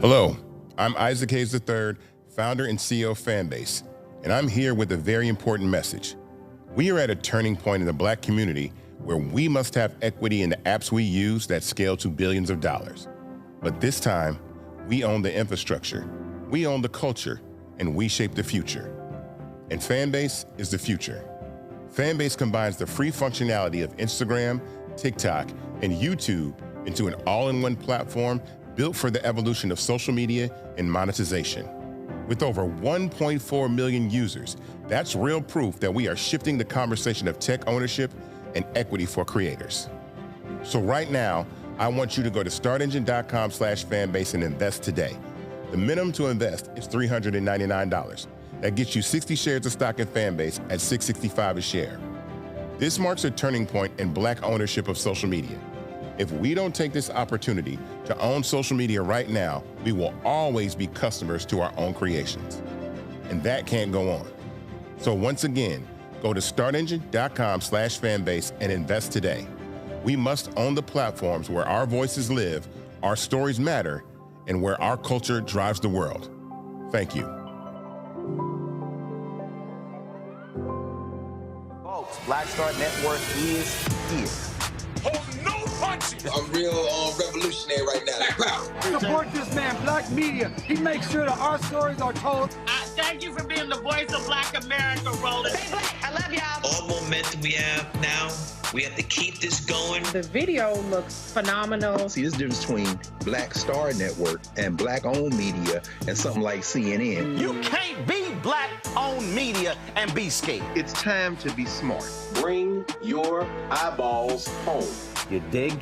Hello, I'm Isaac Hayes III, founder and CEO of Fanbase, and I'm here with a very important message. We are at a turning point in the Black community where we must have equity in the apps we use that scale to billions of dollars. But this time, we own the infrastructure, we own the culture, and we shape the future. And Fanbase is the future. Fanbase combines the free functionality of Instagram, TikTok, and YouTube into an all-in-one platform built for the evolution of social media and monetization. With over 1.4 million users, that's real proof that we are shifting the conversation of tech ownership and equity for creators. So right now, I want you to go to startengine.com/fanbase and invest today. The minimum to invest is $399. That gets you 60 shares of stock in Fanbase at $665 a share. This marks a turning point in Black ownership of social media. If we don't take this opportunity to own social media right now, we will always be customers to our own creations. And that can't go on. So once again, go to startengine.com/fanbase and invest today. We must own the platforms where our voices live, our stories matter, and where our culture drives the world. Thank you. Folks, Black Star Network is here. I'm real revolutionary right now. Support this man, Black Media. He makes sure that our stories are told. Thank you for being the voice of Black America, Roland. Stay Black. I love y'all. All momentum we have now, we have to keep this going. The video looks phenomenal. See, there's a difference between Black Star Network and Black-owned media and something like CNN. You can't be Black-owned media and be scared. It's time to be smart. Bring your eyeballs home. You dig?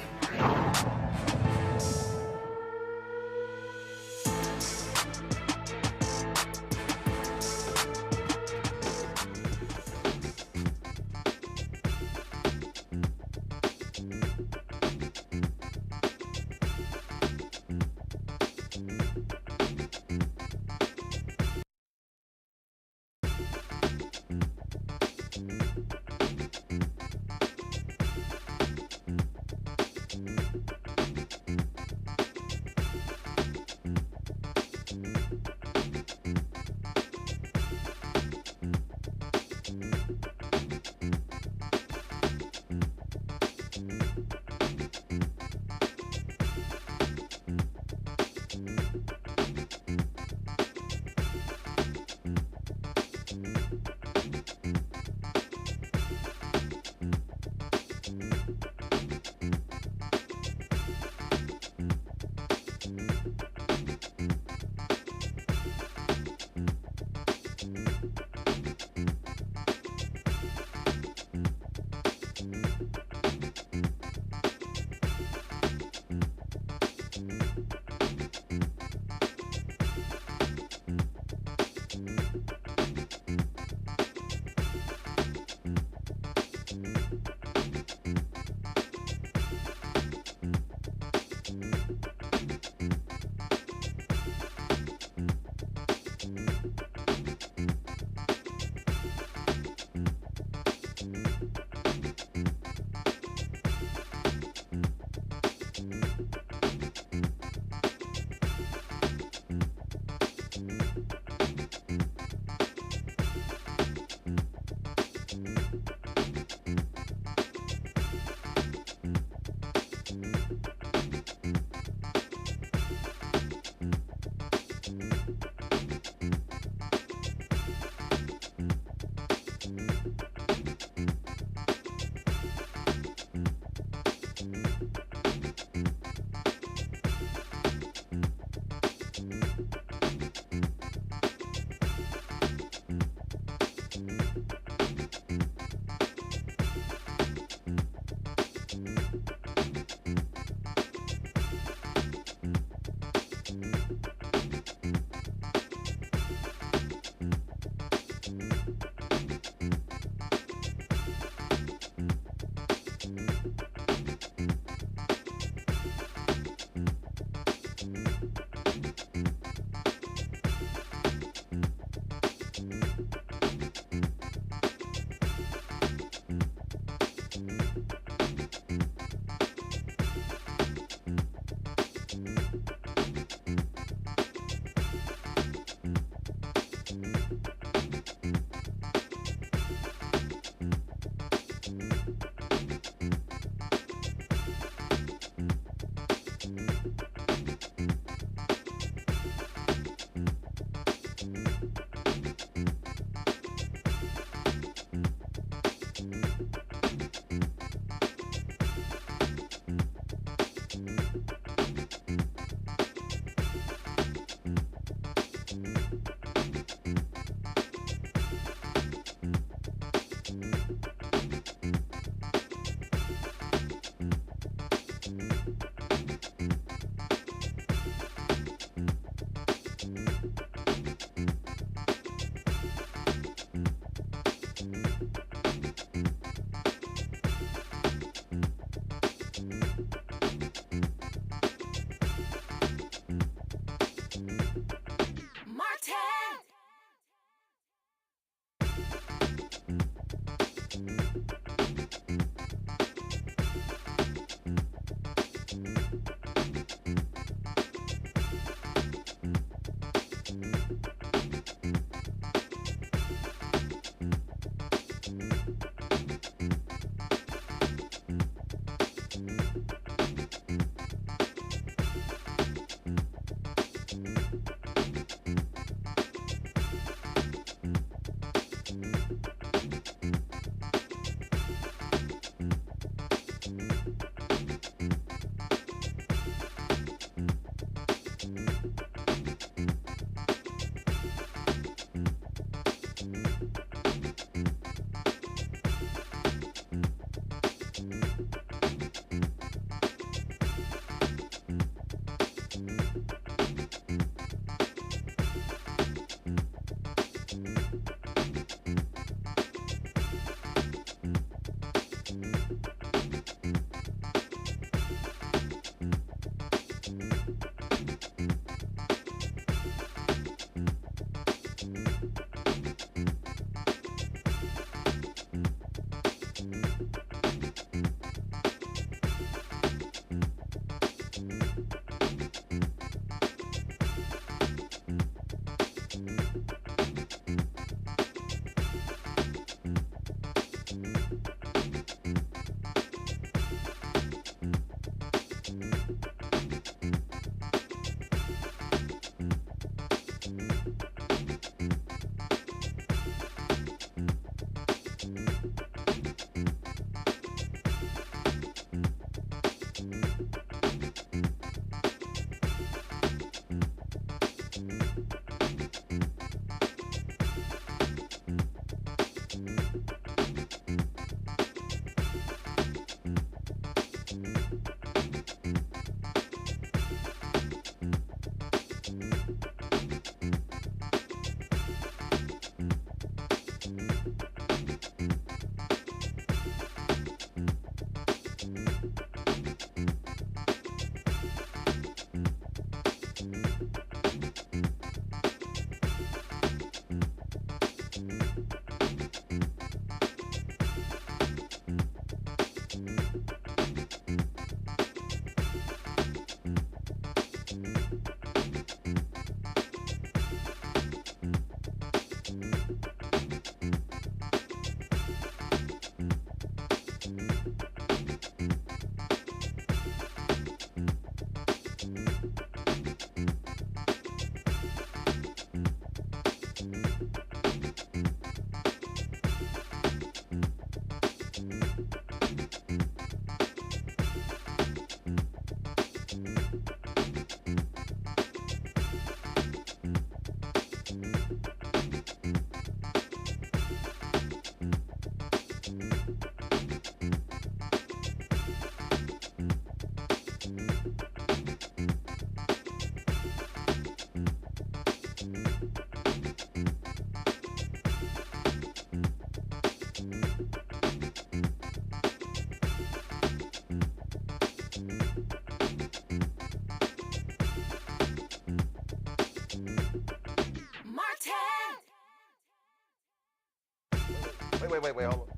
Wait, hold on.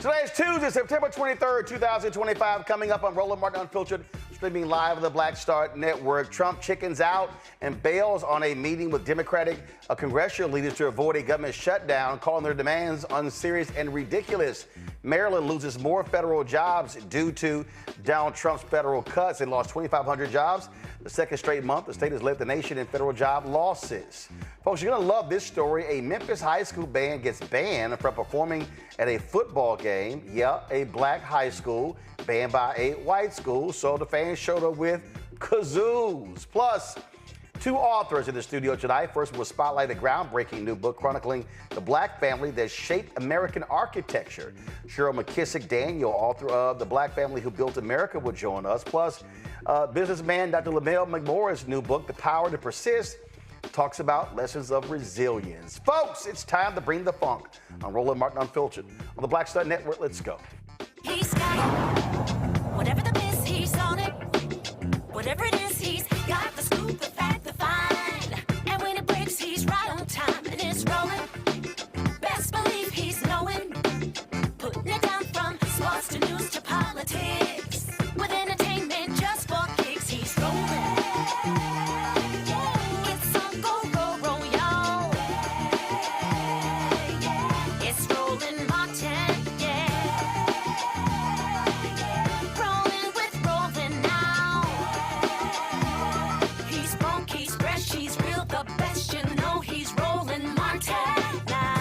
Today is Tuesday, September 23rd, 2025, coming up on Roland Martin Unfiltered, streaming live on the Black Star Network. Trump chickens out and bails on a meeting with Democratic congressional leaders to avoid a government shutdown, calling their demands unserious and ridiculous. Maryland loses more federal jobs due to Donald Trump's federal cuts and lost 2,500 jobs. The second straight month, the state has led the nation in federal job losses. Folks, you're going to love this story. A Memphis High School Band gets banned from performing at a football game. Yeah, a black high school banned by a white school. So the fans showed up with kazoos. Plus, 2 authors in the studio tonight. First, we'll spotlight a groundbreaking new book chronicling the Black family that shaped American architecture. Cheryl McKissack Daniel, author of The Black Family Who Built America, will join us. Plus, businessman Dr. Lamell McMorris' new book, The Power to Persist, talks about lessons of resilience. Folks, it's time to bring the funk on Roland Martin Unfiltered. On the Black Star Network, let's go. He's got it. Whatever the miss, he's on it. Whatever it is, he's got the scoop, the fact, the find. And when it breaks, he's right on time and it's rolling. Best believe he's knowing. Putting it down from sports to news to politics. With entertainment just for kicks, he's rolling. It's on go, roll, roll, y'all. It's Roland Martin, rolling with Roland now. He's funky, he's fresh, he's real, the best, you know he's Roland Martin now.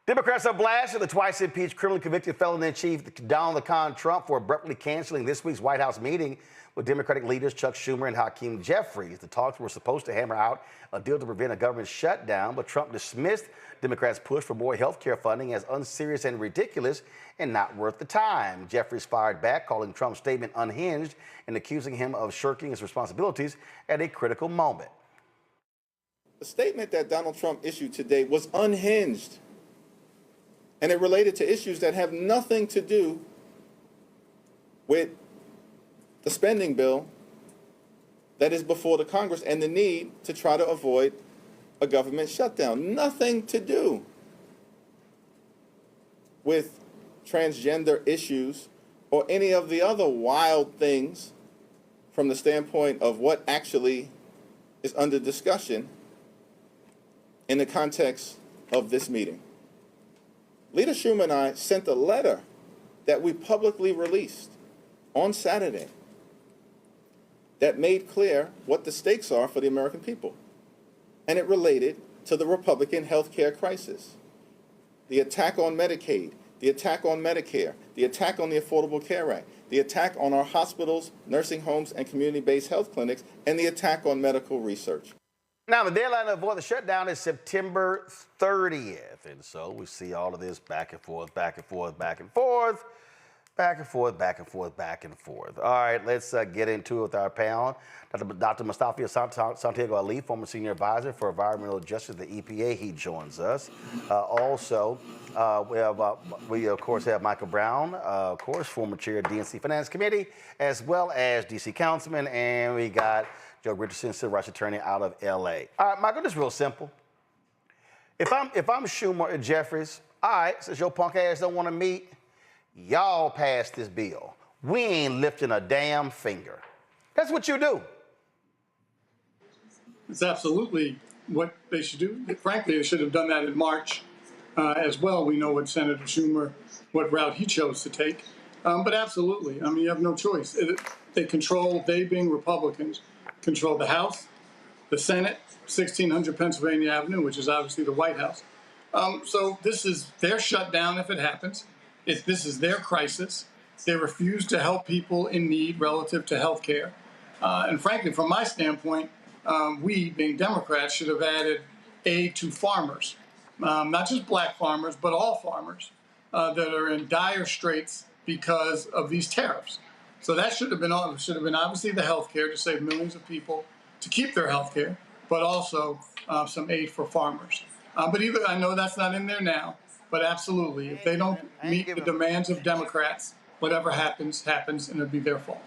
Democrats are blasting the twice-impeached criminally convicted felon-in-chief Donald Trump for abruptly canceling this week's White House meeting with Democratic leaders Chuck Schumer and Hakeem Jeffries. The talks were supposed to hammer out a deal to prevent a government shutdown, but Trump dismissed Democrats' push for more health care funding as unserious and ridiculous and not worth the time. Jeffries fired back, calling Trump's statement unhinged and accusing him of shirking his responsibilities at a critical moment. The statement that Donald Trump issued today was unhinged. And it related to issues that have nothing to do with the spending bill that is before the Congress and the need to try to avoid a government shutdown. Nothing to do with transgender issues or any of the other wild things from the standpoint of what actually is under discussion in the context of this meeting. Leader Schumer and I sent a letter that we publicly released on Saturday that made clear what the stakes are for the American people. And it related to the Republican health care crisis, the attack on Medicaid, the attack on Medicare, the attack on the Affordable Care Act, the attack on our hospitals, nursing homes, and community-based health clinics, and the attack on medical research. Now, the deadline to avoid the shutdown is September 30th. And so we see all of this back and forth, back and forth, back and forth, back and forth, back and forth, back and forth. All right, let's get into it with our panel. Dr. Mustafa Santiago Ali, former senior advisor for environmental justice at the EPA, he joins us. Also, we of course have Michael Brown, of course, former chair of DNC Finance Committee, as well as DC Councilman, and we got Joe Richardson, civil rights attorney out of LA. All right, Michael, this is real simple. If I'm Schumer and Jeffries, all right, since your punk ass don't want to meet, y'all pass this bill. We ain't lifting a damn finger. That's what you do. It's absolutely what they should do. Frankly, they should have done that in March as well. We know what Senator Schumer, what route he chose to take. But absolutely, I mean, you have no choice. They being Republicans, control the House, the Senate, 1600 Pennsylvania Avenue, which is obviously the White House. So this is their shutdown if it happens. This is their crisis. They refuse to help people in need relative to health care. And frankly, from my standpoint, we, being Democrats, should have added aid to farmers, not just black farmers, but all farmers that are in dire straits because of these tariffs. So that should have been obviously the health care to save millions of people to keep their health care, but also some aid for farmers. But even I know that's not in there now, but absolutely, if they don't meet the demands of Democrats, whatever happens, and it'll be their fault.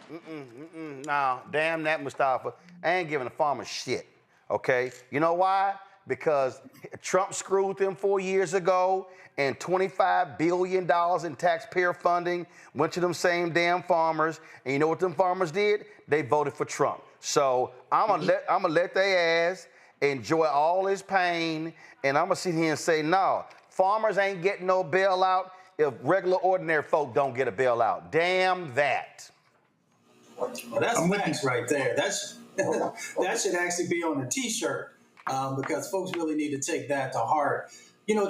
Nah, damn that, Mustafa. I ain't giving the farmers shit, okay? You know why? Because Trump screwed them 4 years ago, and $25 billion in taxpayer funding went to them same damn farmers. And you know what them farmers did? They voted for Trump. So I'm gonna let their ass enjoy all his pain, and I'm gonna sit here and say, no, farmers ain't getting no bailout if regular, ordinary folk don't get a bailout. Damn that. Well, that's facts right there. That should actually be on a T-shirt because folks really need to take that to heart.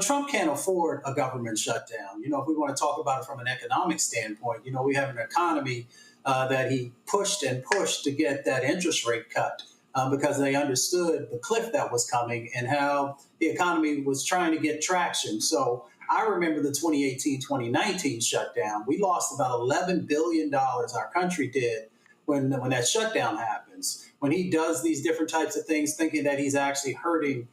Trump can't afford a government shutdown. If we want to talk about it from an economic standpoint, we have an economy that he pushed and pushed to get that interest rate cut because they understood the cliff that was coming and how the economy was trying to get traction. So I remember the 2018-2019 shutdown. We lost about $11 billion, our country did, when that shutdown happens. When he does these different types of things, thinking that he's actually hurting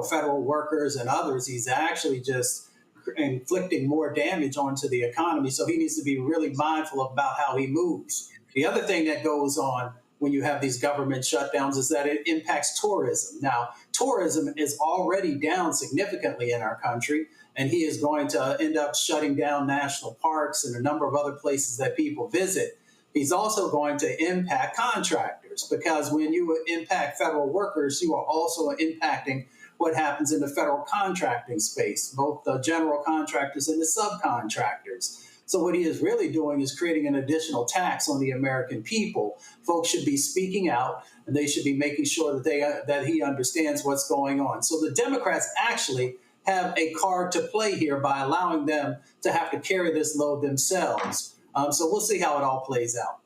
federal workers and others, he's actually just inflicting more damage onto the economy. So he needs to be really mindful about how he moves. The other thing that goes on when you have these government shutdowns is that it impacts tourism. Now, tourism is already down significantly in our country, and he is going to end up shutting down national parks and a number of other places that people visit. He's also going to impact contractors, because when you impact federal workers, you are also impacting what happens in the federal contracting space, both the general contractors and the subcontractors. So what he is really doing is creating an additional tax on the American people. Folks should be speaking out, and they should be making sure that he understands what's going on. So the Democrats actually have a card to play here by allowing them to have to carry this load themselves. So we'll see how it all plays out.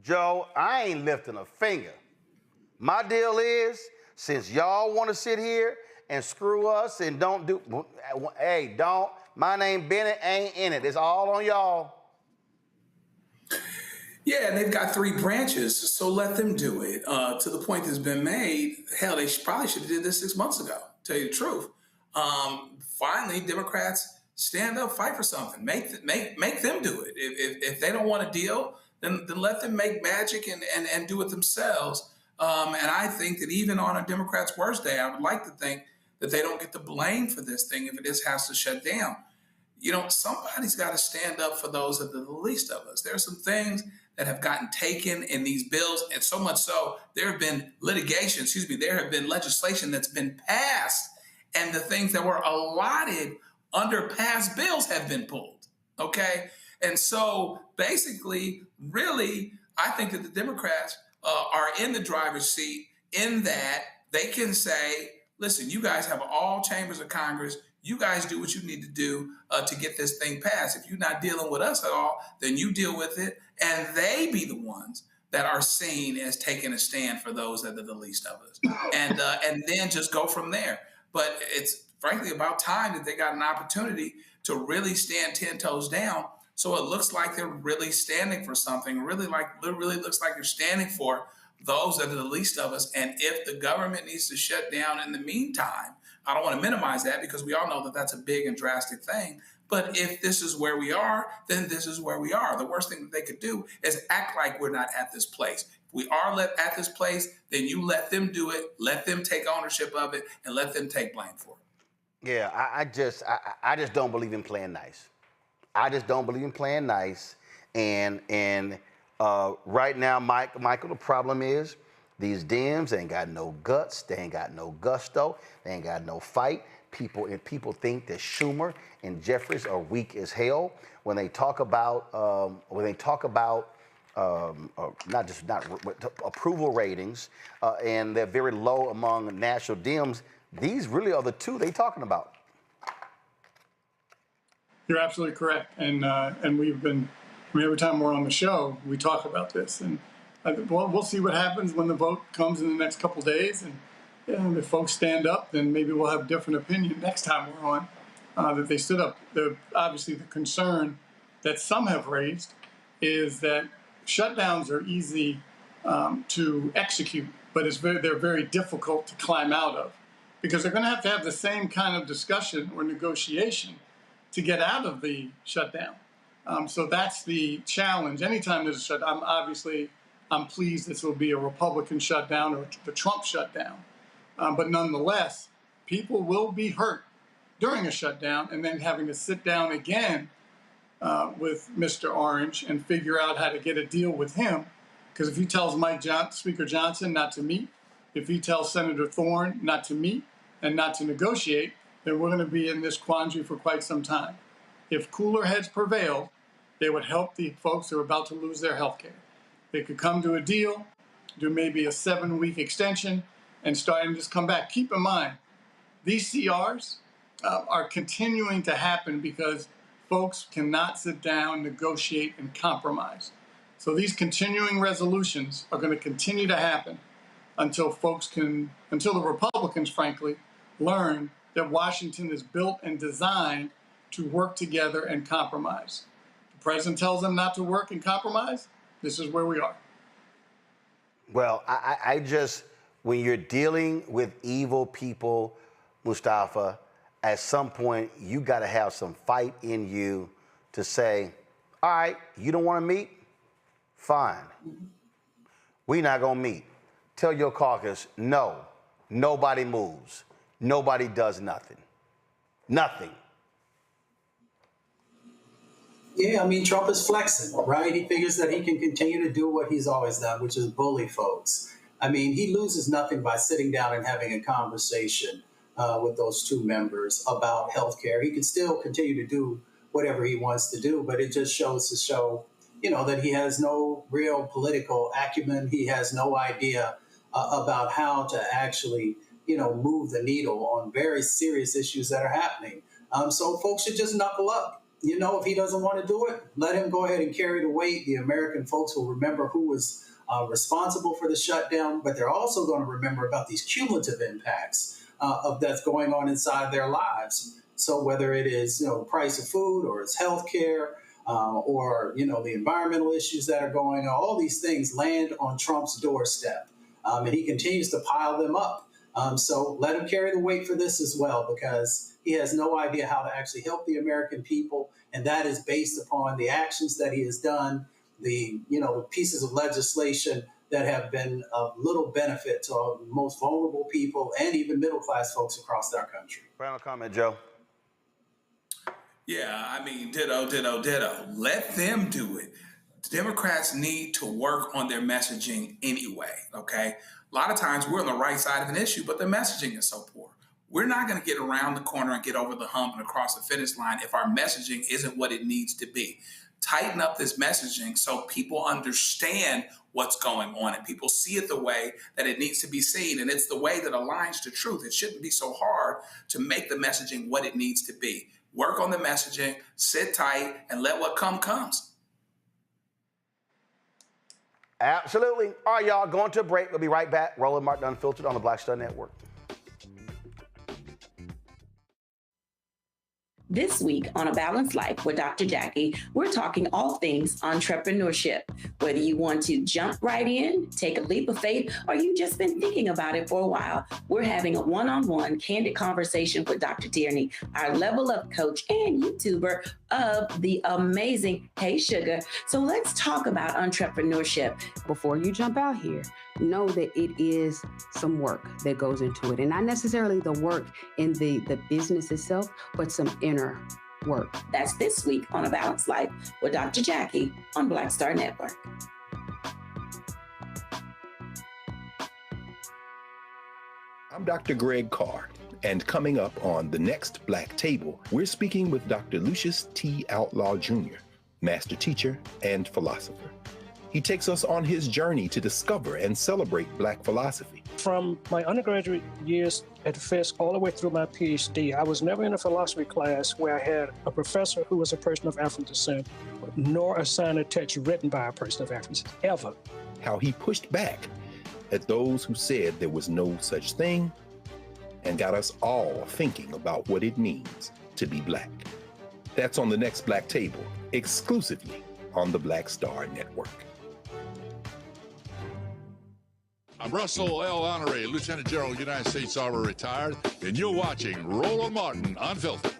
Joe, I ain't lifting a finger. My deal is, since y'all want to sit here and screw us and don't do, hey, don't, my name Bennett ain't in it. It's all on y'all. Yeah, and they've got three branches, so let them do it. To the point that's been made, hell, they probably should have did this 6 months ago, to tell you the truth. Finally, Democrats stand up, fight for something. Make them do it. If they don't want a deal, then let them make magic and do it themselves. And I think that even on a Democrat's worst day, I would like to think that they don't get the blame for this thing if it has to shut down. Somebody's got to stand up for those that are the least of us. There are some things that have gotten taken in these bills, and so much so, there have been there have been legislation that's been passed, and the things that were allotted under past bills have been pulled, okay? And so basically, really, I think that the Democrats are in the driver's seat in that they can say, listen, you guys have all chambers of Congress. You guys do what you need to do to get this thing passed. If you're not dealing with us at all, then you deal with it. And they be the ones that are seen as taking a stand for those that are the least of us. And then just go from there. But it's frankly about time that they got an opportunity to really stand 10 toes down. So it looks like they're really standing for something, really looks like they're standing for those that are the least of us. And if the government needs to shut down in the meantime, I don't want to minimize that because we all know that that's a big and drastic thing. But if this is where we are, then this is where we are. The worst thing that they could do is act like we're not at this place. If we are at this place, then you let them do it, let them take ownership of it, and let them take blame for it. Yeah, I just don't believe in playing nice. I just don't believe in playing nice. And right now, Michael, the problem is these Dems ain't got no guts. They ain't got no gusto. They ain't got no fight. People think that Schumer and Jeffries are weak as hell when they talk about approval ratings, and they're very low among national Dems. These really are the two they talking about. You're absolutely correct, and every time we're on the show, we talk about this, and we'll see what happens when the vote comes in the next couple days, and if folks stand up, then maybe we'll have a different opinion next time we're on. That they stood up. Obviously, the concern that some have raised is that shutdowns are easy to execute, but they're very difficult to climb out of, because they're going to have the same kind of discussion or negotiation to get out of the shutdown. So that's the challenge. Anytime there's a shutdown, I'm pleased this will be a Republican shutdown or the Trump shutdown. But nonetheless, people will be hurt during a shutdown and then having to sit down again with Mr. Orange and figure out how to get a deal with him. Because if he tells Speaker Johnson not to meet, if he tells Senator Thorne not to meet and not to negotiate, then we're going to be in this quandary for quite some time. If cooler heads prevailed, they would help the folks who are about to lose their health care. They could come to a deal, do maybe a 7-week extension, and start and just come back. Keep in mind, these CRs are continuing to happen because folks cannot sit down, negotiate, and compromise. So these continuing resolutions are going to continue to happen until the Republicans, frankly, learn that Washington is built and designed to work together and compromise. The president tells them not to work and compromise. This is where we are. Well, I just, when you're dealing with evil people, Mustafa, at some point, you got to have some fight in you to say, all right, you don't want to meet? Fine. We're not going to meet. Tell your caucus, no, nobody moves. Nobody does nothing. Nothing. Yeah, I mean, Trump is flexing, right? He figures that he can continue to do what he's always done, which is bully folks. I mean, he loses nothing by sitting down and having a conversation with those two members about health care. He can still continue to do whatever he wants to do, but it just shows that he has no real political acumen. He has no idea about how to actually, move the needle on very serious issues that are happening. So folks should just knuckle up. If he doesn't want to do it, let him go ahead and carry the weight. The American folks will remember who was responsible for the shutdown, but they're also going to remember about these cumulative impacts of that's going on inside their lives. So whether it is, the price of food or it's health care or, the environmental issues that are going on, all these things land on Trump's doorstep. And he continues to pile them up. So let him carry the weight for this as well, because he has no idea how to actually help the American people. And that is based upon the actions that he has done, the pieces of legislation that have been of little benefit to the most vulnerable people and even middle-class folks across our country. Final comment, Joe. Yeah, I mean, ditto. Let them do it. Democrats need to work on their messaging anyway, okay? A lot of times we're on the right side of an issue, but the messaging is so poor. We're not going to get around the corner and get over the hump and across the finish line if our messaging isn't what it needs to be. Tighten up this messaging so people understand what's going on and people see it the way that it needs to be seen. And it's the way that aligns to truth. It shouldn't be so hard to make the messaging what it needs to be. Work on the messaging, sit tight, and let what comes. Absolutely. All right, y'all, going to a break. We'll be right back. Roland Martin Unfiltered on the Black Star Network. This week on A Balanced Life with Dr. Jackie, we're talking all things entrepreneurship. Whether you want to jump right in, take a leap of faith, or you've just been thinking about it for a while, we're having a one-on-one candid conversation with Dr. Tierney, our level up coach and YouTuber of the amazing Hey Sugar. So let's talk about entrepreneurship. Before you jump out here, know that it is some work that goes into it. And not necessarily the work in the business itself, but some inner work. That's this week on A Balanced Life with Dr. Jackie on Black Star Network. I'm Dr. Greg Carr, and coming up on The Next Black Table, we're speaking with Dr. Lucius T. Outlaw Jr., master teacher and philosopher. He takes us on his journey to discover and celebrate Black philosophy. From my undergraduate years at Fisk all the way through my PhD, I was never in a philosophy class where I had a professor who was a person of African descent, nor assigned a text written by a person of African descent, ever. How he pushed back at those who said there was no such thing and got us all thinking about what it means to be Black. That's on The Next Black Table, exclusively on the Black Star Network. I'm Russell L. Honoré, Lieutenant General, United States Army retired, and you're watching Roland Martin Unfiltered.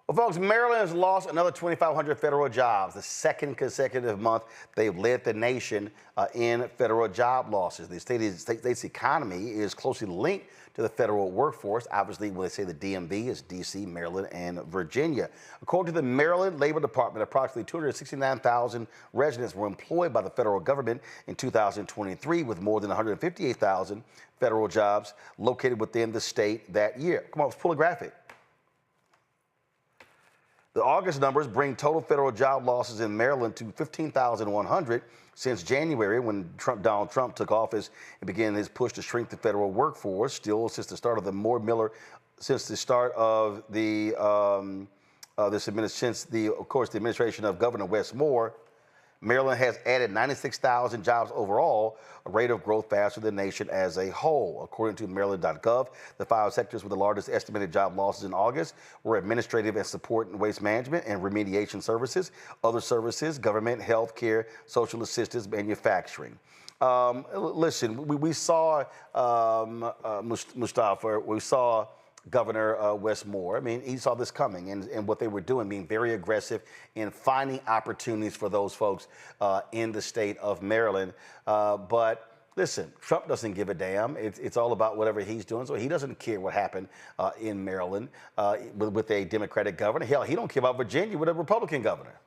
Well, folks, Maryland has lost another 2,500 federal jobs, the second consecutive month they've led the nation in federal job losses. The state's economy is closely linked to the federal workforce. Obviously, when they say the DMV, it's D.C., Maryland, and Virginia. According to the Maryland Labor Department, approximately 269,000 residents were employed by the federal government in 2023, with more than 158,000 federal jobs located within the state that year. Come on, let's pull a graphic. The August numbers bring total federal job losses in Maryland to 15,100 since January, when Donald Trump took office and began his push to shrink the federal workforce. Still, since the start of the administration of Governor Wes Moore, Maryland has added 96,000 jobs overall, a rate of growth faster than the nation as a whole. According to Maryland.gov, the 5 sectors with the largest estimated job losses in August were administrative and support and waste management and remediation services, other services, government, health care, social assistance, manufacturing. Listen, we saw Mustafa, we saw Governor Wes Moore. I mean, he saw this coming and what they were doing, being very aggressive in finding opportunities for those folks in the state of Maryland. But listen, Trump doesn't give a damn. It's all about whatever he's doing. So he doesn't care what happened in Maryland with a Democratic governor. Hell, he don't care about Virginia with a Republican governor.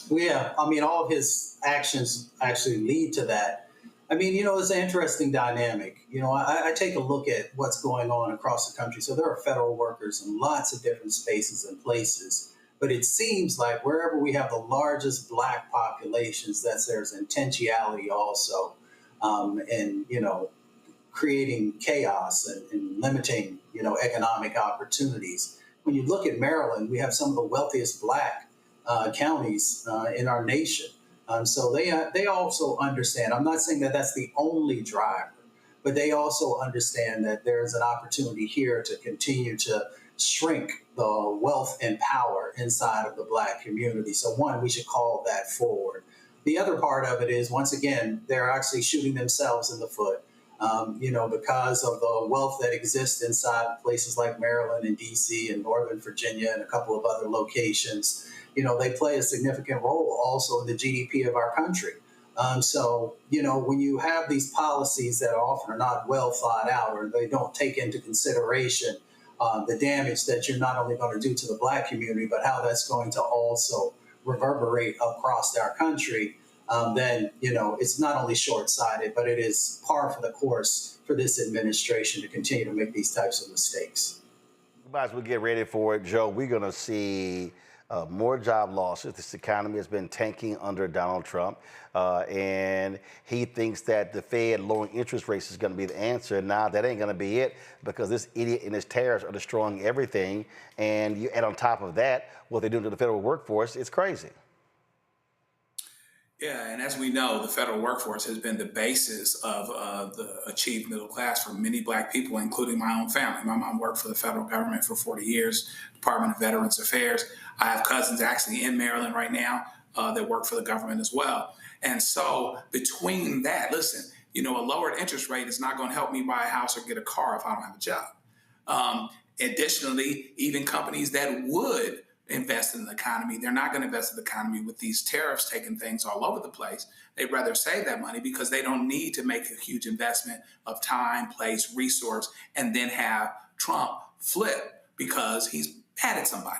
Well, yeah, I mean, all of his actions actually lead to that. I mean, you know, it's an interesting dynamic. You know, I take a look at what's going on across the country. So there are federal workers in lots of different spaces and places. But it seems like wherever we have the largest Black populations, there's intentionality also in, you know, creating chaos and limiting, you know, economic opportunities. When you look at Maryland, we have some of the wealthiest Black counties in our nation. So they also understand. I'm not saying that that's the only driver, but they also understand that there's an opportunity here to continue to shrink the wealth and power inside of the Black community. So one, we should call that forward. The other part of it is, once again, they're actually shooting themselves in the foot, you know, because of the wealth that exists inside places like Maryland and DC and Northern Virginia and a couple of other locations. You know, they play a significant role also in the GDP of our country. So, you know, when you have these policies that often are not well thought out, or they don't take into consideration the damage that you're not only going to do to the Black community, but how that's going to also reverberate across our country, then, you know, it's not only short-sighted, but it is par for the course for this administration to continue to make these types of mistakes. We might as well get ready for it, Joe. We're going to see more job losses. This economy has been tanking under Donald Trump, and he thinks that the Fed lowering interest rates is going to be the answer. Nah, that ain't going to be it, because this idiot and his tariffs are destroying everything. And you add on top of that what they're doing to the federal workforce, it's crazy. Yeah, and as we know, the federal workforce has been the basis of the achieved middle class for many Black people, including my own family. My mom worked for the federal government for 40 years, Department of Veterans Affairs. I have cousins actually in Maryland right now that work for the government as well. And so between that, listen, you know, a lowered interest rate is not going to help me buy a house or get a car if I don't have a job. Additionally, even companies that would invest in the economy, they're not going to invest in the economy with these tariffs taking things all over the place. They'd rather save that money because they don't need to make a huge investment of time, place, resource, and then have Trump flip because he's mad at somebody.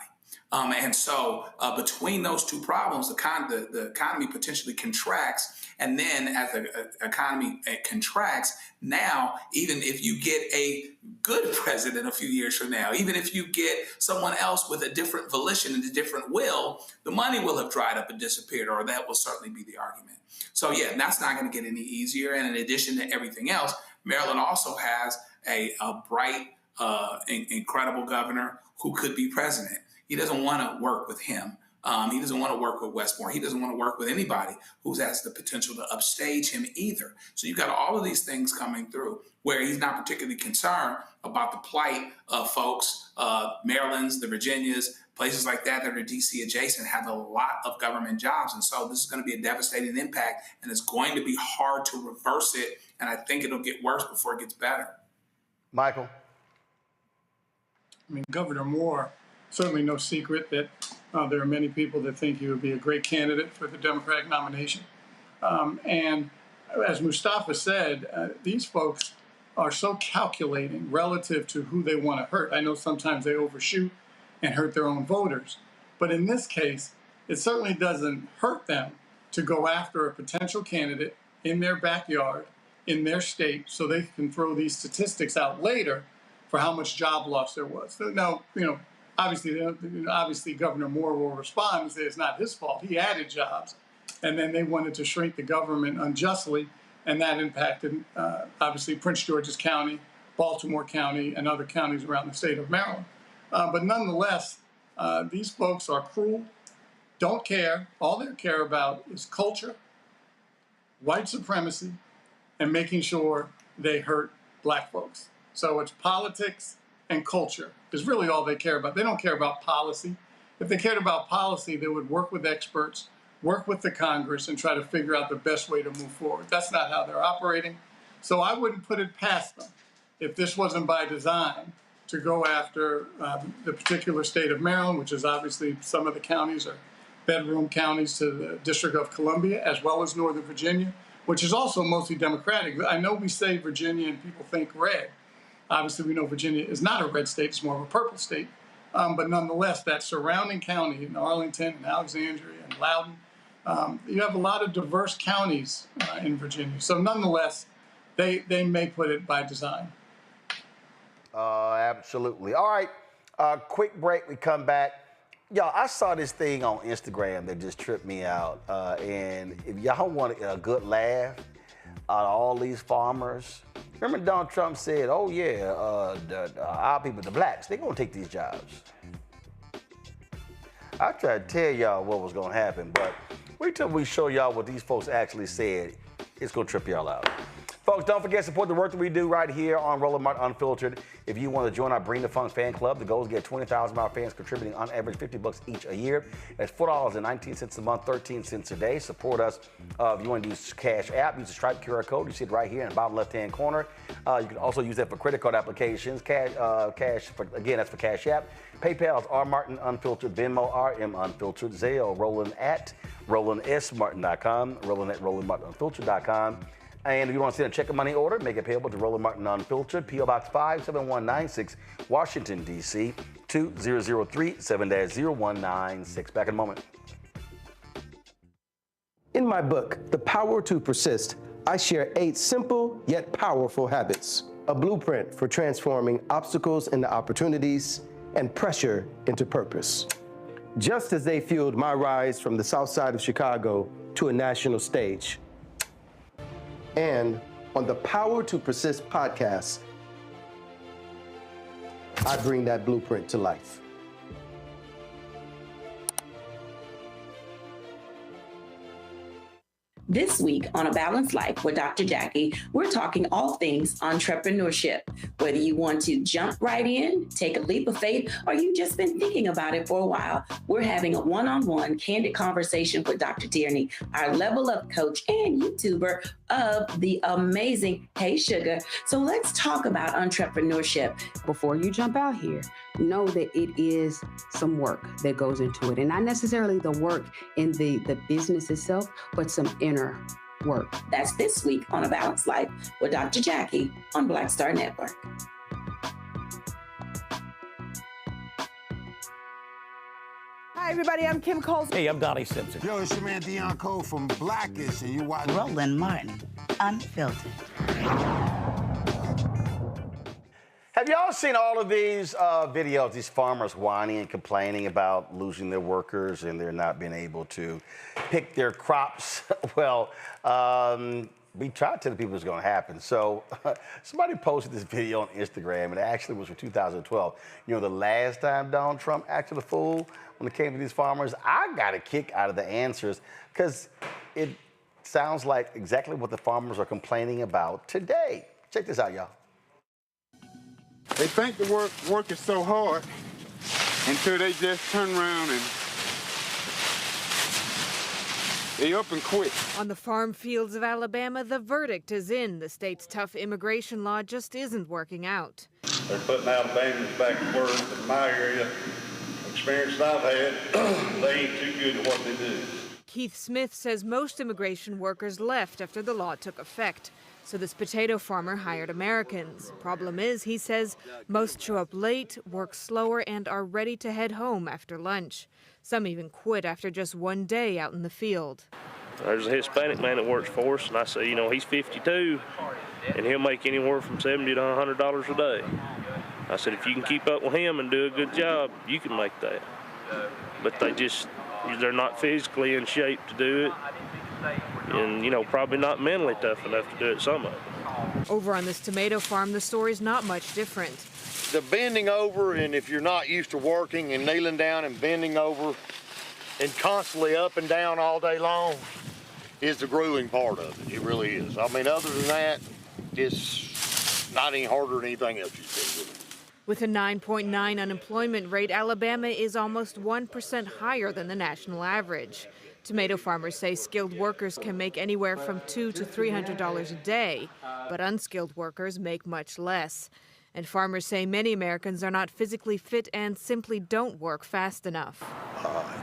And so between those two problems, the economy potentially contracts. And then as the economy contracts, now, even if you get a good president a few years from now, even if you get someone else with a different volition and a different will, the money will have dried up and disappeared, or that will certainly be the argument. So, yeah, that's not going to get any easier. And in addition to everything else, Maryland also has a bright, incredible governor who could be president. He doesn't want to work with him. He doesn't want to work with Wes Moore. He doesn't want to work with anybody who has the potential to upstage him either. So you've got all of these things coming through where he's not particularly concerned about the plight of folks, Maryland's, the Virginias, places like that are DC adjacent, have a lot of government jobs. And so this is going to be a devastating impact, and it's going to be hard to reverse it. And I think it'll get worse before it gets better. Michael? I mean, Governor Moore, certainly no secret that there are many people that think he would be a great candidate for the Democratic nomination. And as Mustafa said, these folks are so calculating relative to who they want to hurt. I know sometimes they overshoot and hurt their own voters. But in this case, it certainly doesn't hurt them to go after a potential candidate in their backyard, in their state, so they can throw these statistics out later for how much job loss there was. Now, you know, Obviously, Governor Moore will respond and say it's not his fault. He added jobs, and then they wanted to shrink the government unjustly, and that impacted, obviously, Prince George's County, Baltimore County, and other counties around the state of Maryland. But nonetheless, these folks are cruel, don't care. All they care about is culture, white supremacy, and making sure they hurt black folks. So it's politics and culture is really all they care about. They don't care about policy. If they cared about policy, they would work with experts, work with the Congress, and try to figure out the best way to move forward. That's not how they're operating. So I wouldn't put it past them, if this wasn't by design, to go after the particular state of Maryland, which is obviously some of the counties are bedroom counties to the District of Columbia, as well as Northern Virginia, which is also mostly Democratic. I know we say Virginia and people think red. Obviously, we know Virginia is not a red state, it's more of a purple state. But nonetheless, that surrounding county in Arlington and Alexandria and Loudoun, you have a lot of diverse counties in Virginia. So nonetheless, they may put it by design. Absolutely. All right, quick break, we come back. Y'all, I saw this thing on Instagram that just tripped me out. And if y'all want a good laugh out of all these farmers, remember Donald Trump said, oh yeah, our people, the blacks, they're gonna take these jobs. I tried to tell y'all what was gonna happen, but wait till we show y'all what these folks actually said. It's gonna trip y'all out. Folks, don't forget to support the work that we do right here on Roland Martin Unfiltered. If you want to join our Bring the Funks fan club, the goal is to get 20,000 of our fans contributing on average $50 each a year. That's $4.19 a month, 13 cents a day. Support us. If you want to use Cash App, use the Stripe QR code. You see it right here in the bottom left-hand corner. You can also use that for credit card applications. Again, that's for Cash App. PayPal is R Martin Unfiltered, Venmo RM Unfiltered, Zelle Roland at RolandSMartin.com, Roland at RolandMartinUnfiltered.com. And if you want to send a check or money order, make it payable to Roland Martin Unfiltered, P.O. Box 57196, Washington, D.C., 2003 7-0196. Back in a moment. In my book, The Power to Persist, I share 8 simple yet powerful habits, a blueprint for transforming obstacles into opportunities and pressure into purpose. Just as they fueled my rise from the south side of Chicago to a national stage. And on the Power to Persist podcast, I bring that blueprint to life. This week on A Balanced Life with Dr. Jackie, we're talking all things entrepreneurship. Whether you want to jump right in, take a leap of faith, or you've just been thinking about it for a while, we're having a one-on-one candid conversation with Dr. Tierney, our level up coach and YouTuber of the amazing Hey Sugar. So let's talk about entrepreneurship. Before you jump out here, know that it is some work that goes into it. And not necessarily the work in the business itself, but some inner work. That's this week on A Balanced Life with Dr. Jackie on Black Star Network. Hi, everybody. I'm Kim Coles. Hey, I'm Donnie Simpson. Yo, it's your man Deion Cole from Blackish, and you watch Roland Martin Unfiltered. Have y'all seen all of these videos, these farmers whining and complaining about losing their workers and they're not being able to pick their crops? Well, we tried to tell the people it's going to happen. So somebody posted this video on Instagram, and it actually was from 2012. You know, the last time Donald Trump acted a fool when it came to these farmers, I got a kick out of the answers because it sounds like exactly what the farmers are complaining about today. Check this out, y'all. They think the work is so hard until they just turn around and they up and quit. On the farm fields of Alabama, the verdict is in. The state's tough immigration law just isn't working out. They're putting Alabamans back to work. In my area, experience that I've had, they ain't too good at what they do. Keith Smith says most immigration workers left after the law took effect. So this potato farmer hired Americans. Problem is, he says, most show up late, work slower, and are ready to head home after lunch. Some even quit after just one day out in the field. There's a Hispanic man that works for us, and I say, you know, he's 52, and he'll make anywhere from $70 to $100 a day. I said, if you can keep up with him and do a good job, you can make that. But they're not physically in shape to do it. And, you know, probably not mentally tough enough to do it, some of them. Over on this tomato farm, the story's not much different. The bending over, and if you're not used to working and kneeling down and bending over and constantly up and down all day long, is the grueling part of it. It really is. I mean, other than that, it's not any harder than anything else you see. With a 9.9 unemployment rate, Alabama is almost 1% higher than the national average. Tomato farmers say skilled workers can make anywhere from $200 to $300 a day, but unskilled workers make much less. And farmers say many Americans are not physically fit and simply don't work fast enough.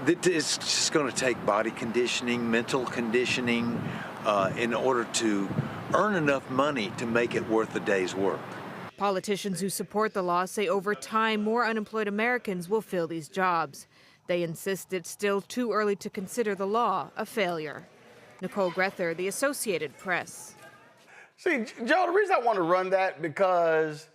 It's just going to take body conditioning, mental conditioning, in order to earn enough money to make it worth a day's work. Politicians who support the law say over time, more unemployed Americans will fill these jobs. They insist it's still too early to consider the law a failure. Nicole Grether, The Associated Press. See, Joe, the reason I want to run that because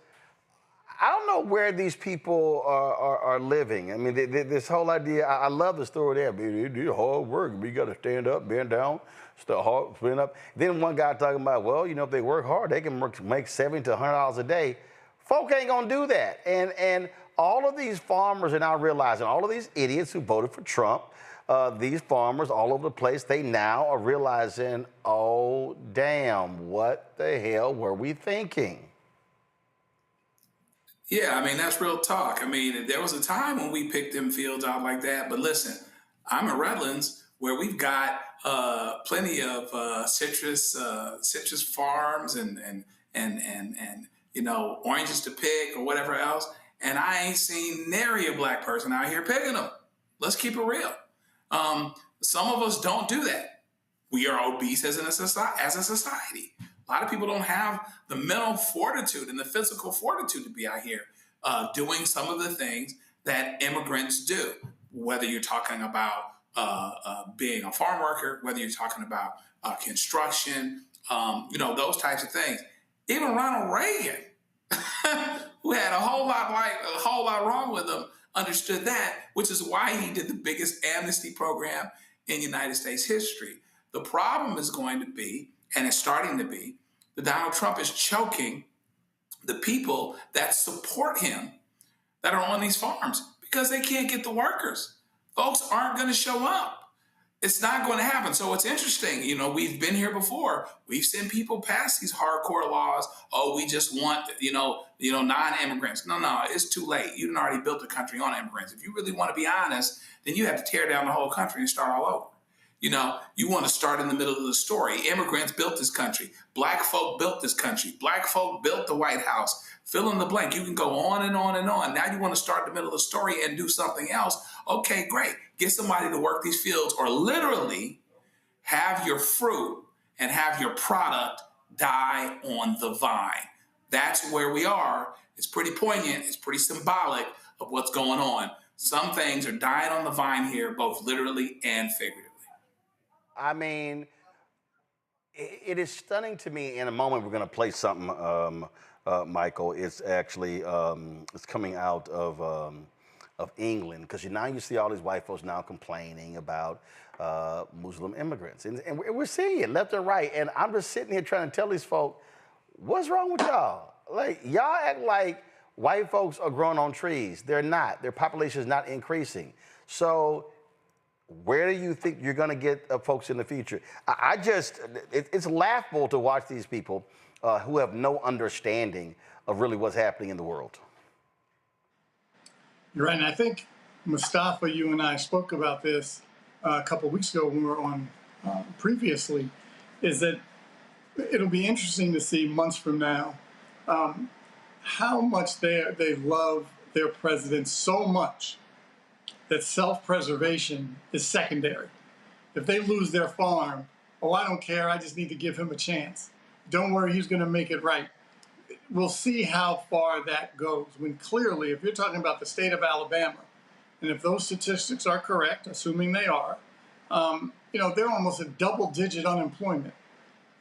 I don't know where these people are living. I mean, this whole idea, I love the story there. They do hard work. You got to stand up, bend down, start hard, stand up. Then one guy talking about, well, you know, if they work hard, they can make $70 to $100 a day. Folk ain't going to do that. And all of these farmers are now realizing, all of these idiots who voted for Trump, these farmers all over the place, they now are realizing, oh, damn, what the hell were we thinking? Yeah, I mean, that's real talk. I mean, there was a time when we picked them fields out like that. But listen, I'm in Redlands where we've got plenty of citrus farms and you know, oranges to pick or whatever else. And I ain't seen nary a black person out here picking them. Let's keep it real. Some of us don't do that. We are obese as a society. A lot of people don't have the mental fortitude and the physical fortitude to be out here doing some of the things that immigrants do, whether you're talking about being a farm worker, whether you're talking about construction, you know, those types of things. Even Ronald Reagan, who had a whole lot wrong with him, understood that, which is why he did the biggest amnesty program in United States history. The problem is going to be, and it's starting to be, that Donald Trump is choking the people that support him that are on these farms because they can't get the workers. Folks aren't going to show up. It's not going to happen. So it's interesting. You know, we've been here before. We've seen people pass these hardcore laws. Oh, we just want, you know, non-immigrants. No, it's too late. You've already built the country on immigrants. If you really want to be honest, then you have to tear down the whole country and start all over. You know, you want to start in the middle of the story. Immigrants built this country. Black folk built this country. Black folk built the White House. Fill in the blank. You can go on and on and on. Now you want to start in the middle of the story and do something else. Okay, great. Get somebody to work these fields or literally have your fruit and have your product die on the vine. That's where we are. It's pretty poignant. It's pretty symbolic of what's going on. Some things are dying on the vine here, both literally and figuratively. I mean, it is stunning to me. In a moment, we're going to play something, Michael. It's actually it's coming out of England because now you see all these white folks now complaining about Muslim immigrants, and we're seeing it left and right. And I'm just sitting here trying to tell these folks, what's wrong with y'all? Like y'all act like white folks are growing on trees. They're not. Their population is not increasing. So where do you think you're going to get folks in the future? It's laughable to watch these people who have no understanding of really what's happening in the world. You're right, and I think, Mustafa, you and I spoke about this a couple of weeks ago when we were on previously, is that it'll be interesting to see months from now how much they love their president so much that self-preservation is secondary. If they lose their farm, oh, I don't care, I just need to give him a chance. Don't worry, he's gonna make it right. We'll see how far that goes, when clearly, if you're talking about the state of Alabama, and if those statistics are correct, assuming they are, you know, they're almost at double-digit unemployment.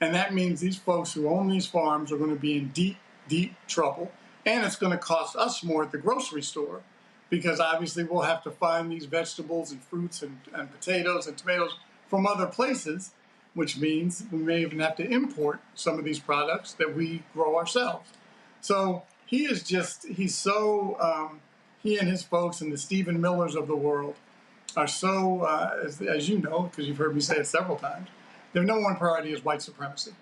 And that means these folks who own these farms are gonna be in deep, deep trouble. And it's going to cost us more at the grocery store because obviously we'll have to find these vegetables and fruits and potatoes and tomatoes from other places, which means we may even have to import some of these products that we grow ourselves. So he and his folks and the Stephen Millers of the world are so, as you know, because you've heard me say it several times, their number one priority is white supremacy.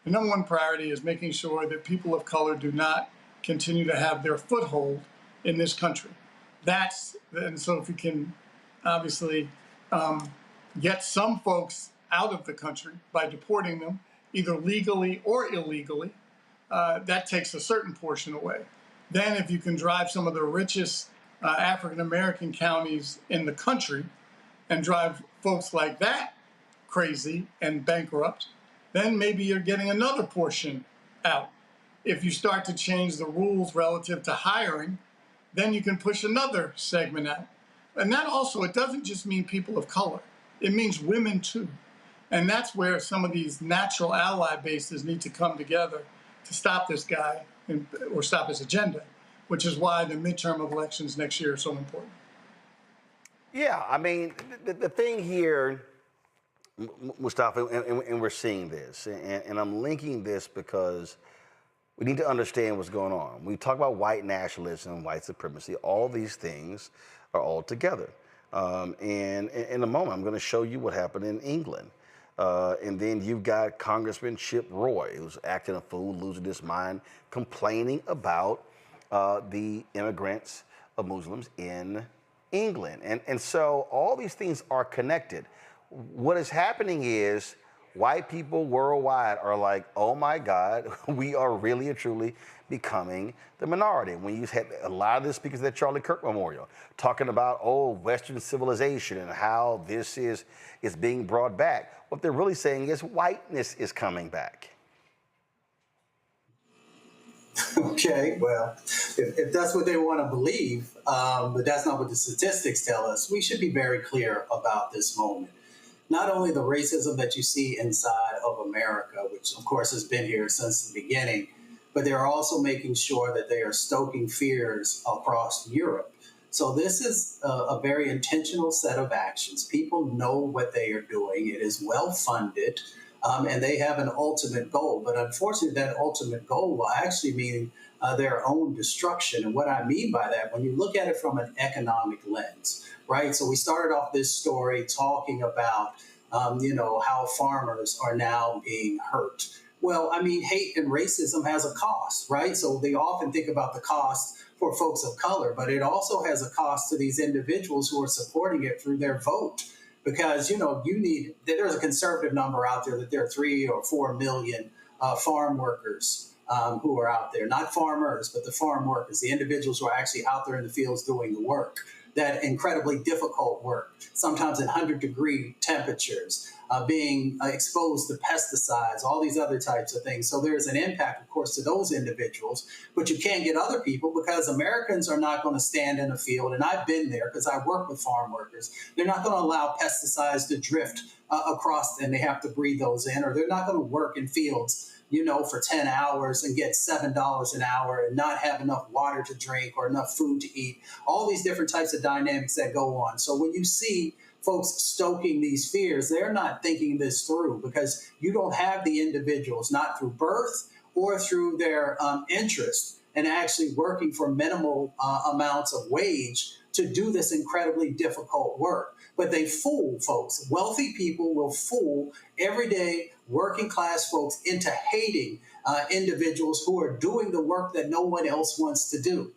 The number one priority is making sure that people of color do not continue to have their foothold in this country. And so if we can obviously get some folks out of the country by deporting them, either legally or illegally, that takes a certain portion away. Then if you can drive some of the richest African-American counties in the country and drive folks like that crazy and bankrupt, then maybe you're getting another portion out. If you start to change the rules relative to hiring, then you can push another segment out. And that also, it doesn't just mean people of color. It means women too. And that's where some of these natural ally bases need to come together to stop this guy or stop his agenda, which is why the midterm elections next year are so important. Yeah, I mean, the thing here, Mustafa, and we're seeing this, and I'm linking this because we need to understand what's going on. We talk about white nationalism, white supremacy, all these things are all together. And in a moment, I'm going to show you what happened in England. And then you've got Congressman Chip Roy, who's acting a fool, losing his mind, complaining about the immigrants of Muslims in England. And so all these things are connected. What is happening is white people worldwide are like, oh my God, we are really and truly becoming the minority. When you had a lot of the speakers at Charlie Kirk Memorial talking about, Western civilization and how this is being brought back. What they're really saying is whiteness is coming back. Okay, well, if that's what they want to believe, but that's not what the statistics tell us, we should be very clear about this moment. Not only the racism that you see inside of America, which of course has been here since the beginning, but they're also making sure that they are stoking fears across Europe. So this is a very intentional set of actions. People know what they are doing. It is well funded, and they have an ultimate goal. But unfortunately, that ultimate goal will actually mean their own destruction. And what I mean by that, when you look at it from an economic lens, right? So we started off this story talking about, how farmers are now being hurt. Well, I mean, hate and racism has a cost, right? So they often think about the cost for folks of color, but it also has a cost to these individuals who are supporting it through their vote. Because, there's a conservative number out there that there are 3 or 4 million farm workers who are out there, not farmers, but the farm workers, the individuals who are actually out there in the fields doing the work, that incredibly difficult work, sometimes in 100-degree temperatures, being exposed to pesticides, all these other types of things. So there's an impact, of course, to those individuals, but you can't get other people because Americans are not going to stand in a field, and I've been there because I work with farm workers. They're not going to allow pesticides to drift across, and they have to breathe those in, or they're not going to work in fields for 10 hours and get $7 an hour and not have enough water to drink or enough food to eat, all these different types of dynamics that go on. So when you see folks stoking these fears, they're not thinking this through because you don't have the individuals, not through birth or through their interest and actually working for minimal amounts of wage to do this incredibly difficult work. But they fool folks. Wealthy people will fool everyday working class folks into hating individuals who are doing the work that no one else wants to do.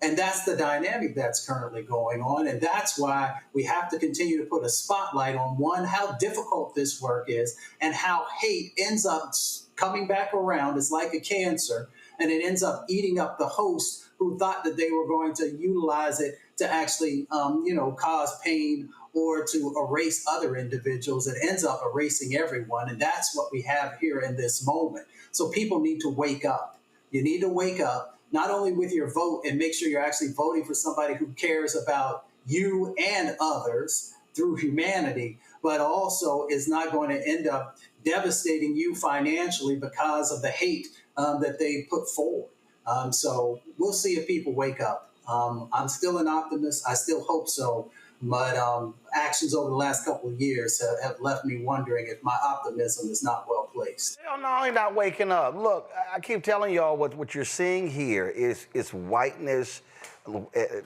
And that's the dynamic that's currently going on. And that's why we have to continue to put a spotlight on, one, how difficult this work is and how hate ends up coming back around. It's like a cancer, and it ends up eating up the host who thought that they were going to utilize it to actually, cause pain or to erase other individuals. It ends up erasing everyone. And that's what we have here in this moment. So people need to wake up. You need to wake up, not only with your vote and make sure you're actually voting for somebody who cares about you and others through humanity, but also is not going to end up devastating you financially because of the hate that they put forward. So we'll see if people wake up. I'm still an optimist. I still hope so. But actions over the last couple of years have left me wondering if my optimism is not well placed. Hell no, you're not waking up. Look, I keep telling y'all what you're seeing here is whiteness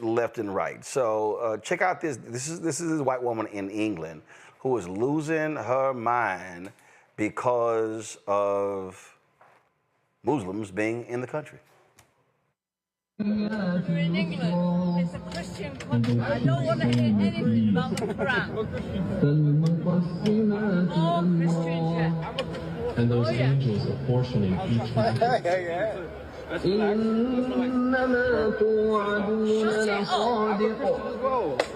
left and right. So check out this. This is a white woman in England who is losing her mind because of Muslims being in the country. We're in England. It's a Christian country. I don't want to hear anything about the Quran. All Christians, yeah. And those angels apportioning each one.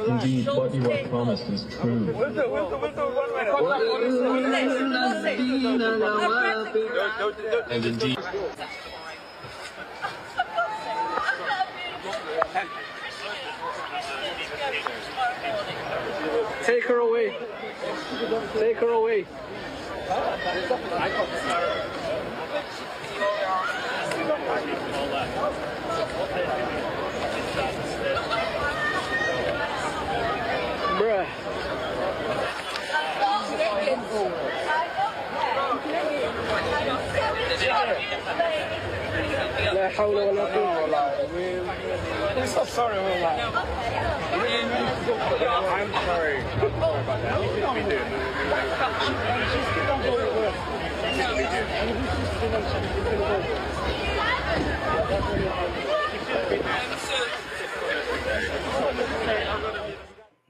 Indeed, what you are promised is true. And indeed. Take her away. Take her away. Bruh. لا حول ولا قوة إلا بالله. I'm so sorry, I'm sorry.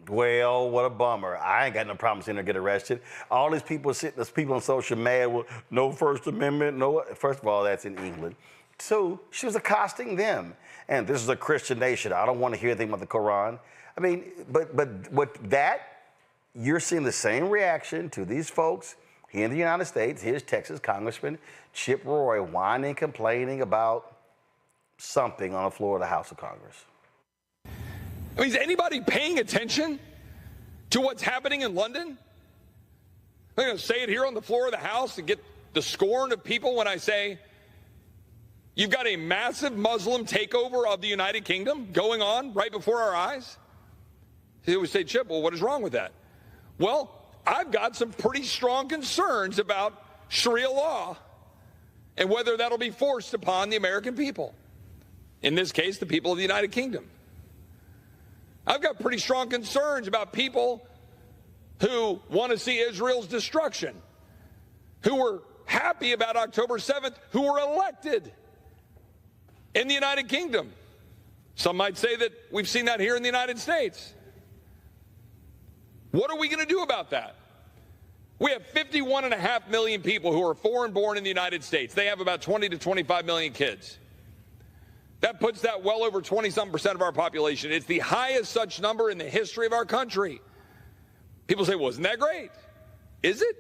Well, what a bummer. I ain't got no problem seeing her get arrested. All these people on social media with no First Amendment, no. First of all, that's in England. Two, she was accosting them. And this is a Christian nation. I don't want to hear anything about the Quran. I mean, but what that, you're seeing the same reaction to these folks here in the United States. Here's Texas Congressman Chip Roy whining, complaining about something on the floor of the House of Congress. I mean, is anybody paying attention to what's happening in London? I'm going to say it here on the floor of the House and get the scorn of people when I say you've got a massive Muslim takeover of the United Kingdom going on right before our eyes. They would say, Chip, well, what is wrong with that? Well, I've got some pretty strong concerns about Sharia law and whether that'll be forced upon the American people. In this case, the people of the United Kingdom. I've got pretty strong concerns about people who want to see Israel's destruction, who were happy about October 7th, who were elected in the United Kingdom. Some might say that we've seen that here in the United States. What are we going to do about that? We have 51.5 million people who are foreign born in the United States. They have about 20 to 25 million kids. That puts that well over 20-some% of our population. It's the highest such number in the history of our country. People say, well, isn't that great? Is it?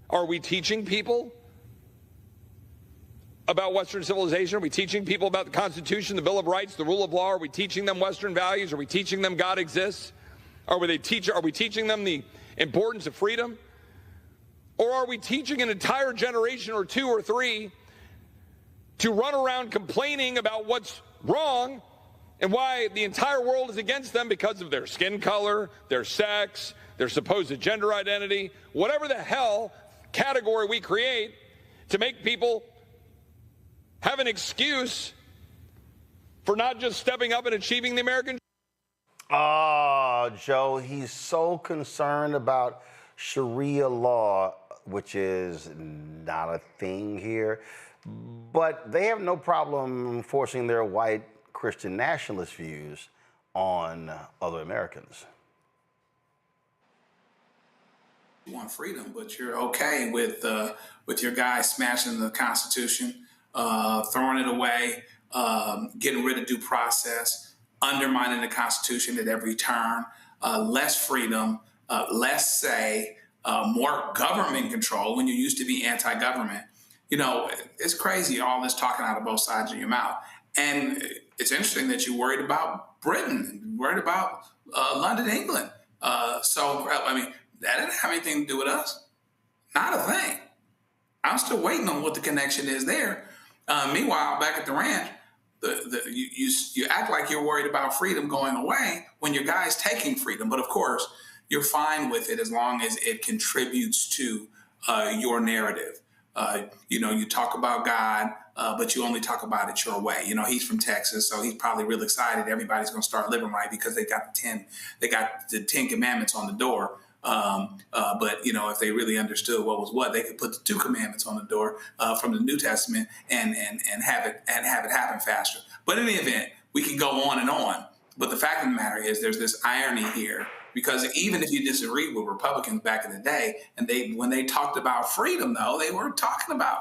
Are we teaching people about Western civilization? Are we teaching people about the Constitution, the Bill of Rights, the rule of law? Are we teaching them Western values? Are we teaching them God exists? Are we teaching them the importance of freedom? Or are we teaching an entire generation or two or three to run around complaining about what's wrong and why the entire world is against them because of their skin color, their sex, their supposed gender identity, whatever the hell category we create to make people have an excuse for not just stepping up and achieving the American dream? Oh, Joe, he's so concerned about Sharia law, which is not a thing here. But they have no problem forcing their white Christian nationalist views on other Americans. You want freedom, but you're okay with your guy smashing the Constitution, throwing it away, getting rid of due process, undermining the Constitution at every turn, less freedom, less say, more government control when you used to be anti-government. You know, it's crazy, all this talking out of both sides of your mouth. And it's interesting that you're worried about Britain, worried about London, England. I mean, that didn't have anything to do with us. Not a thing. I'm still waiting on what the connection is there. Meanwhile, back at the ranch, you act like you're worried about freedom going away when your guy's taking freedom. But of course, you're fine with it as long as it contributes to your narrative. You talk about God, but you only talk about it your way. He's from Texas, so he's probably real excited. Everybody's going to start living right because they got the 10 commandments on the door. But if they really understood what was what, they could put the 2 commandments on the door from the New Testament and have it happen faster. But in the event, we can go on and on. But the fact of the matter is, there's this irony here, because even if you disagree with Republicans back in the day, and when they talked about freedom, though, they weren't talking about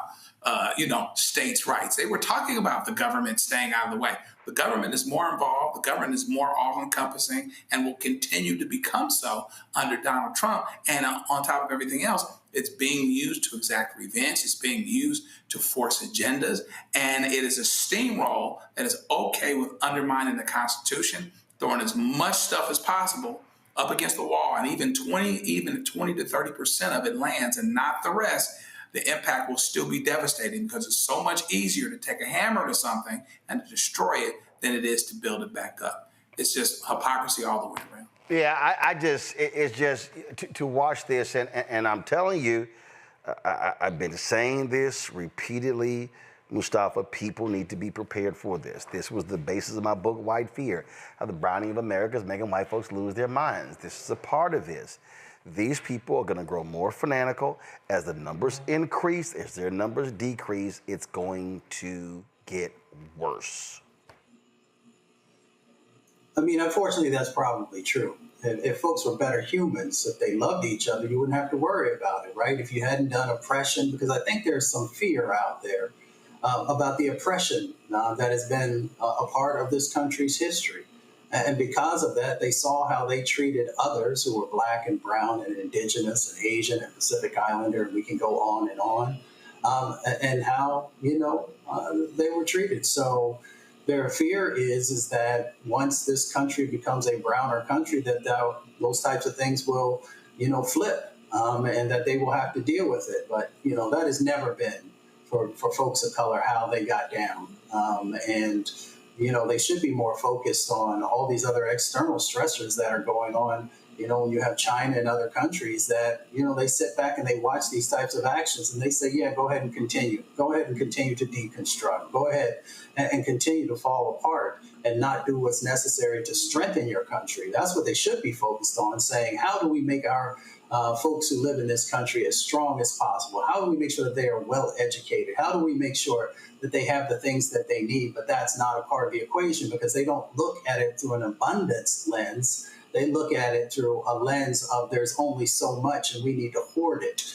states' rights. They were talking about the government staying out of the way. The government is more involved. The government is more all-encompassing and will continue to become so under Donald Trump. And on top of everything else, it's being used to exact revenge. It's being used to force agendas. And it is a steamroll that is okay with undermining the Constitution, throwing as much stuff as possible up against the wall. And even 20 to 30% of it lands and not the rest. The impact will still be devastating, because it's so much easier to take a hammer to something and to destroy it than it is to build it back up. It's just hypocrisy all the way around. Yeah, it's just to watch this, and I'm telling you, I've been saying this repeatedly, Mustafa, people need to be prepared for this. This was the basis of my book, White Fear, how the browning of America is making white folks lose their minds. This is a part of this. These people are going to grow more fanatical. As the numbers increase, as their numbers decrease, it's going to get worse. I mean, unfortunately, that's probably true. If folks were better humans, if they loved each other, you wouldn't have to worry about it, right? If you hadn't done oppression, because I think there's some fear out there about the oppression that has been a part of this country's history. And because of that, they saw how they treated others who were Black and brown and indigenous and Asian and Pacific Islander, and we can go on, and how, they were treated. So their fear is that once this country becomes a browner country, that those types of things will, flip, and that they will have to deal with it. But, that has never been for folks of color how they got down. They should be more focused on all these other external stressors that are going on. When you have China and other countries that, they sit back and they watch these types of actions and they say, yeah, go ahead and continue. Go ahead and continue to deconstruct. Go ahead and continue to fall apart and not do what's necessary to strengthen your country. That's what they should be focused on, saying, how do we make our folks who live in this country as strong as possible? How do we make sure that they are well educated? How do we make sure that they have the things that they need? But that's not a part of the equation, because they don't look at it through an abundance lens. They look at it through a lens of there's only so much and we need to hoard it,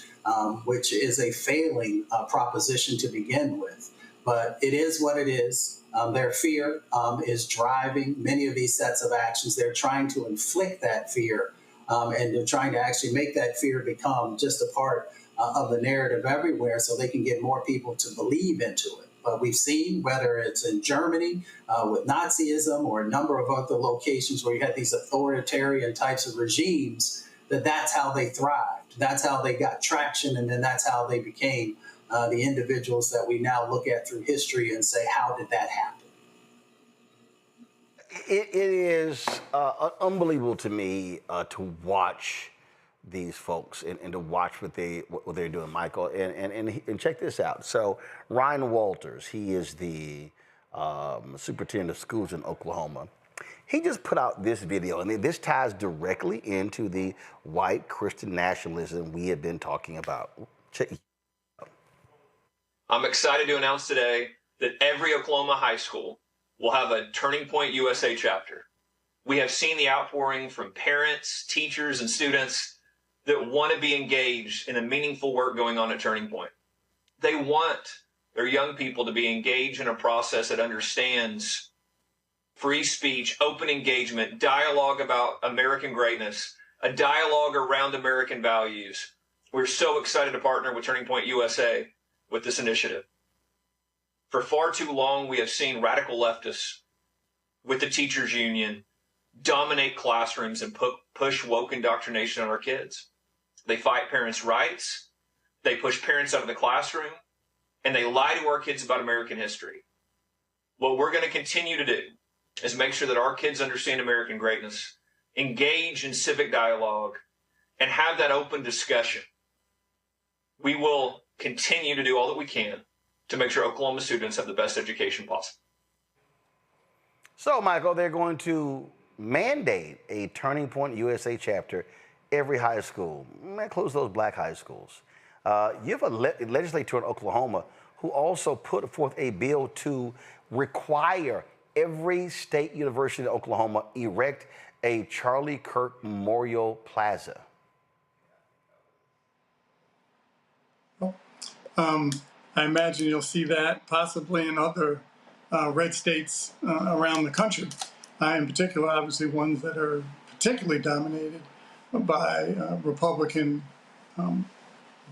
which is a failing proposition to begin with. But it is what it is. Their fear is driving many of these sets of actions. They're trying to inflict that fear, and they're trying to actually make that fear become just a part of the narrative everywhere so they can get more people to believe into it. But we've seen, whether it's in Germany with Nazism or a number of other locations where you had these authoritarian types of regimes, that's how they thrived. That's how they got traction, and then that's how they became the individuals that we now look at through history and say, how did that happen? It is unbelievable to me to watch these folks and to watch what they're doing, Michael. And check this out. So Ryan Walters, he is the superintendent of schools in Oklahoma. He just put out this video, and this ties directly into the white Christian nationalism we have been talking about. Check. I'm excited to announce today that every Oklahoma high school will have a Turning Point USA chapter. We have seen the outpouring from parents, teachers, and students that want to be engaged in the meaningful work going on at Turning Point. They want their young people to be engaged in a process that understands free speech, open engagement, dialogue about American greatness, a dialogue around American values. We're so excited to partner with Turning Point USA with this initiative. For far too long, we have seen radical leftists with the teachers union dominate classrooms and push woke indoctrination on our kids. They fight parents' rights. They push parents out of the classroom. and they lie to our kids about American history. What we're going to continue to do is make sure that our kids understand American greatness, engage in civic dialogue, and have that open discussion. We will continue to do all that we can to make sure Oklahoma students have the best education possible. So, Michael, they're going to mandate a Turning Point USA chapter every high school. That includes those black high schools. You have a legislator in Oklahoma who also put forth a bill to require every state university in Oklahoma erect a Charlie Kirk Memorial Plaza. I imagine you'll see that possibly in other red states around the country, in particular, obviously ones that are particularly dominated by Republican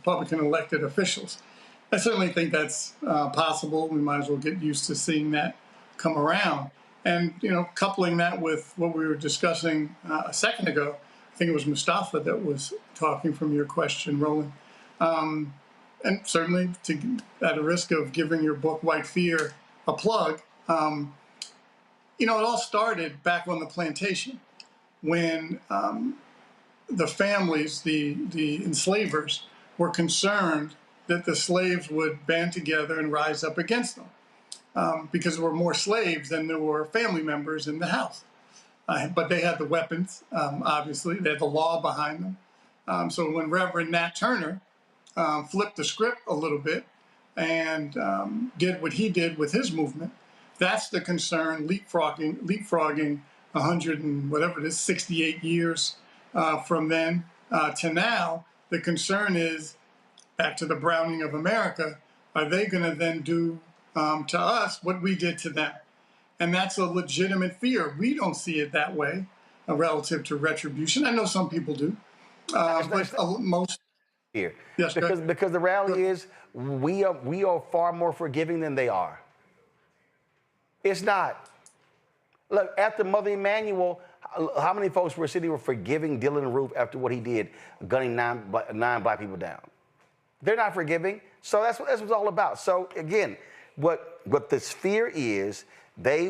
elected officials. I certainly think that's possible. We might as well get used to seeing that come around. And, you know, coupling that with what we were discussing a second ago, I think it was Mustafa that was talking from your question, Roland. And certainly, at a risk of giving your book, White Fear, a plug, you know, it all started back on the plantation when the families, the enslavers, were concerned that the slaves would band together and rise up against them because there were more slaves than there were family members in the house. But they had the weapons, obviously. They had the law behind them. So when Reverend Nat Turner flipped the script a little bit and did what he did with his movement, that's the concern, leapfrogging 100 and whatever it is, 68 years from then to now. The concern is, back to the Browning of America, are they going to then do to us what we did to them? And that's a legitimate fear. We don't see it that way relative to retribution. I know some people do, but most here. Yes, because the reality is we are far more forgiving than they are. It's not. Look, after Mother Emanuel, how many folks were sitting forgiving Dylann Roof after what he did, gunning nine black people down? They're not forgiving. So that's what it's all about. So again, what this fear is, they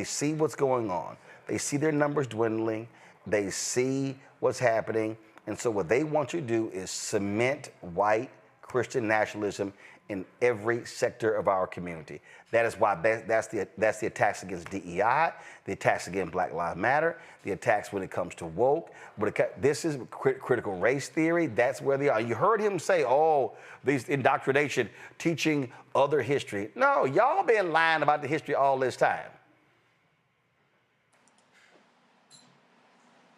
see what's going on. They see their numbers dwindling. They see what's happening. And so what they want you to do is cement white Christian nationalism in every sector of our community. That is why that's the attacks against DEI, the attacks against Black Lives Matter, the attacks when it comes to woke. This is critical race theory. That's where they are. You heard him say, oh, these indoctrination, teaching other history. No, y'all been lying about the history all this time.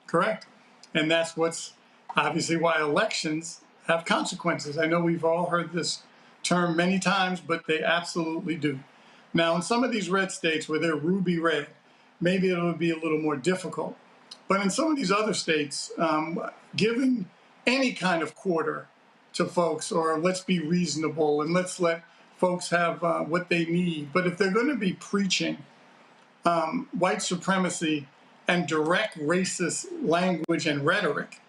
Correct. And that's what's obviously why elections have consequences. I know we've all heard this term many times, but they absolutely do. Now, in some of these red states where they're ruby red, maybe it'll be a little more difficult. But in some of these other states, giving any kind of quarter to folks, or let's be reasonable and let's let folks have what they need. But if they're going to be preaching white supremacy and direct racist language and rhetoric,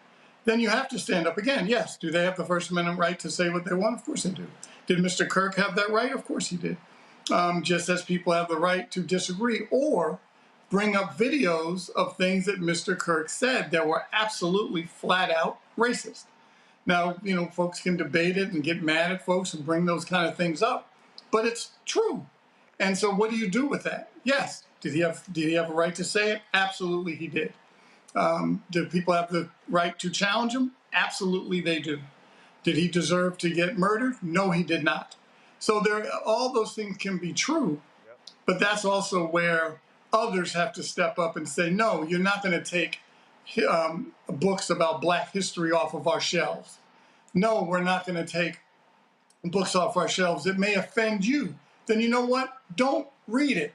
then you have to stand up again. Yes, do they have the First Amendment right to say what they want? Of course they do. Did Mr. Kirk have that right? Of course he did. Just as people have the right to disagree or bring up videos of things that Mr. Kirk said that were absolutely flat out racist. Now, you know, folks can debate it and get mad at folks and bring those kind of things up, but it's true. And so what do you do with that? Yes. Did he have a right to say it? Absolutely he did. Do people have the right to challenge him? Absolutely they do. Did he deserve to get murdered? No, he did not. So all those things can be true, but that's also where others have to step up and say, no, you're not going to take books about Black history off of our shelves. No, we're not going to take books off our shelves that may offend you. Then you know what? Don't read it.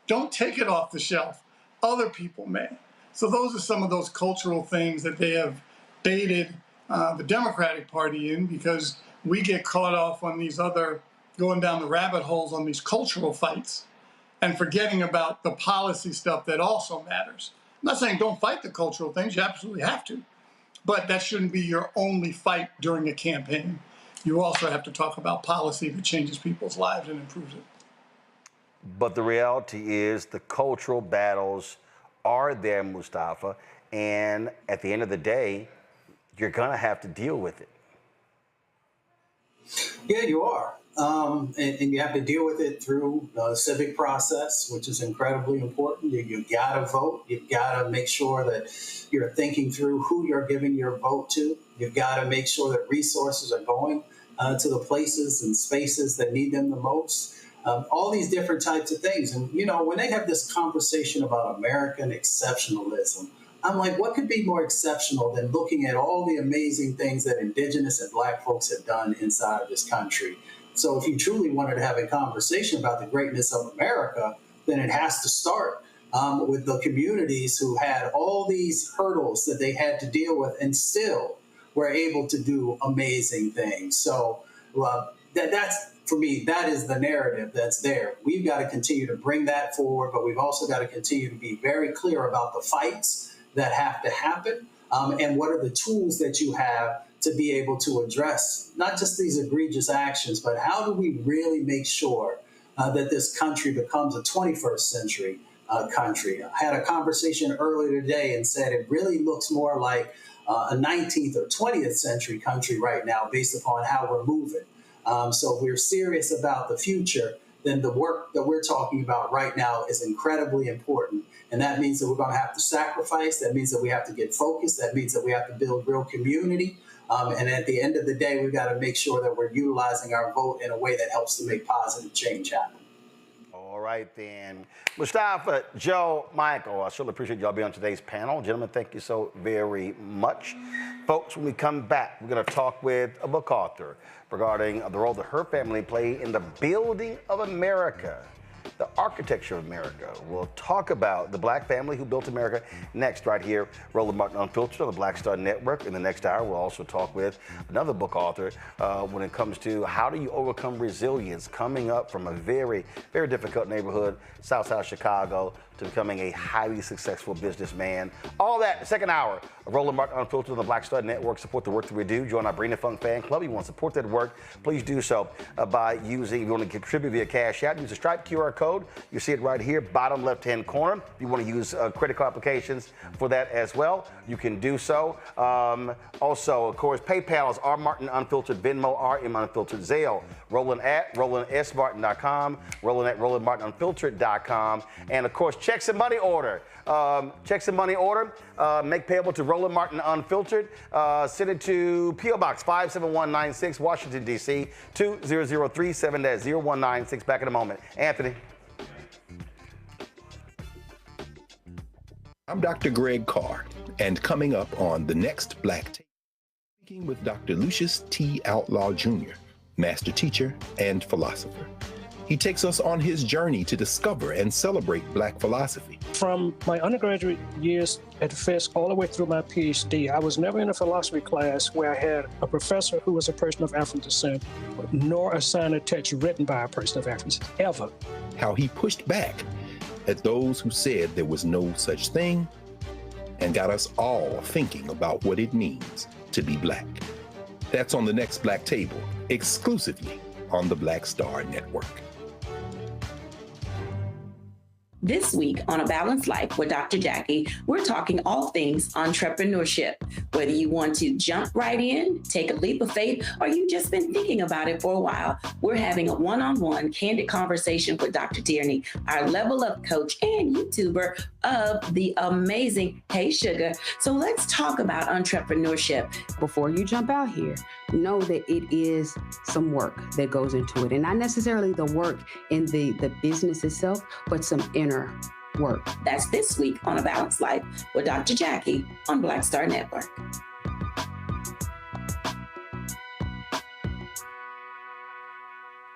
Don't take it off the shelf. Other people may. So those are some of those cultural things that they have baited the Democratic Party in, because we get caught off on these other, going down the rabbit holes on these cultural fights and forgetting about the policy stuff that also matters. I'm not saying don't fight the cultural things, you absolutely have to, but that shouldn't be your only fight during a campaign. you also have to talk about policy that changes people's lives and improves it. But the reality is the cultural battles are there, Mustafa, and at the end of the day, you're gonna have to deal with it. Yeah, you are. And you have to deal with it through the civic process, which is incredibly important. You got to vote. You've got to make sure that you're thinking through who you're giving your vote to. You've got to make sure that resources are going to the places and spaces that need them the most. All these different types of things. And, you know, when they have this conversation about American exceptionalism, I'm like, what could be more exceptional than looking at all the amazing things that Indigenous and Black folks have done inside of this country? So if you truly wanted to have a conversation about the greatness of America, then it has to start with the communities who had all these hurdles that they had to deal with and still were able to do amazing things. So that's, for me, that is the narrative that's there. We've got to continue to bring that forward, but we've also got to continue to be very clear about the fights that have to happen and what are the tools that you have to be able to address not just these egregious actions, but how do we really make sure that this country becomes a 21st century country? I had a conversation earlier today and said it really looks more like a 19th or 20th century country right now based upon how we're moving. So if we're serious about the future, then the work that we're talking about right now is incredibly important. And that means that we're going to have to sacrifice. That means that we have to get focused. That means that we have to build real community. And at the end of the day, we've got to make sure that we're utilizing our vote in a way that helps to make positive change happen. All right, then. Mustafa, Joe, Michael, I certainly appreciate y'all being on today's panel. Gentlemen, thank you so very much. Folks, when we come back, we're going to talk with a book author regarding the role that her family played in the building of America, the architecture of America. We'll talk about the Black family who built America next, right here, Roland Martin Unfiltered on the Black Star Network. In the next hour, we'll also talk with another book author when it comes to how do you overcome resilience coming up from a very, very difficult neighborhood, South Chicago, to becoming a highly successful businessman. All that, second hour of Roland Martin Unfiltered on the Black Star Network. Support the work that we do. Join our Bring the Funk fan club. If you want to support that work, please do so by using, if you want to contribute via Cash App, use the Stripe QR code. You see it right here, bottom left-hand corner. If you want to use credit card applications for that as well, you can do so. Also, of course, PayPal is R Martin Unfiltered, Venmo, RM Unfiltered, Zelle, Roland at RolandSMartin.com, Roland at RolandMartinUnfiltered.com, and of course, checks and money order. Checks and money order, make payable to Roland Martin Unfiltered. Send it to P.O. Box 57196, Washington, D.C., 20037-0196. Back in a moment. Anthony. I'm Dr. Greg Carr, and coming up on the next Black Tape, speaking with Dr. Lucius T. Outlaw Jr., master teacher and philosopher. He takes us on his journey to discover and celebrate Black philosophy. From my undergraduate years at Fisk all the way through my PhD, I was never in a philosophy class where I had a professor who was a person of African descent, nor assigned a text written by a person of African descent, ever. How he pushed back at those who said there was no such thing and got us all thinking about what it means to be Black. That's on the next Black Table, exclusively on the Black Star Network. This week on A Balanced Life with Dr. Jackie, we're talking all things entrepreneurship. Whether you want to jump right in, take a leap of faith, or you've just been thinking about it for a while, we're having a one-on-one candid conversation with Dr. Tierney, our level up coach and YouTuber of the amazing Hey Sugar. So let's talk about entrepreneurship. Before you jump out here, know that it is some work that goes into it. And not necessarily the work in the business itself, but some inner work. That's this week on A Balanced Life with Dr. Jackie on Black Star Network.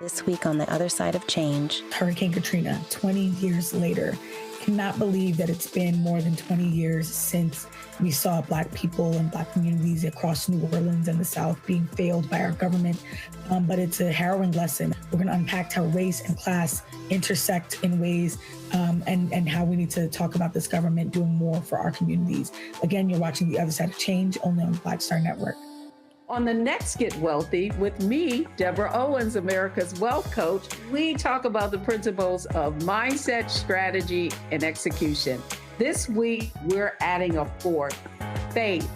This week on The Other Side of Change. Hurricane Katrina, 20 years later. Cannot believe that it's been more than 20 years since we saw Black people and Black communities across New Orleans and the South being failed by our government. But it's a harrowing lesson. We're going to unpack how race and class intersect in ways and how we need to talk about this government doing more for our communities. Again, you're watching The Other Side of Change only on the Black Star Network. On the next Get Wealthy with me, Deborah Owens, America's Wealth Coach, we talk about the principles of mindset, strategy, and execution. This week, we're adding a fourth, faith.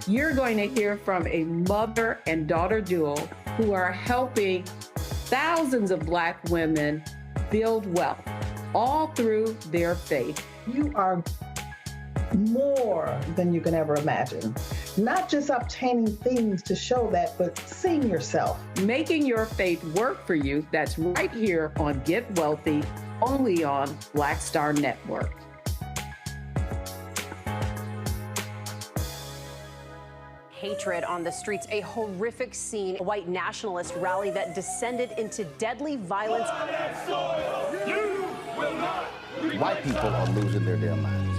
You're going to hear from a mother and daughter duo who are helping thousands of Black women build wealth, all through their faith. You are more than you can ever imagine. Not just obtaining things to show that, but seeing yourself. Making your faith work for you. That's right here on Get Wealthy, only on Black Star Network. Hatred on the streets, a horrific scene, a white nationalist rally that descended into deadly violence. White people are losing their damn minds.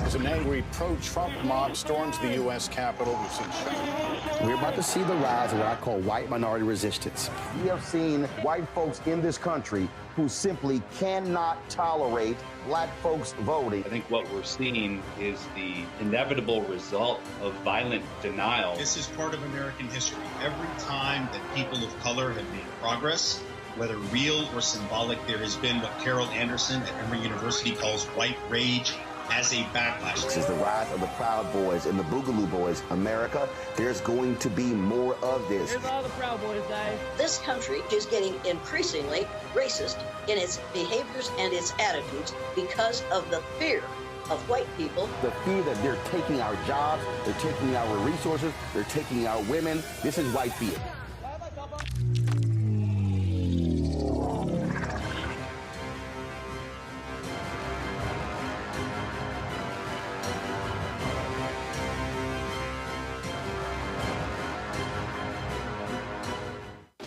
As an angry pro-Trump mob storms the U.S. Capitol, we've seen shutdown. We're about to see the rise of what I call white minority resistance. We have seen white folks in this country who simply cannot tolerate Black folks voting. I think what we're seeing is the inevitable result of violent denial. This is part of American history. Every time that people of color have made progress, whether real or symbolic, there has been what Carol Anderson at Emory University calls white rage as a backlash. This is the rise of the Proud Boys and the Boogaloo Boys. America, there's going to be more of this. Here's all the Proud Boys, guys. This country is getting increasingly racist in its behaviors and its attitudes because of the fear of white people. The fear that they're taking our jobs, they're taking our resources, they're taking our women. This is white fear.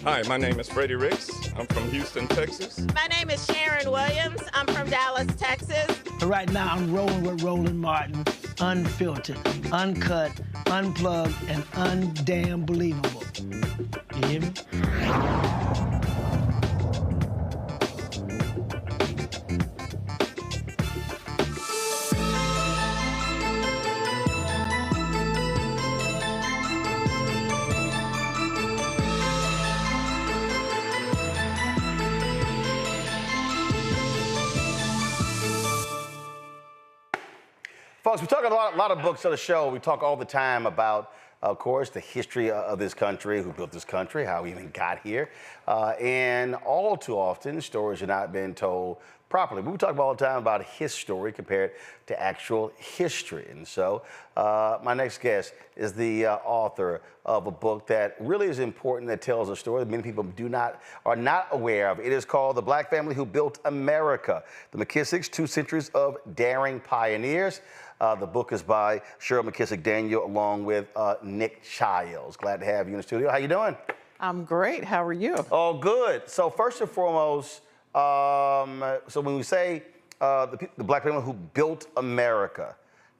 Hi, my name is Freddie Ricks. I'm from Houston, Texas. My name is Sharon Williams. I'm from Dallas, Texas. Right now, I'm rolling with Roland Martin, unfiltered, uncut, unplugged, and undamn believable. You hear me? Folks, we talk a lot of books on the show. We talk all the time about, of course, the history of this country, who built this country, how we even got here. And all too often, stories are not being told properly. We talk all the time about his story compared to actual history. And so my next guest is the author of a book that really is important, that tells a story that many people are not aware of. It is called The Black Family Who Built America, The McKissacks, 2 Centuries of Daring Pioneers. The book is by Cheryl McKissack Daniel, along with Nick Childs. Glad to have you in the studio. How you doing? I'm great. How are you? Oh, good. So first and foremost, so when we say the Black family who built America,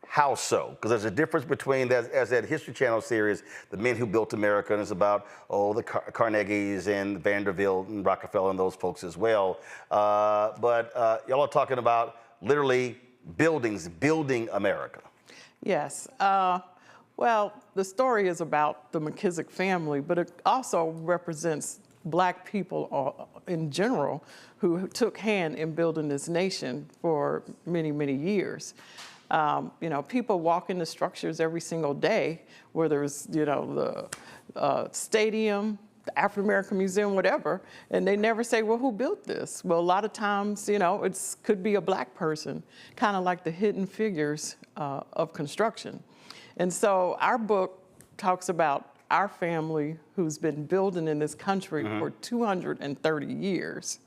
how so? Because there's a difference between, as that History Channel series, The Men Who Built America, and it's about, the Carnegies and Vanderbilt and Rockefeller and those folks as well. But y'all are talking about literally building America. Yes. Well, the story is about the McKissack family, but it also represents Black people in general who took hand in building this nation for many, many years. People walk into structures every single day, whether it's, the stadium, the African American Museum, whatever, and they never say, well, who built this? Well, a lot of times, it could be a Black person, kind of like the hidden figures of construction. And so our book talks about our family who's been building in this country for 230 years.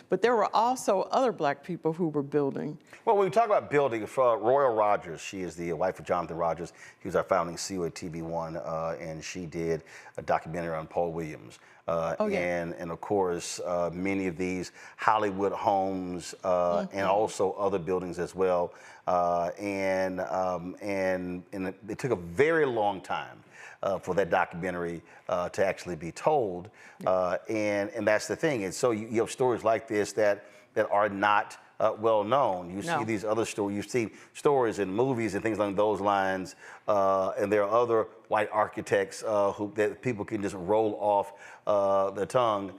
But there were also other Black people who were building. Well, when we talk about building, Royal Rogers, she is the wife of Jonathan Rogers. He was our founding CEO at TV1, and she did a documentary on Paul Williams. And of course, many of these Hollywood homes and also other buildings as well. And it took a very long time for that documentary to actually be told. And that's the thing. And so you have stories like this that are not well known. You see these other stories. You've seen stories in movies and things along those lines, and there are other white architects that people can just roll off the tongue,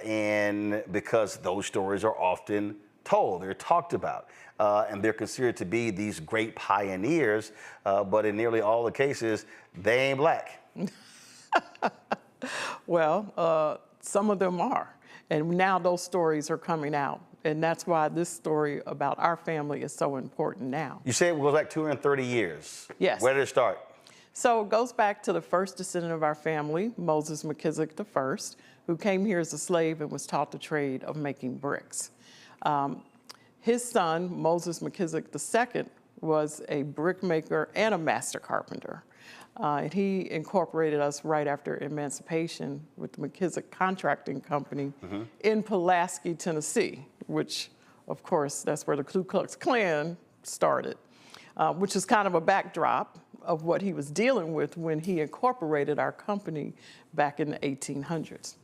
and because those stories are often told, they're talked about, and they're considered to be these great pioneers, but in nearly all the cases, they ain't black. Well, some of them are, and now those stories are coming out. And that's why this story about our family is so important now. You say it goes back 230 years. Yes. Where did it start? So it goes back to the first descendant of our family, Moses McKissack I, who came here as a slave and was taught the trade of making bricks. His son, Moses McKissack II, was a brickmaker and a master carpenter. And he incorporated us right after emancipation with the McKissack Contracting Company in Pulaski, Tennessee, which, of course, that's where the Ku Klux Klan started, which is kind of a backdrop of what he was dealing with when he incorporated our company back in the 1800s.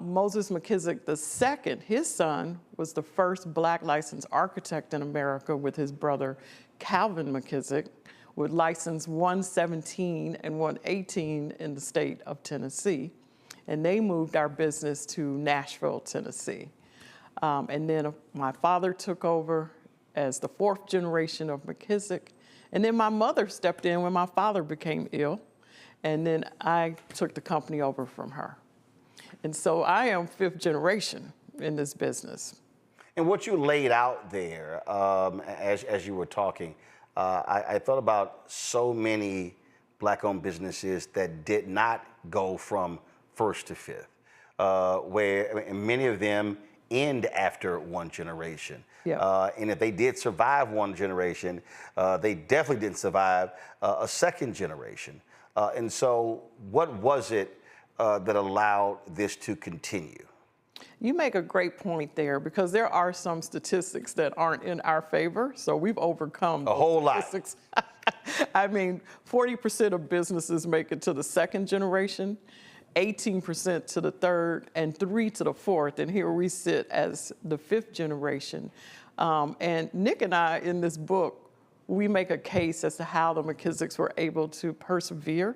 Moses McKissack II, his son, was the first black licensed architect in America with his brother Calvin McKissack, with license 117 and 118 in the state of Tennessee. And they moved our business to Nashville, Tennessee. And then my father took over as the fourth generation of McKissack. And then my mother stepped in when my father became ill. And then I took the company over from her. And so I am fifth generation in this business. And what you laid out there as you were talking, I thought about so many black-owned businesses that did not go from first to fifth, where many of them end after one generation. Yeah. And if they did survive one generation, they definitely didn't survive a second generation. And so what was it that allowed this to continue? You make a great point there, because there are some statistics that aren't in our favor, so we've overcome a whole statistics. lot. I mean, 40% of businesses make it to the second generation, 18% to the third, and 3% to the fourth, and here we sit as the fifth generation. And Nick and I, in this book, we make a case as to how the McKissacks were able to persevere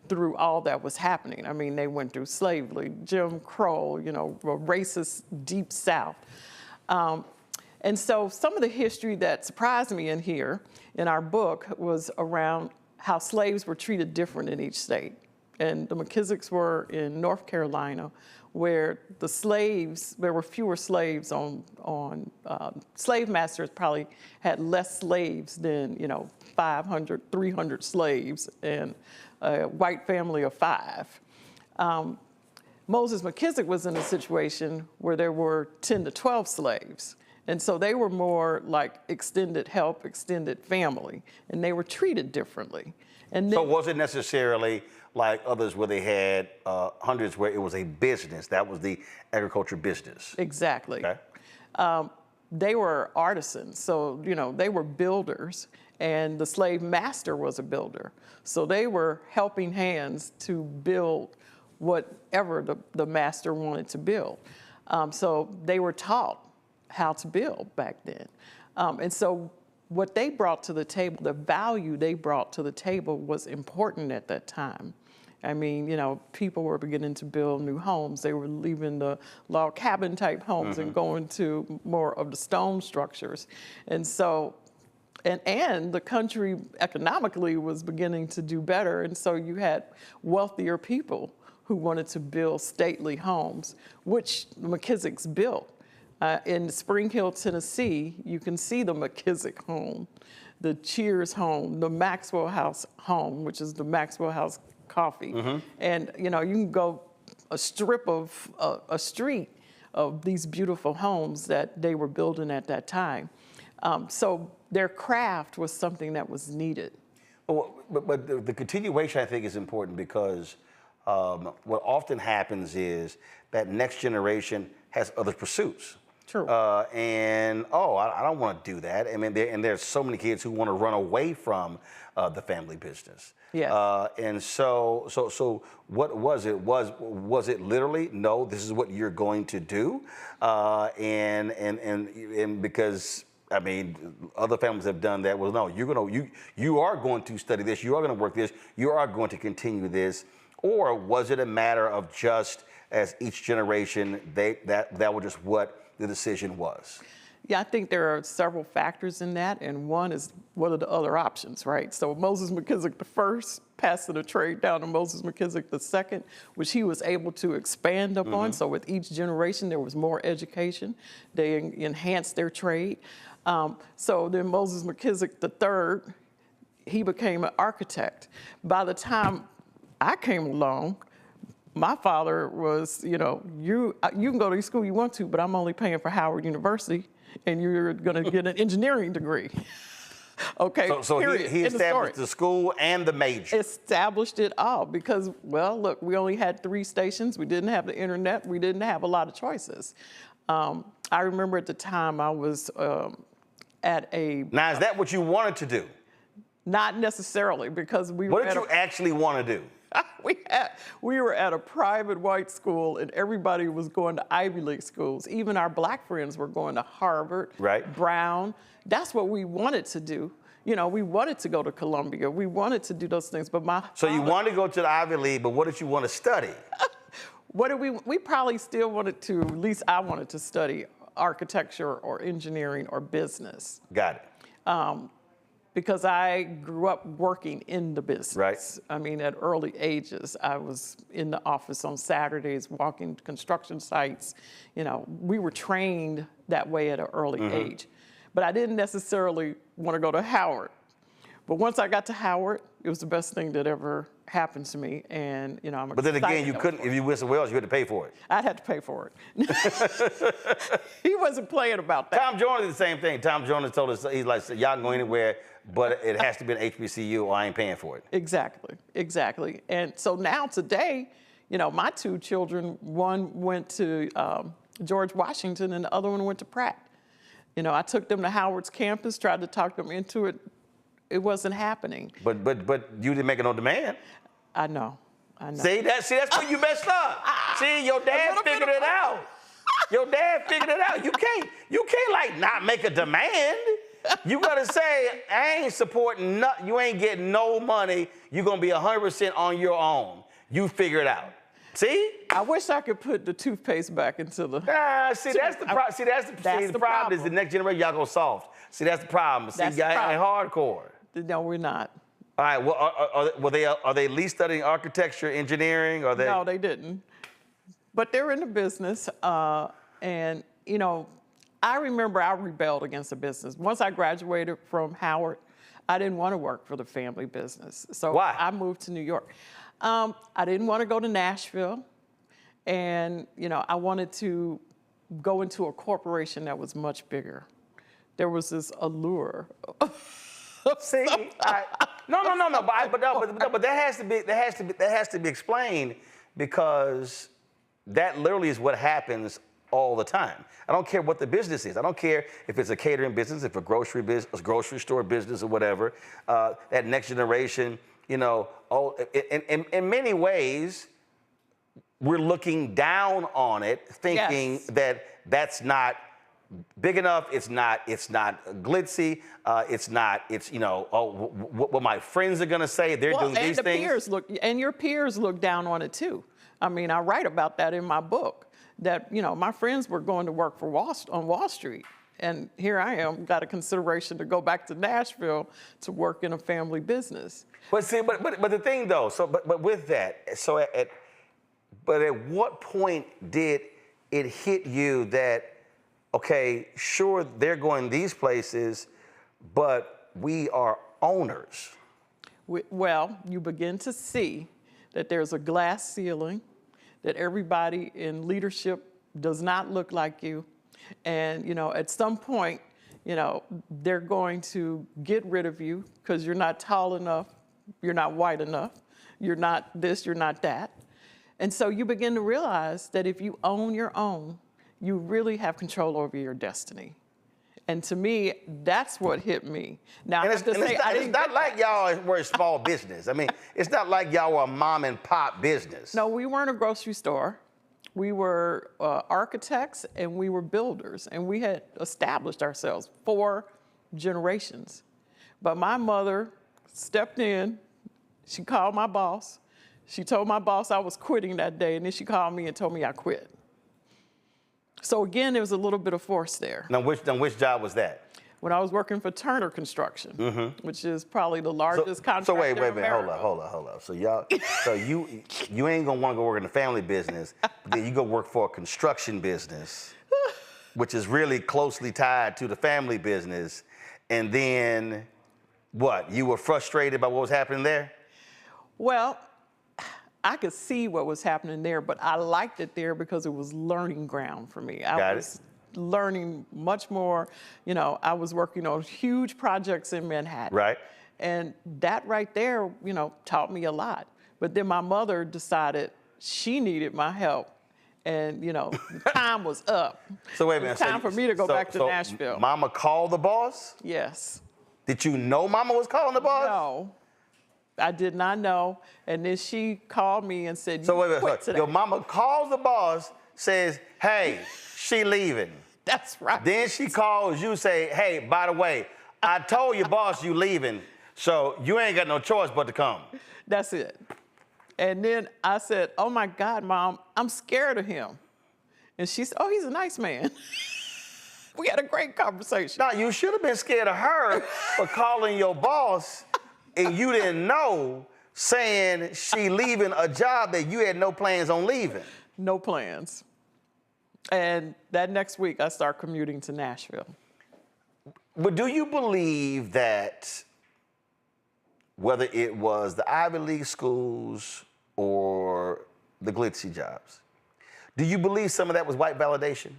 through all that was happening. I mean, they went through slavery, Jim Crow, you know, a racist Deep South. And so some of the history that surprised me in here, in our book, was around how slaves were treated different in each state. And the McKissacks were in North Carolina, where the slaves, there were fewer slaves on slave masters probably had less slaves than, 500, 300 slaves, and a white family of 5. Moses McKissack was in a situation where there were 10 to 12 slaves. And so they were more like extended help, extended family, and they were treated differently. And then, so was it necessarily like others where they had hundreds where it was a business? That was the agriculture business. Exactly. Okay. They were artisans, so, they were builders, and the slave master was a builder. So they were helping hands to build whatever the master wanted to build. So they were taught how to build back then. And so what they brought to the table, the value they brought to the table was important at that time. I mean, people were beginning to build new homes. They were leaving the log cabin type homes and going to more of the stone structures. And so, and the country economically was beginning to do better. And so you had wealthier people who wanted to build stately homes, which the McKissacks built. In Spring Hill, Tennessee, you can see the McKissack home, the Cheers home, the Maxwell House home, which is the Maxwell House coffee. And, you can go a strip of a street of these beautiful homes that they were building at that time. So their craft was something that was needed. But the continuation, I think, is important because what often happens is that next generation has other pursuits. True. I don't want to do that. I mean, there's so many kids who want to run away from the family business. Yes. And so what was it? Was it literally, no, this is what you're going to do? And because, I mean, other families have done that. Well, no, you are going to study this. You are going to work this. You are going to continue this. Or was it a matter of just as each generation, that was just what the decision was? Yeah, I think there are several factors in that, and one is what are the other options, right? So Moses McKissack the first, passing the trade down to Moses McKissack the second, which he was able to expand upon. So with each generation, there was more education. They enhanced their trade. So then Moses McKissack the third, he became an architect. By the time I came along, my father was, you can go to school you want to, but I'm only paying for Howard University, and you're going to get an engineering degree. Okay, so he established the school and the major. Established it all because, well, look, we only had 3 stations. We didn't have the internet. We didn't have a lot of choices. I remember at the time I was at a... Now, is that what you wanted to do? Not necessarily, because we were... What did you actually want to do? We were at a private white school, and everybody was going to Ivy League schools. Even our black friends were going to Harvard, Brown. That's what we wanted to do. We wanted to go to Columbia. We wanted to do those things, but So you wanted to go to the Ivy League, but what did you want to study? We probably still wanted to, at least I wanted to study architecture or engineering or business. Got it. Because I grew up working in the business. Right. I mean, at early ages, I was in the office on Saturdays, walking construction sites. We were trained that way at an early age. But I didn't necessarily want to go to Howard. But once I got to Howard, it was the best thing that ever happened to me. And, I'm But then again, you couldn't, if you went somewhere else, you had to pay for it. I'd have to pay for it. He wasn't playing about that. Tom Jones did the same thing. Tom Jones told us, he's like, y'all can go anywhere, but it has to be an HBCU or I ain't paying for it. Exactly. And so now today, my 2 children, one went to George Washington and the other one went to Pratt. I took them to Howard's campus, tried to talk them into it. It wasn't happening. But you didn't make no demand. I know. See, that's where you messed up. See, your dad figured it out. Your dad figured it out. You can't like not make a demand. You gotta say, I ain't supporting nothing. You ain't getting no money. You're gonna be 100% on your own. You figure it out. See? I wish I could put the toothpaste back into the... See, that's the problem. See, the problem is the next generation, y'all go soft. See, that's the problem. See, y'all ain't hardcore. No, we're not. All right, well, are they at least studying architecture, engineering? Or No, they didn't. But they're in the business. And, I remember I rebelled against the business. Once I graduated from Howard, I didn't want to work for the family business. So why? I moved to New York. I didn't want to go to Nashville. And, I wanted to go into a corporation that was much bigger. There was this allure. See, no. But that has to be explained because that literally is what happens all the time. I don't care what the business is. I don't care if it's a catering business, if a grocery business, a grocery store business, or whatever. That next generation, in many ways, we're looking down on it, thinking that that's not big enough. It's not glitzy. What my friends are gonna say. They're doing these things. Your peers look down on it too. I mean, I write about that in my book. That my friends were going to work for on Wall Street, and here I am, got a consideration to go back to Nashville to work in a family business. But see, but the thing though, but with that, at what point did it hit you that? Okay, sure, they're going these places, but we are owners. Well, you begin to see that there's a glass ceiling, that everybody in leadership does not look like you. And, at some point, they're going to get rid of you because you're not tall enough, you're not white enough, you're not this, you're not that. And so you begin to realize that if you own your own, you really have control over your destiny. And to me, that's what hit me. Now, it's not like y'all were a small business. I mean, it's not like y'all were a mom and pop business. No, we weren't a grocery store. We were architects and we were builders, and we had established ourselves 4 generations. But my mother stepped in. She called my boss. She told my boss I was quitting that day, and then she called me and told me I quit. So again, there was a little bit of force there. Now, which job was that? When I was working for Turner Construction, which is probably the largest contractor So wait, in America. hold up. So you ain't gonna want to go work in the family business, but then you go work for a construction business, which is really closely tied to the family business, and then what? You were frustrated by what was happening there? Well, I could see what was happening there, but I liked it there because it was learning ground for me. I was learning much more. You know, I was working on huge projects in Manhattan. Right. And that right there, you know, taught me a lot. But then my mother decided she needed my help. And, you know, the time was up. So wait a It minute. was time for me to go back to Nashville. Mama called the boss? Yes. Did you know Mama was calling the boss? No. I did not know. And then she called me and said, So wait a quit minute. today. Your mama calls the boss, says, hey, she leaving. That's right. Then she calls you, say, hey, by the way, I told your boss you leaving, so you ain't got no choice but to come. That's it. And then I said, oh my God, Mom, I'm scared of him. And she said, oh, he's a nice man. We had a great conversation. No, you should have been scared of her for calling your boss and you didn't know, saying she leaving a job that you had no plans on leaving. No plans. And that next week, I start commuting to Nashville. But do you believe that whether it was the Ivy League schools or the glitzy jobs, do you believe some of that was white validation?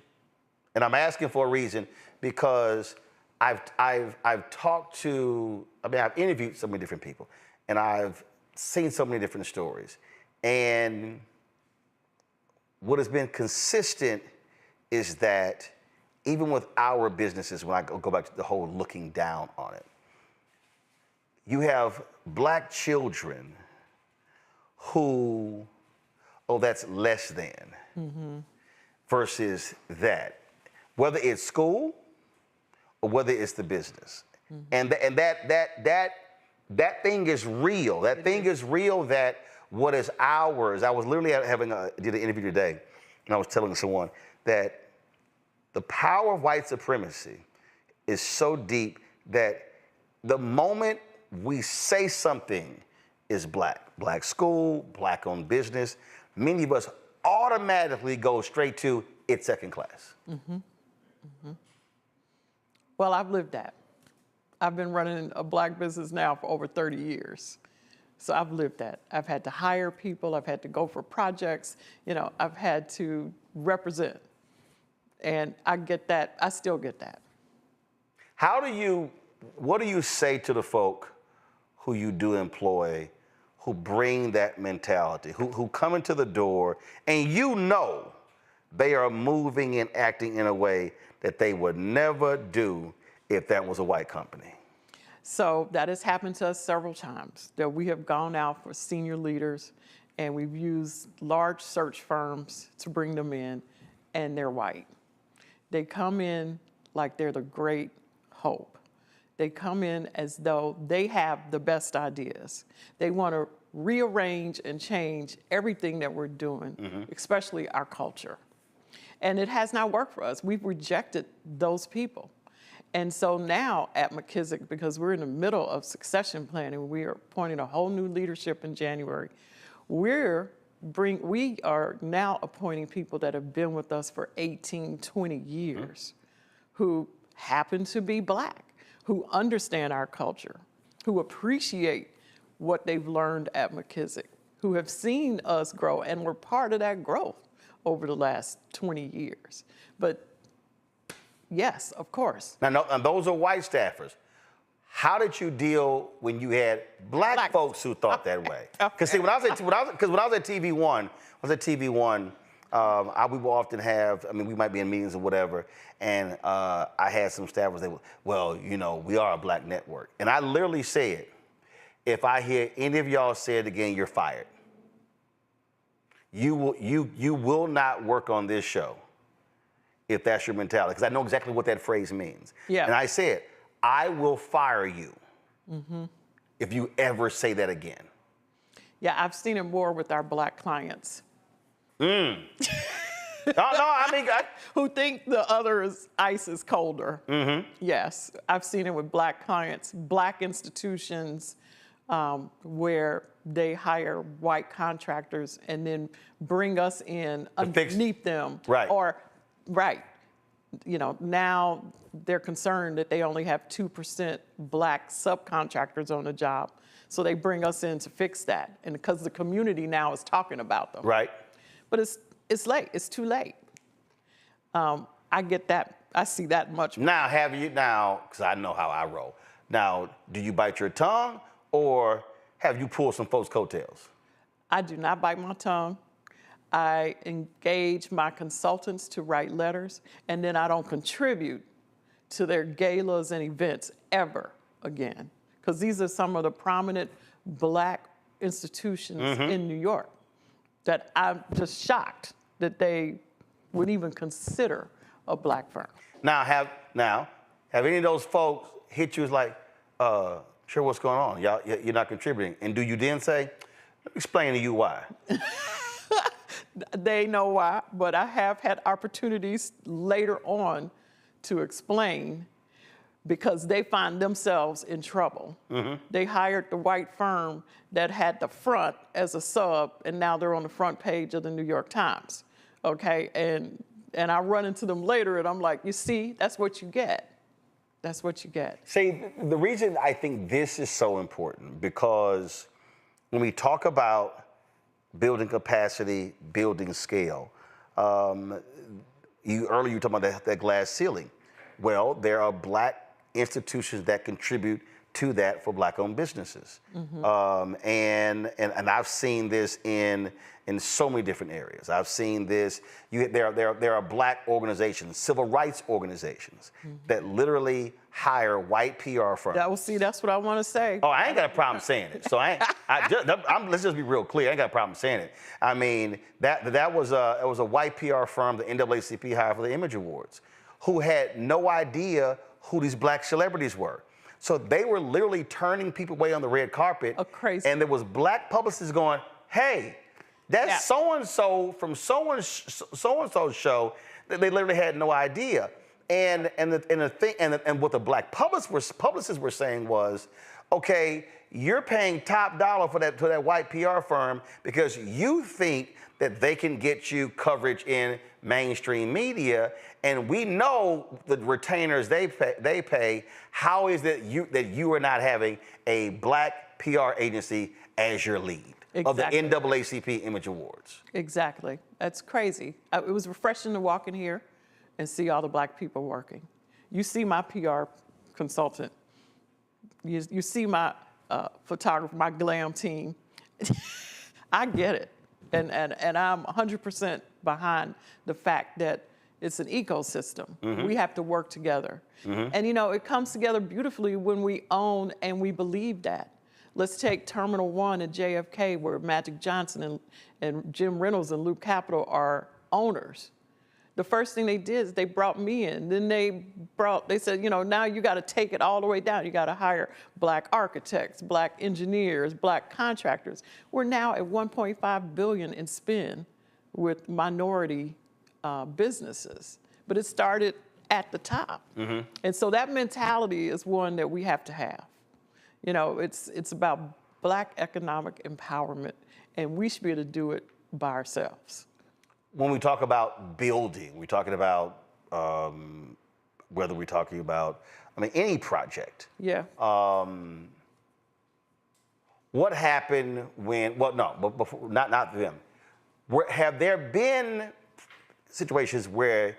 And I'm asking for a reason because I've talked to, I've interviewed so many different people and I've seen so many different stories. And what has been consistent is that even with our businesses, when I go back to the whole looking down on it, you have black children who, oh, that's less than, versus that. Whether it's school or whether it's the business. And that thing is real. That thing is real, that what is ours. I was literally did an interview today, and I was telling someone that the power of white supremacy is so deep that the moment we say something is black school, black owned business, many of us automatically go straight to it's second class. Well, I've lived that. I've been running a black business now for over 30 years. So I've lived that. I've had to hire people. I've had to go for projects. You know, I've had to represent. And I get that. I still get that. What do you say to the folk who you do employ, who bring that mentality, who come into the door and you know they are moving and acting in a way that they would never do if that was a white company? So that has happened to us several times, that we have gone out for senior leaders and we've used large search firms to bring them in, and they're white. They come in like they're the great hope. They come in as though they have the best ideas. They want to rearrange and change everything that we're doing, especially our culture. And it has not worked for us. We've rejected those people. And so now at McKissack, because we're in the middle of succession planning, we are appointing a whole new leadership in January. We are now appointing people that have been with us for 18, 20 years, who happen to be black, who understand our culture, who appreciate what they've learned at McKissack, who have seen us grow and were part of that growth over the last 20 years. But yes, of course. Now, and those are white staffers. How did you deal when you had black folks who thought that way? Because see, when I was at TV1, We will often have, I mean, we might be in meetings or whatever, and I had some staffers that, well, you know, we are a black network. And I literally said, if I hear any of y'all say it again, you're fired. You will not work on this show if that's your mentality, because I know exactly what that phrase means. Yeah. And I said, I will fire you if you ever say that again. Yeah, I've seen it more with our black clients. No, I mean, who think the other ice is colder. Yes, I've seen it with black clients, black institutions where they hire white contractors and then bring us in underneath them. Right. You know, now they're concerned that they only have 2% black subcontractors on the job. So they bring us in to fix that. And because the community now is talking about them. Right. But it's late, it's too late. I get that, I see that much more. Now, because I know how I roll. Now, do you bite your tongue or have you pulled some folks' coattails? I do not bite my tongue. I engage my consultants to write letters, and then I don't contribute to their galas and events ever again. Because these are some of the prominent black institutions in New York that I'm just shocked that they would even consider a black firm. Now, have any of those folks hit you as like, sure, what's going on? You're not contributing. And do you then say, explain to you why? They know why, but I have had opportunities later on to explain because they find themselves in trouble. They hired the white firm that had the front as a sub, and now they're on the front page of the New York Times, okay? And I run into them later, and I'm like, you see, that's what you get. That's what you get. See, the reason I think this is so important, because when we talk about building capacity, building scale, earlier you were talking about that glass ceiling. Well, there are black institutions that contribute to that for black-owned businesses. And I've seen this in so many different areas. I've seen this, there are black organizations, civil rights organizations, that literally hire white PR firms. That's what I want to say. Oh, I ain't got a problem saying it. So let's just be real clear. I ain't got a problem saying it. I mean, it was a white PR firm, the NAACP hired for the Image Awards, who had no idea who these black celebrities were. So they were literally turning people away on the red carpet. Crazy. And there was black publicists going, hey, that's so-and-so from so-and-so's show. That they literally had no idea. And what the black publicists were saying was, okay, you're paying top dollar to that white PR firm because you think that they can get you coverage in mainstream media, and we know the retainers they pay. How is it that you are not having a black PR agency as your lead of the NAACP Image Awards? Exactly. That's crazy. It was refreshing to walk in here and see all the black people working. You see my PR consultant. You see my photographer, my glam team. I get it. And I'm 100% behind the fact that it's an ecosystem. We have to work together. And you know, it comes together beautifully when we own and we believe that. Let's take Terminal 1 at JFK, where Magic Johnson and Jim Reynolds and Loop Capital are owners. The first thing they did is they brought me in. Then they said, you know, now you got to take it all the way down. You got to hire black architects, black engineers, black contractors. We're now at $1.5 billion in spend with minority businesses. But it started at the top. And so that mentality is one that we have to have. You know, it's about black economic empowerment, and we should be able to do it by ourselves. When we talk about building, we're talking about whether we're talking about, I mean, any project. Yeah. What happened when? Well, no, but before, not them. Have there been situations where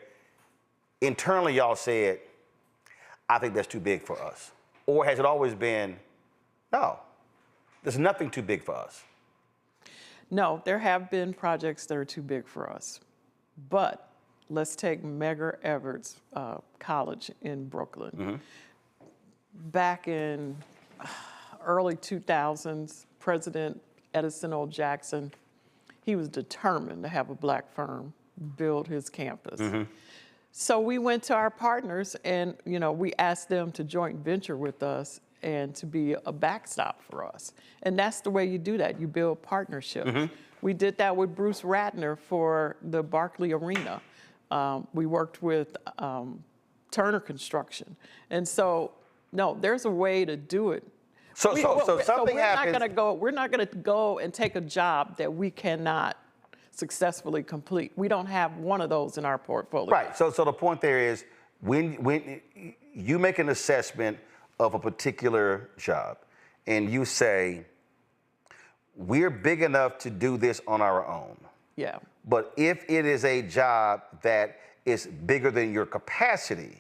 internally y'all said, "I think that's too big for us," or has it always been, "No, there's nothing too big for us"? No, there have been projects that are too big for us. But let's take Medgar Evers College in Brooklyn. Back in early 2000s, President Edison O. Jackson, he was determined to have a black firm build his campus. So we went to our partners and, we asked them to joint venture with us and to be a backstop for us. And that's the way you do that. You build partnerships. We did that with Bruce Ratner for the Barclay Arena. We worked with Turner Construction. And so, no, there's a way to do it. So something happens. We're not gonna go and take a job that we cannot successfully complete. We don't have one of those in our portfolio. Right. So the point there is, when you make an assessment of a particular job, and you say, we're big enough to do this on our own. Yeah. But if it is a job that is bigger than your capacity,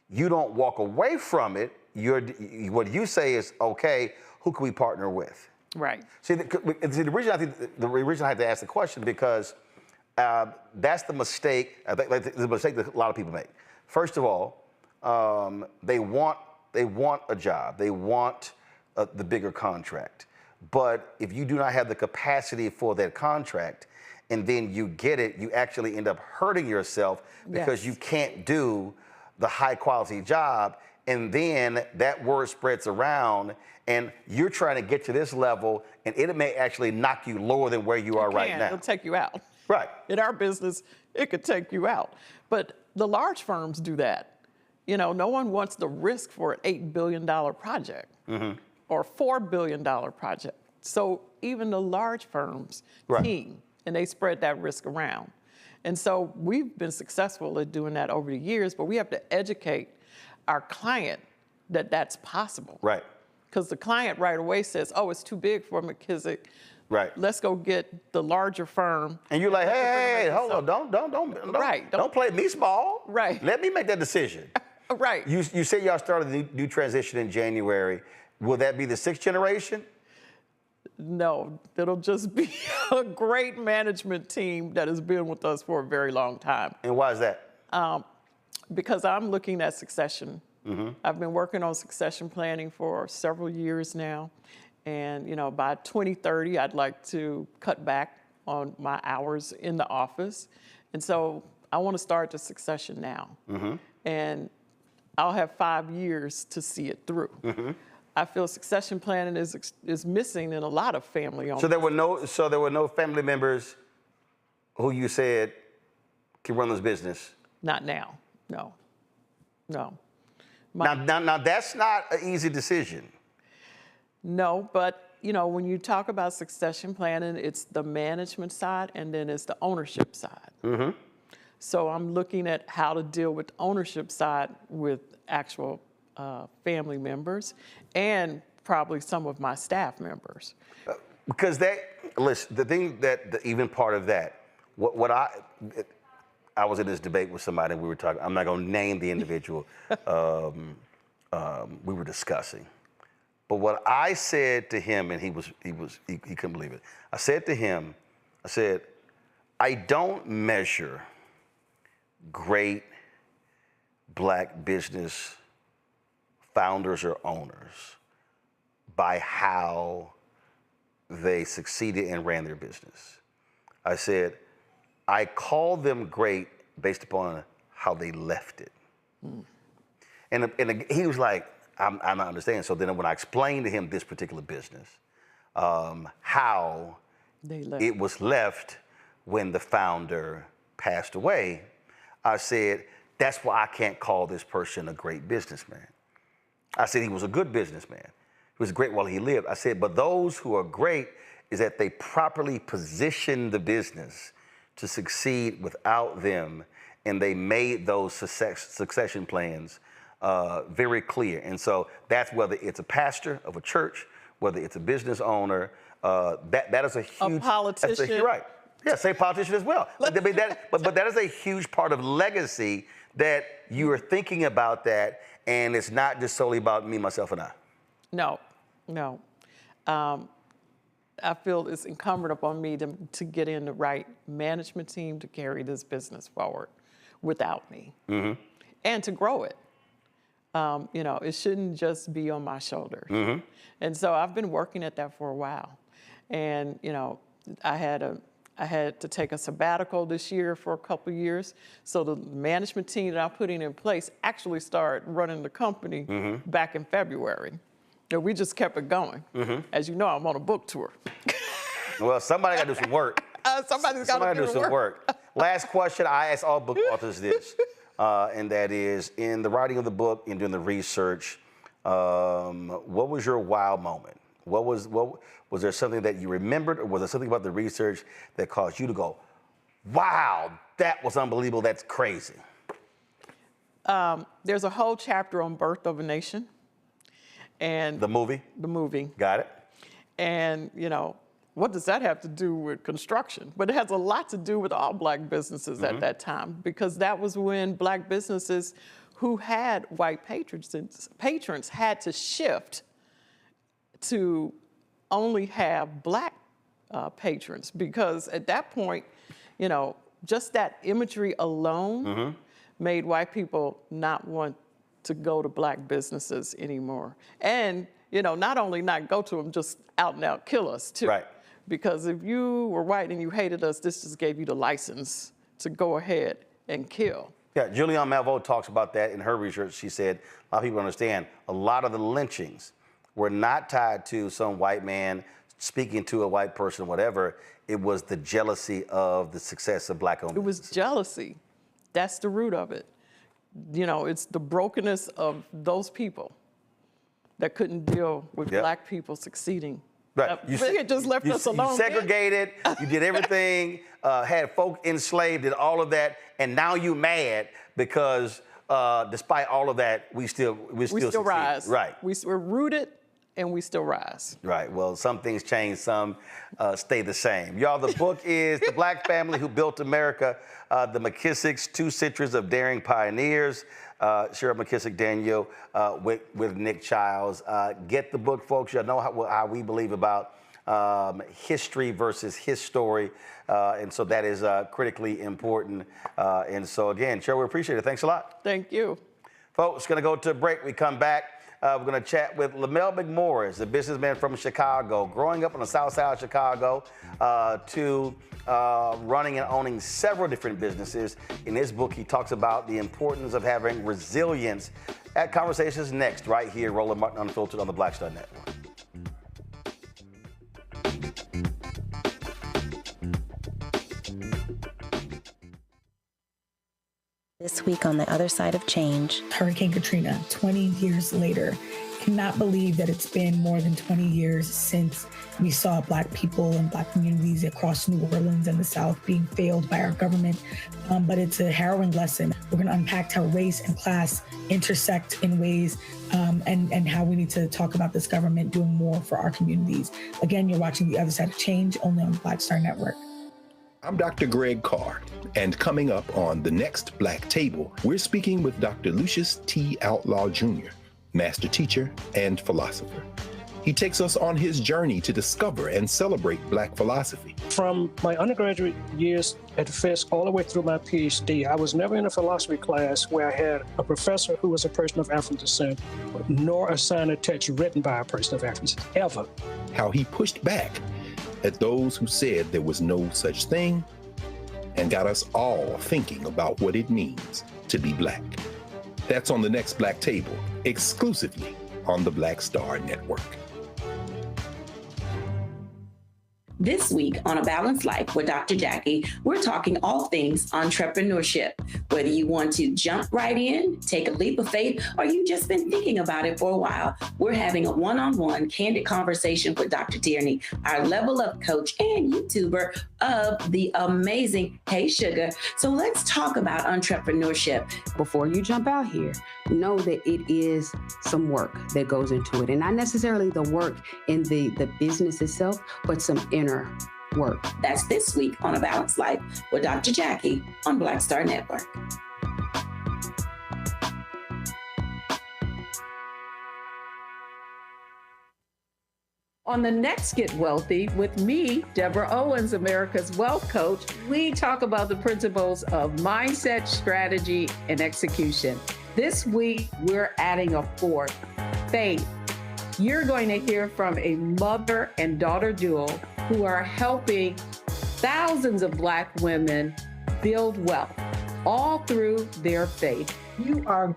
you don't walk away from it. What you say is, okay, who can we partner with? Right. See, the reason I had to ask the question, because that's the mistake. I think the mistake that a lot of people make. First of all, they want a job. They want the bigger contract. But if you do not have the capacity for that contract, and then you get it, you actually end up hurting yourself because you can't do the high quality job. And then that word spreads around, and you're trying to get to this level, and it may actually knock you lower than where you are right now. It'll take you out. Right. In our business, it could take you out. But the large firms do that. No one wants the risk for an $8 billion project or $4 billion project. So even the large firms team, and they spread that risk around. And so we've been successful at doing that over the years, but we have to educate our client that that's possible. Right. Because the client right away says, oh, it's too big for McKissack. Right. Let's go get the larger firm. And you're like, hey, hold on, don't play me small. Right. Let me make that decision. Right. You said y'all started the new transition in January. Will that be the 6th generation? No, it'll just be a great management team that has been with us for a very long time. And why is that? Because I'm looking at succession. I've been working on succession planning for several years now. And, by 2030, I'd like to cut back on my hours in the office. And so I want to start the succession now. And I'll have 5 years to see it through. I feel succession planning is missing in a lot of family owners. So there were no family members who you said can run this business? Not now, no. Now that's not an easy decision. No, but when you talk about succession planning, it's the management side and then it's the ownership side. So I'm looking at how to deal with the ownership side with actual family members and probably some of my staff members. Because the thing even part of that, I was in this debate with somebody, we were talking, I'm not gonna name the individual, we were discussing. But what I said to him, and he couldn't believe it. I said to him, I don't measure great Black business founders or owners by how they succeeded and ran their business. I said, I call them great based upon how they left it. And he was like, I'm not understanding. So then when I explained to him this particular business, how it was left when the founder passed away, I said, that's why I can't call this person a great businessman. I said he was a good businessman. He was great while he lived. I said, but those who are great is that they properly position the business to succeed without them, and they made those succession plans very clear. And so that's whether it's a pastor of a church, whether it's a business owner, that is a huge— A politician. Right. Yeah, say politician as well. But that is a huge part of legacy, that you are thinking about that, and it's not just solely about me, myself, and I. No. I feel it's incumbent upon me to get in the right management team to carry this business forward without me and to grow it. You know, it shouldn't just be on my shoulders. And so I've been working at that for a while. And, you know, I had to take a sabbatical this year for a couple of years. So the management team that I'm putting in place actually started running the company back in February. And we just kept it going. As you know, I'm on a book tour. Well, somebody got to do some work. Somebody's got to do some work. Last question, I ask all book authors this, and that is, in the writing of the book and doing the research, what was your wow moment? Was there something that you remembered, or was there something about the research that caused you to go, wow, that was unbelievable, that's crazy? There's a whole chapter on Birth of a Nation. And the movie? The movie. Got it. And, you know, what does that have to do with construction? But it has a lot to do with all Black businesses at that time, because that was when Black businesses who had white patrons had to shift to only have Black patrons, because at that point, you know, just that imagery alone made white people not want to go to Black businesses anymore. And, you know, not only not go to them, just out and out kill us too. Right. Because if you were white and you hated us, this just gave you the license to go ahead and kill. Yeah, Julianne Malveaux talks about that in her research. She said, a lot of people understand, a lot of the lynchings were not tied to some white man speaking to a white person, whatever. It was the jealousy of the success of Black-owned businesses. It was jealousy. That's the root of it. You know, it's the brokenness of those people that couldn't deal with Black people succeeding. Right. You just left us alone. You segregated, you did everything, had folk enslaved, did all of that, and now you mad because despite all of that, we still rise. Right. We're rooted and we still rise. Right. Well, some things change, some stay the same. Y'all, the book is The Black Family Who Built America, the McKissacks, 2 Centuries of Daring Pioneers. Cheryl McKissack Daniel with Nick Childs. Get the book, folks. Y'all know how we believe about history versus his story. And so that is critically important. And so again, Cheryl, we appreciate it. Thanks a lot. Thank you. Folks, going to go to a break. We come back. We're going to chat with Lamell McMorris, a businessman from Chicago, growing up on the south side of Chicago to running and owning several different businesses. In his book, he talks about the importance of having resilience. That conversation is next, right here, Roland Martin Unfiltered on the Black Star Network. This week on The Other Side of Change. Hurricane Katrina, 20 years later. Cannot believe that it's been more than 20 years since we saw Black people and Black communities across New Orleans and the South being failed by our government. But it's a harrowing lesson. We're going to unpack how race and class intersect in ways and how we need to talk about this government doing more for our communities. Again, you're watching The Other Side of Change only on the Black Star Network. I'm Dr. Greg Carr, and coming up on the next Black Table, we're speaking with Dr. Lucius T. Outlaw Jr., master teacher and philosopher. He takes us on his journey to discover and celebrate Black philosophy. From my undergraduate years at Fisk all the way through my PhD, I was never in a philosophy class where I had a professor who was a person of African descent, nor a sign of text written by a person of African descent, ever. How he pushed back at those who said there was no such thing and got us all thinking about what it means to be Black. That's on the next Black Table, exclusively on the Black Star Network. This week on A Balanced Life with Dr. Jackie, we're talking all things entrepreneurship. Whether you want to jump right in, take a leap of faith, or you've just been thinking about it for a while, we're having a one-on-one candid conversation with Dr. Tierney, our level up coach and YouTuber of the amazing Hey Sugar. So let's talk about entrepreneurship. Before you jump out here, know that it is some work that goes into it. And not necessarily the work in the business itself, but some inner work. That's this week on A Balanced Life with Dr. Jackie on Black Star Network. On the next Get Wealthy with me, Deborah Owens, America's Wealth Coach, we talk about the principles of mindset, strategy, and execution. This week, we're adding a fourth, faith. You're going to hear from a mother and daughter duo who are helping thousands of Black women build wealth, all through their faith. You are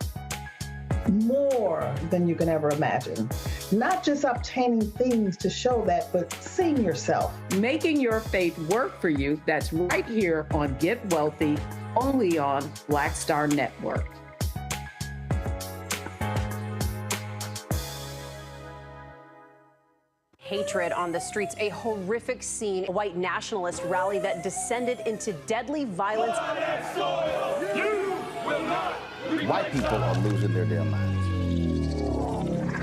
more than you can ever imagine. Not just obtaining things to show that, but seeing yourself. Making your faith work for you. That's right here on Get Wealthy, only on Black Star Network. Hatred on the streets, a horrific scene, a white nationalist rally that descended into deadly violence. White people are losing their damn minds.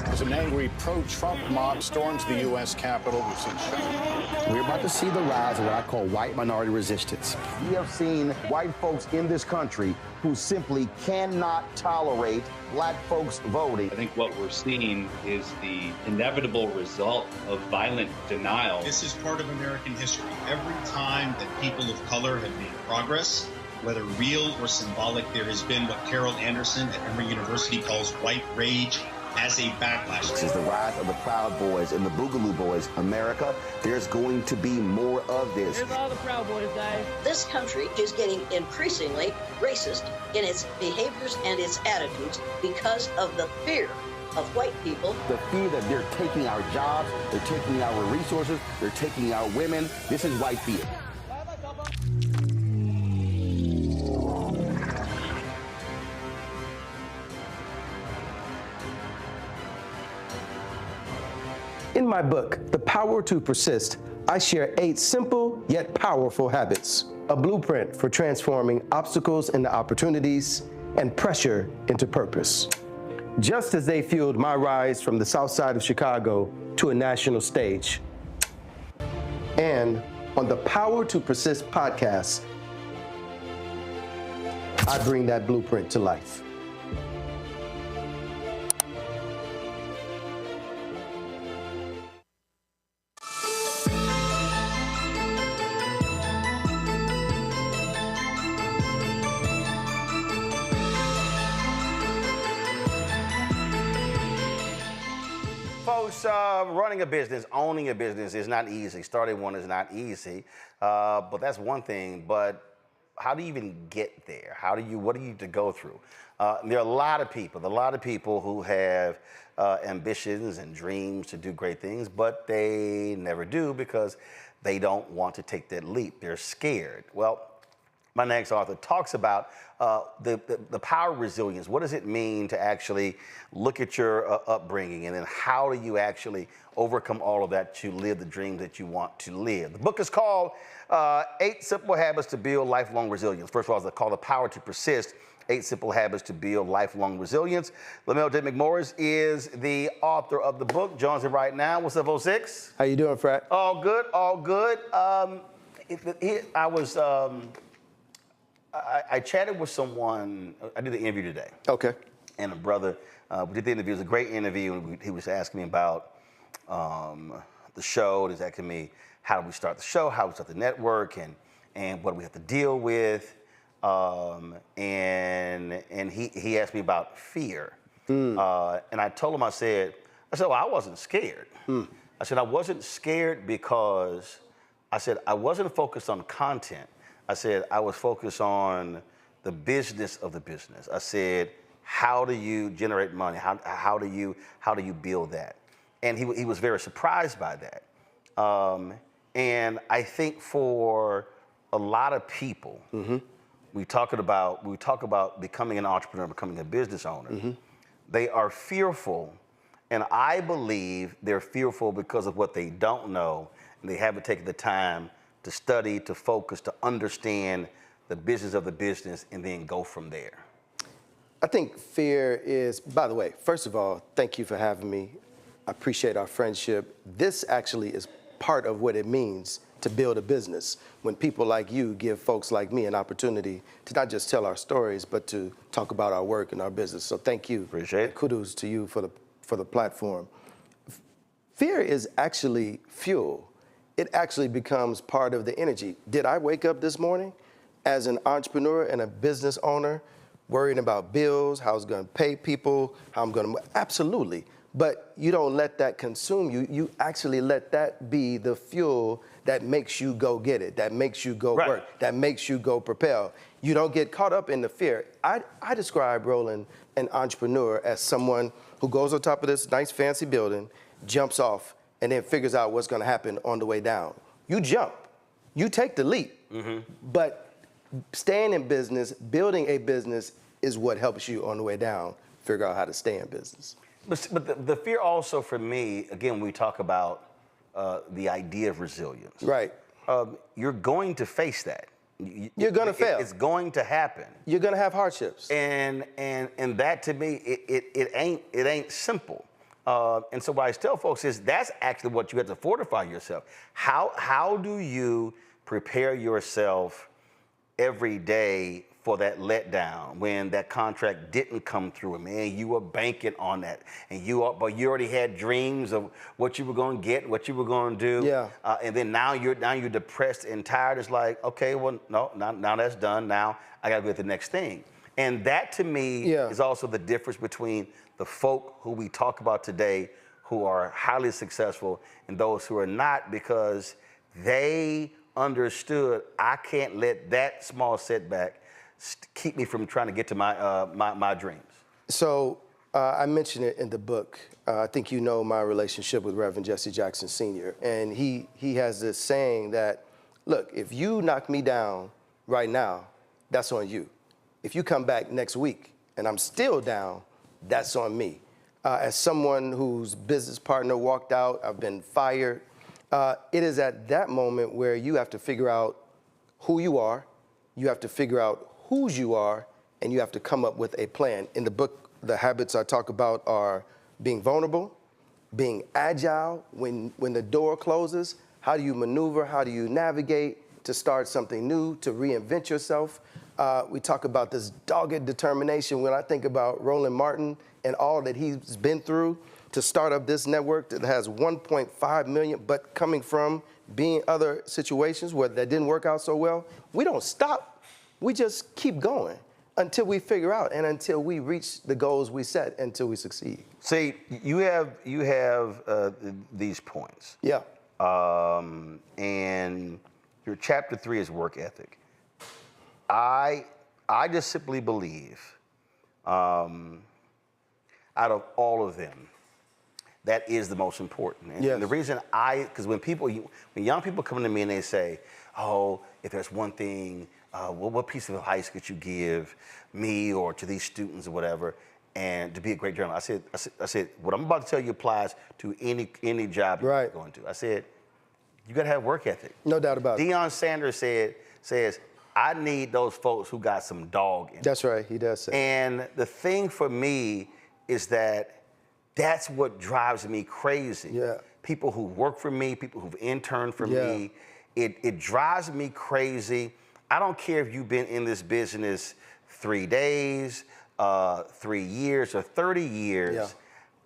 As an angry pro-Trump mob storms the U.S. Capitol, we've seen Shutdown. We're about to see the rise of what I call white minority resistance. We have seen white folks in this country who simply cannot tolerate Black folks voting. I think what we're seeing is the inevitable result of violent denial. This is part of American history. Every time that people of color have made progress, whether real or symbolic, there has been what Carol Anderson at Emory University calls white rage as a backlash. This is the rise of the Proud Boys and the Boogaloo Boys. America, there's going to be more of this. Here's all the Proud Boys, guys. This country is getting increasingly racist in its behaviors and its attitudes because of the fear of white people. The fear that they're taking our jobs, they're taking our resources, they're taking our women. This is white fear. In my book, The Power to Persist, I share 8 simple yet powerful habits, a blueprint for transforming obstacles into opportunities and pressure into purpose. Just as they fueled my rise from the South Side of Chicago to a national stage. And on the Power to Persist podcast, I bring that blueprint to life. Folks, running a business, owning a business is not easy. Starting one is not easy, but that's one thing. But how do you even get there? What do you need to go through? There are a lot of people who have ambitions and dreams to do great things, but they never do because they don't want to take that leap. They're scared. Well, my next author talks about the power of resilience. What does it mean to actually look at your upbringing, and then how do you actually overcome all of that to live the dreams that you want to live? The book is called 8 Simple Habits to Build Lifelong Resilience. First of all, it's called The Power to Persist, 8 Simple Habits to Build Lifelong Resilience. Lamell McMorris is the author of the book. Joins me right now. What's up, 06? How you doing, Frat? All good, all good. I chatted with someone. I did the interview today. Okay. And a brother, we did the interview. It was a great interview. And he was asking me about the show. He was asking me how do we start the show, how we start the network, and what do we have to deal with. And he asked me about fear. And I told him, I said, well, I wasn't scared. I said, I wasn't scared because I said I wasn't focused on content. I said I was focused on the business of the business. I said, how do you generate money? How do you build that? And he was very surprised by that. And I think for a lot of people, we talk about becoming an entrepreneur, becoming a business owner. They are fearful, and I believe they're fearful because of what they don't know, and they haven't taken the time to study, to focus, to understand the business of the business, and then go from there. I think fear is, by the way, first of all, thank you for having me. I appreciate our friendship. This actually is part of what it means to build a business. When people like you give folks like me an opportunity to not just tell our stories, but to talk about our work and our business. So thank you. Appreciate it. Kudos to you for the platform. Fear is actually fuel. It actually becomes part of the energy. Did I wake up this morning as an entrepreneur and a business owner worrying about bills, how I was going to pay people, how I'm going to... Absolutely. But you don't let that consume you. You actually let that be the fuel that makes you go get it, that makes you go work, that makes you go propel. You don't get caught up in the fear. I describe, Roland, an entrepreneur as someone who goes on top of this nice fancy building, jumps off, and then figures out what's going to happen on the way down. You jump. You take the leap. But staying in business, building a business is what helps you on the way down figure out how to stay in business. But the fear also for me, again, when we talk about the idea of resilience. Right. You're going to face that. You're going to fail. It's going to happen. You're going to have hardships. And that to me, it ain't simple. And so what I tell folks is that's actually what you have to fortify yourself. How do you prepare yourself every day for that letdown when that contract didn't come through? Man, you were banking on that, and but you already had dreams of what you were going to get, what you were going to do. Yeah. And then now you're depressed and tired. It's like, okay, well, no, now that's done. Now I got to go to the next thing. And that to me is also the difference between the folk who we talk about today who are highly successful and those who are not, because they understood I can't let that small setback keep me from trying to get to my dreams. So I mentioned it in the book. I think you know my relationship with Reverend Jesse Jackson Sr. And he has this saying that, look, if you knock me down right now, that's on you. If you come back next week and I'm still down, that's on me. As someone whose business partner walked out, I've been fired. It is at that moment where you have to figure out who you are, you have to figure out whose you are, and you have to come up with a plan. In the book, the habits I talk about are being vulnerable, being agile when the door closes. How do you maneuver? How do you navigate to start something new, to reinvent yourself? We talk about this dogged determination. When I think about Roland Martin and all that he's been through to start up this network that has 1.5 million, but coming from being other situations where that didn't work out so well, we don't stop. We just keep going until we figure out and until we reach the goals we set, until we succeed. See, you have these points. Yeah. And your chapter 3 is work ethic. I just simply believe, out of all of them, that is the most important. And the reason because when young people come to me and they say, oh, if there's one thing, what piece of advice could you give me or to these students or whatever, and to be a great journalist? I said, what I'm about to tell you applies to any job you're going to. I said, you got to have work ethic. No doubt about it. Deion Sanders says, I need those folks who got some dog in them. That's right, he does say. And the thing for me is that's what drives me crazy. Yeah. People who work for me, people who've interned for me, it drives me crazy. I don't care if you've been in this business 3 days, 3 years, or 30 years. Yeah.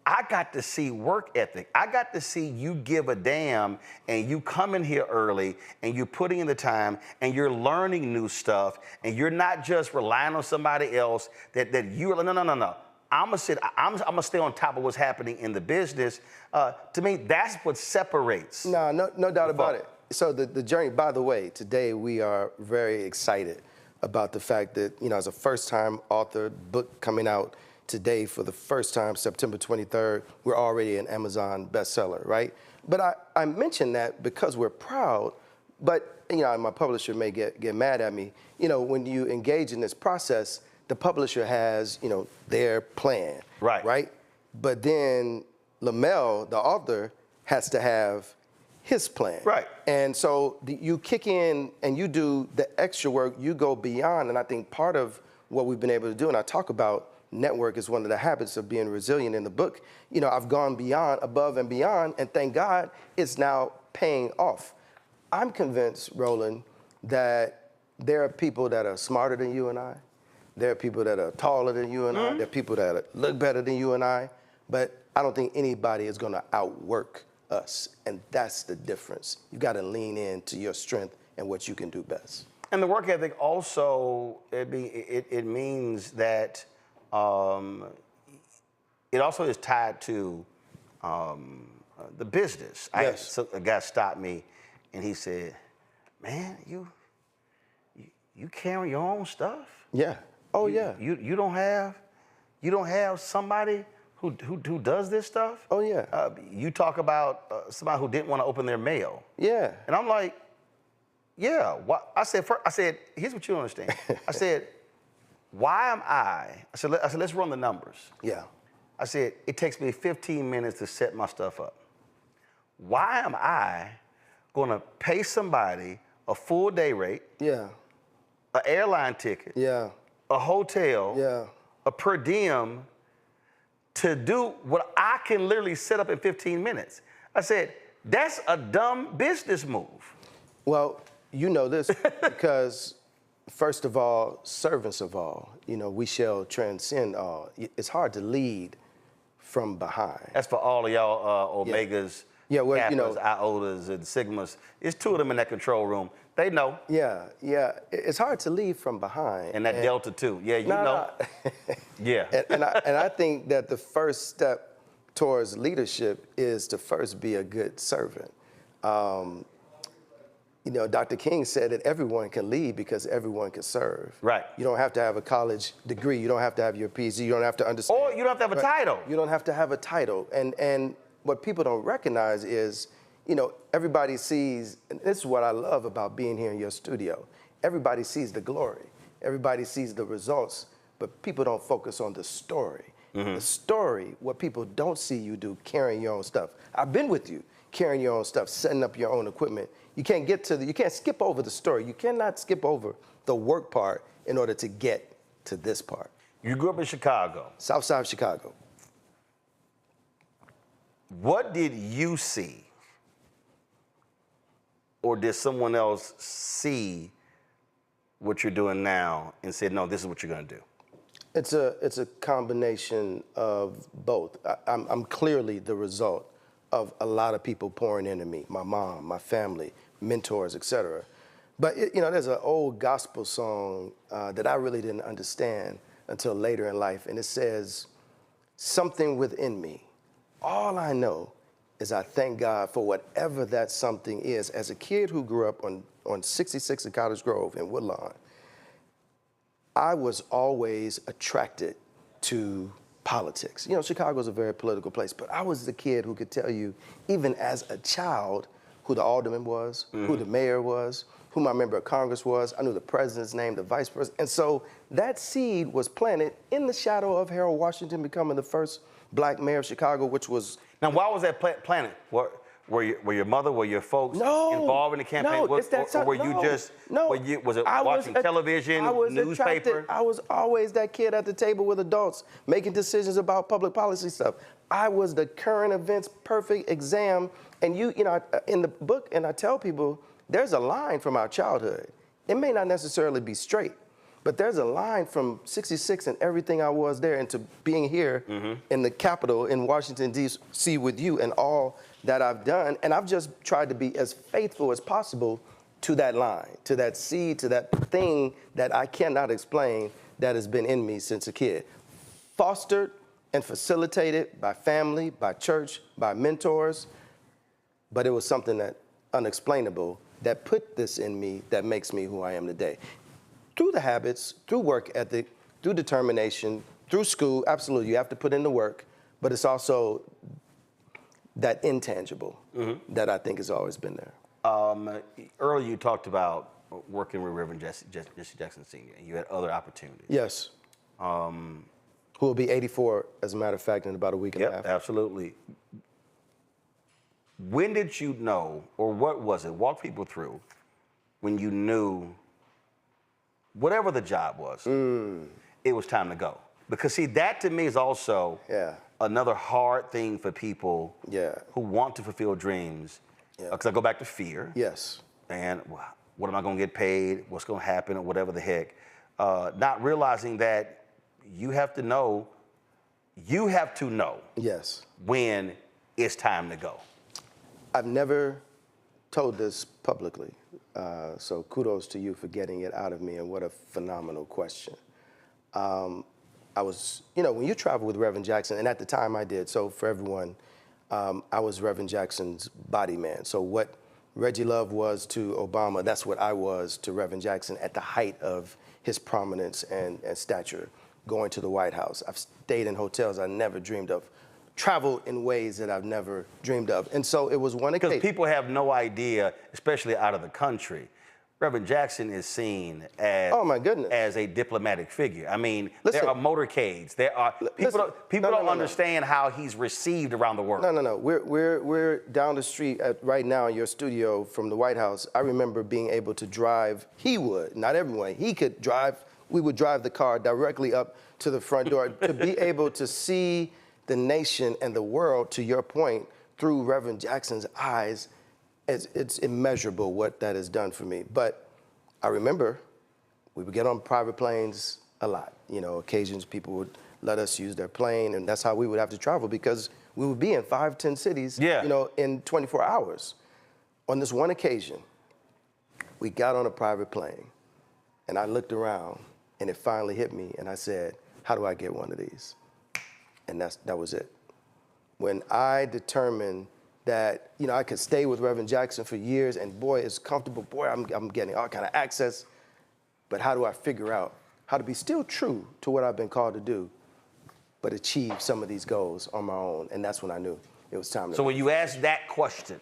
I got to see work ethic. I got to see you give a damn and you come in here early and you're putting in the time and you're learning new stuff and you're not just relying on somebody else that you're, no. I'm gonna stay on top of what's happening in the business. To me, that's what separates. No doubt about it. So the journey, by the way, today we are very excited about the fact that, as a first-time author, book coming out today for the first time, September 23rd, we're already an Amazon bestseller, right? But I mention that because we're proud, but, my publisher may get mad at me. When you engage in this process, the publisher has, their plan, right? But then Lamell, the author, has to have his plan. Right. And so you kick in and you do the extra work, you go beyond, and I think part of what we've been able to do, and I talk about network is one of the habits of being resilient in the book. I've gone beyond, above and beyond, and thank God it's now paying off. I'm convinced, Roland, that there are people that are smarter than you and I. There are people that are taller than you and I. There are people that look better than you and I. But I don't think anybody is going to outwork us. And that's the difference. You got to lean into your strength and what you can do best. And the work ethic also, it means that it also is tied to the business. Yes. So a guy stopped me and he said, man, you carry your own stuff? Yeah. Oh, yeah. You don't have somebody who does this stuff? Oh, yeah. You talk about somebody who didn't want to open their mail. Yeah. And I'm like, yeah. I said, here's what you don't understand. I said, why am I said, let's run the numbers. Yeah. I said, it takes me 15 minutes to set my stuff up. Why am I going to pay somebody a full day rate? Yeah. An airline ticket? Yeah. A hotel? Yeah. A per diem to do what I can literally set up in 15 minutes? I said, that's a dumb business move. Well, you know this because, first of all, servants of all, we shall transcend all. It's hard to lead from behind. That's for all of y'all Omegas, Kappas, Iotas, and Sigmas. It's two of them in that control room. They know. Yeah. It's hard to lead from behind. And that Delta too. Yeah, you know. Yeah. And I think that the first step towards leadership is to first be a good servant. Dr. King said that everyone can lead because everyone can serve. Right. You don't have to have a college degree. You don't have to have your PhD. You don't have to understand. Or you don't have to have a title. You don't have to have a title. And what people don't recognize is, everybody sees, and this is what I love about being here in your studio. Everybody sees the glory. Everybody sees the results, but people don't focus on the story. Mm-hmm. The story, what people don't see you do, carrying your own stuff. I've been with you, carrying your own stuff, setting up your own equipment. You can't skip over the story. You cannot skip over the work part in order to get to this part. You grew up in Chicago. South side of Chicago. What did you see? Or did someone else see what you're doing now and said, no, this is what you're going to do? It's a combination of both. I'm clearly the result of a lot of people pouring into me, my mom, my family, mentors, etc. But there's an old gospel song that I really didn't understand until later in life, and it says, something within me. All I know is I thank God for whatever that something is. As a kid who grew up on 66 in Cottage Grove in Woodlawn, I was always attracted to politics. Chicago's a very political place, but I was the kid who could tell you, even as a child, who the alderman was, who the mayor was, who my member of Congress was. I knew the president's name, the vice president. And so that seed was planted in the shadow of Harold Washington becoming the first black mayor of Chicago, which was... Now, why was that planted? Were your mother, were your folks involved in the campaign? Was it watching television, newspaper? I was always that kid at the table with adults making decisions about public policy stuff. I was the current events perfect exam. And in the book, and I tell people, there's a line from our childhood. It may not necessarily be straight, but there's a line from 66 and everything I was there into being here in the Capitol in Washington, D.C. with you and all that I've done. And I've just tried to be as faithful as possible to that line, to that seed, to that thing that I cannot explain that has been in me since a kid. Fostered and facilitated by family, by church, by mentors. But it was something that unexplainable that put this in me that makes me who I am today. Through the habits, through work ethic, through determination, through school, absolutely, you have to put in the work, but it's also that intangible that I think has always been there. Earlier you talked about working with Reverend Jesse Jackson Sr., and you had other opportunities. Yes. Who will be 84, as a matter of fact, in about a week and a half. Absolutely. When did you know, or what was it, walk people through, when you knew, whatever the job was, it was time to go? Because see, that to me is also another hard thing for people who want to fulfill dreams. Because I go back to fear. Yes. And what am I going to get paid? What's going to happen? Or whatever the heck. Not realizing that you have to know Yes. when it's time to go. I've never told this publicly, so kudos to you for getting it out of me, and what a phenomenal question. I was, when you travel with Reverend Jackson, and at the time I did, so for everyone, I was Reverend Jackson's body man. So what Reggie Love was to Obama, that's what I was to Reverend Jackson at the height of his prominence and stature, going to the White House. I've stayed in hotels I never dreamed of, traveled in ways that I've never dreamed of. And so it was one occasion. Because people have no idea, especially out of the country, Reverend Jackson is seen as, oh my goodness, as a diplomatic figure. I mean, there are motorcades. There are people don't understand how he's received around the world. No. We're down the street right now in your studio from the White House. I remember being able to drive. He would, not everyone. He could drive. We would drive the car directly up to the front door to be able to see the nation and the world, to your point, through Reverend Jackson's eyes. It's immeasurable what that has done for me. But I remember we would get on private planes a lot. Occasions people would let us use their plane, and that's how we would have to travel, because we would be in 5, 10 cities, in 24 hours. On this one occasion, we got on a private plane, and I looked around, and it finally hit me, and I said, how do I get one of these? And that was it. When I determined that I could stay with Reverend Jackson for years, and boy, it's comfortable. Boy, I'm getting all kind of access. But how do I figure out how to be still true to what I've been called to do, but achieve some of these goals on my own? And that's when I knew it was time to. So when you asked that question,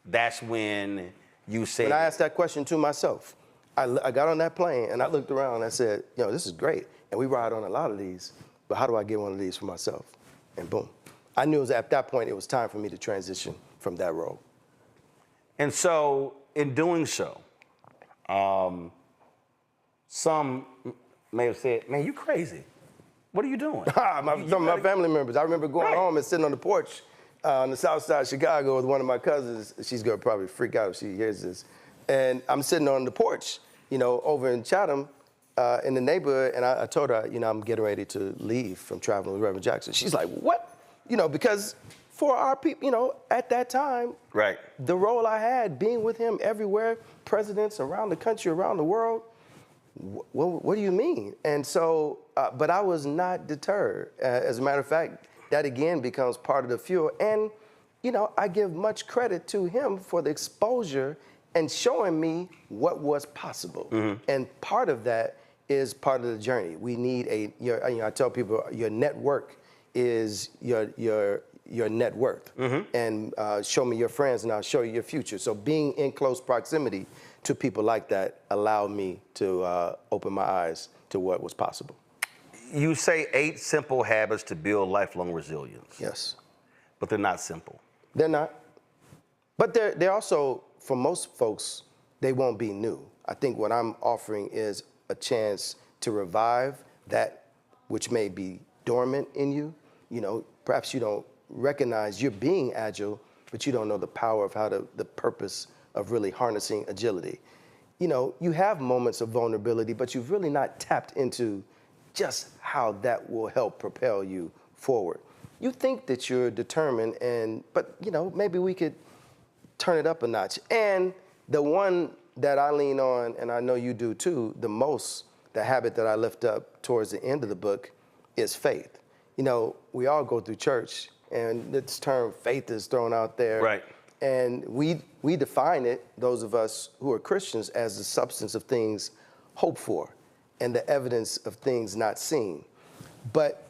that's when you said. When I asked that question to myself, I got on that plane and I looked around and I said, this is great, and we ride on a lot of these, but how do I get one of these for myself? And boom, I knew at that point it was time for me to transition from that role. And so, in doing so, some may have said, man, you crazy. What are you doing? Some of my family members. I remember going home and sitting on the porch on the south side of Chicago with one of my cousins. She's gonna probably freak out if she hears this. And I'm sitting on the porch, over in Chatham, in the neighborhood, and I told her, I'm getting ready to leave from traveling with Reverend Jackson. She's like, what? Because for our people, at that time, right, the role I had, being with him everywhere, presidents around the country, around the world, what do you mean? And so, but I was not deterred. As a matter of fact, that again becomes part of the fuel. And, I give much credit to him for the exposure and showing me what was possible. Mm-hmm. And part of that is part of the journey. We need I tell people, your network is your net worth. Mm-hmm. And show me your friends and I'll show you your future. So being in close proximity to people like that allowed me to open my eyes to what was possible. You say 8 simple habits to build lifelong resilience. Yes. But they're not simple. They're not. But they're also, for most folks, they won't be new. I think what I'm offering is a chance to revive that which may be dormant in you. Perhaps you don't recognize you're being agile, but you don't know the power of the purpose of really harnessing agility. You have moments of vulnerability, but you've really not tapped into just how that will help propel you forward. You think that you're determined, but maybe we could turn it up a notch. And the one that I lean on, and I know you do too, the habit that I lift up towards the end of the book is faith. We all go through church, and this term faith is thrown out there. Right. And we define it, those of us who are Christians, as the substance of things hoped for and the evidence of things not seen. But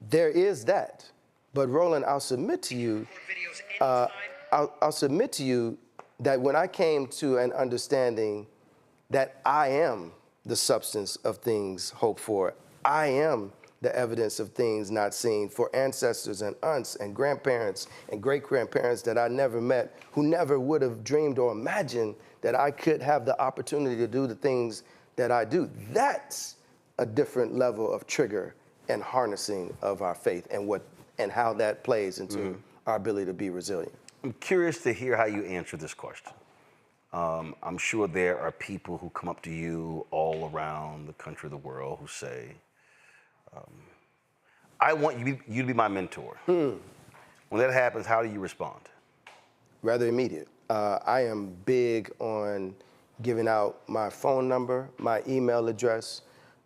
there is that. But Roland, I'll submit to you, I'll submit to you that when I came to an understanding that I am the substance of things hoped for, I am the evidence of things not seen, for ancestors and aunts and grandparents and great-grandparents that I never met, who never would have dreamed or imagined that I could have the opportunity to do the things that I do. That's a different level of trigger and harnessing of our faith and how that plays into our ability to be resilient. I'm curious to hear how you answer this question. I'm sure there are people who come up to you all around the country, the world, who say, I want you to be my mentor. When that happens, how do you respond? rather immediate. I am big on giving out my phone number, my email address.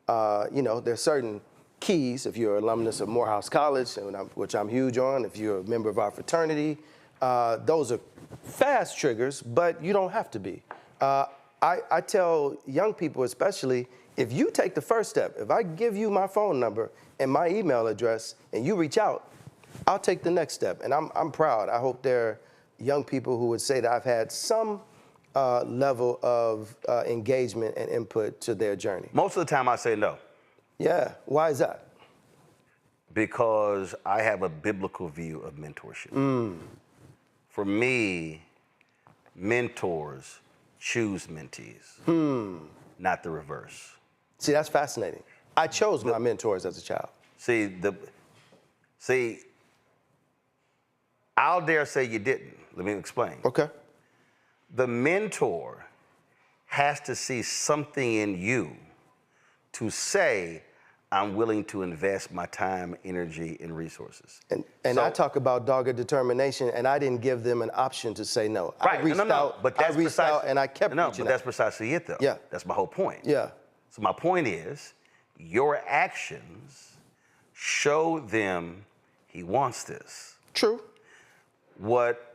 There's certain keys if you're an alumnus of Morehouse College, which I'm huge on, if you're a member of our fraternity. Those are fast triggers, but you don't have to be. I tell young people especially, if you take the first step, if I give you my phone number and my email address and you reach out, I'll take the next step. And I'm proud. I hope there are young people who would say that I've had some level of engagement and input to their journey. Most of the time I say no. Yeah, why is that? Because I have a biblical view of mentorship. For me, mentors choose mentees, not the reverse. See, that's fascinating. I chose my mentors as a child. See, I'll dare say you didn't. Let me explain. Okay. The mentor has to see something in you to say, I'm willing to invest my time, energy, and resources. And I talk about dogged determination, and I didn't give them an option to say no. Right. I reached out, but that's I reached out and I kept reaching out. But that's precisely it, though. Yeah. That's my whole point. Yeah. So my point is, your actions show them he wants this. True.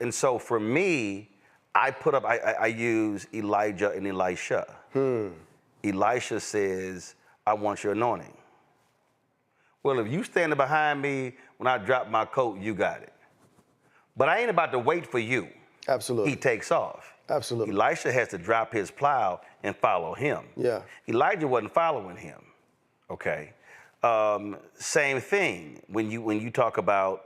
And so for me, I use Elijah and Elisha. Elisha says, I want your anointing. Well, if you standing behind me when I drop my coat, you got it. But I ain't about to wait for you. Absolutely. He takes off. Absolutely. Elisha has to drop his plow and follow him. Yeah. Elijah wasn't following him. Okay. Same thing when you talk about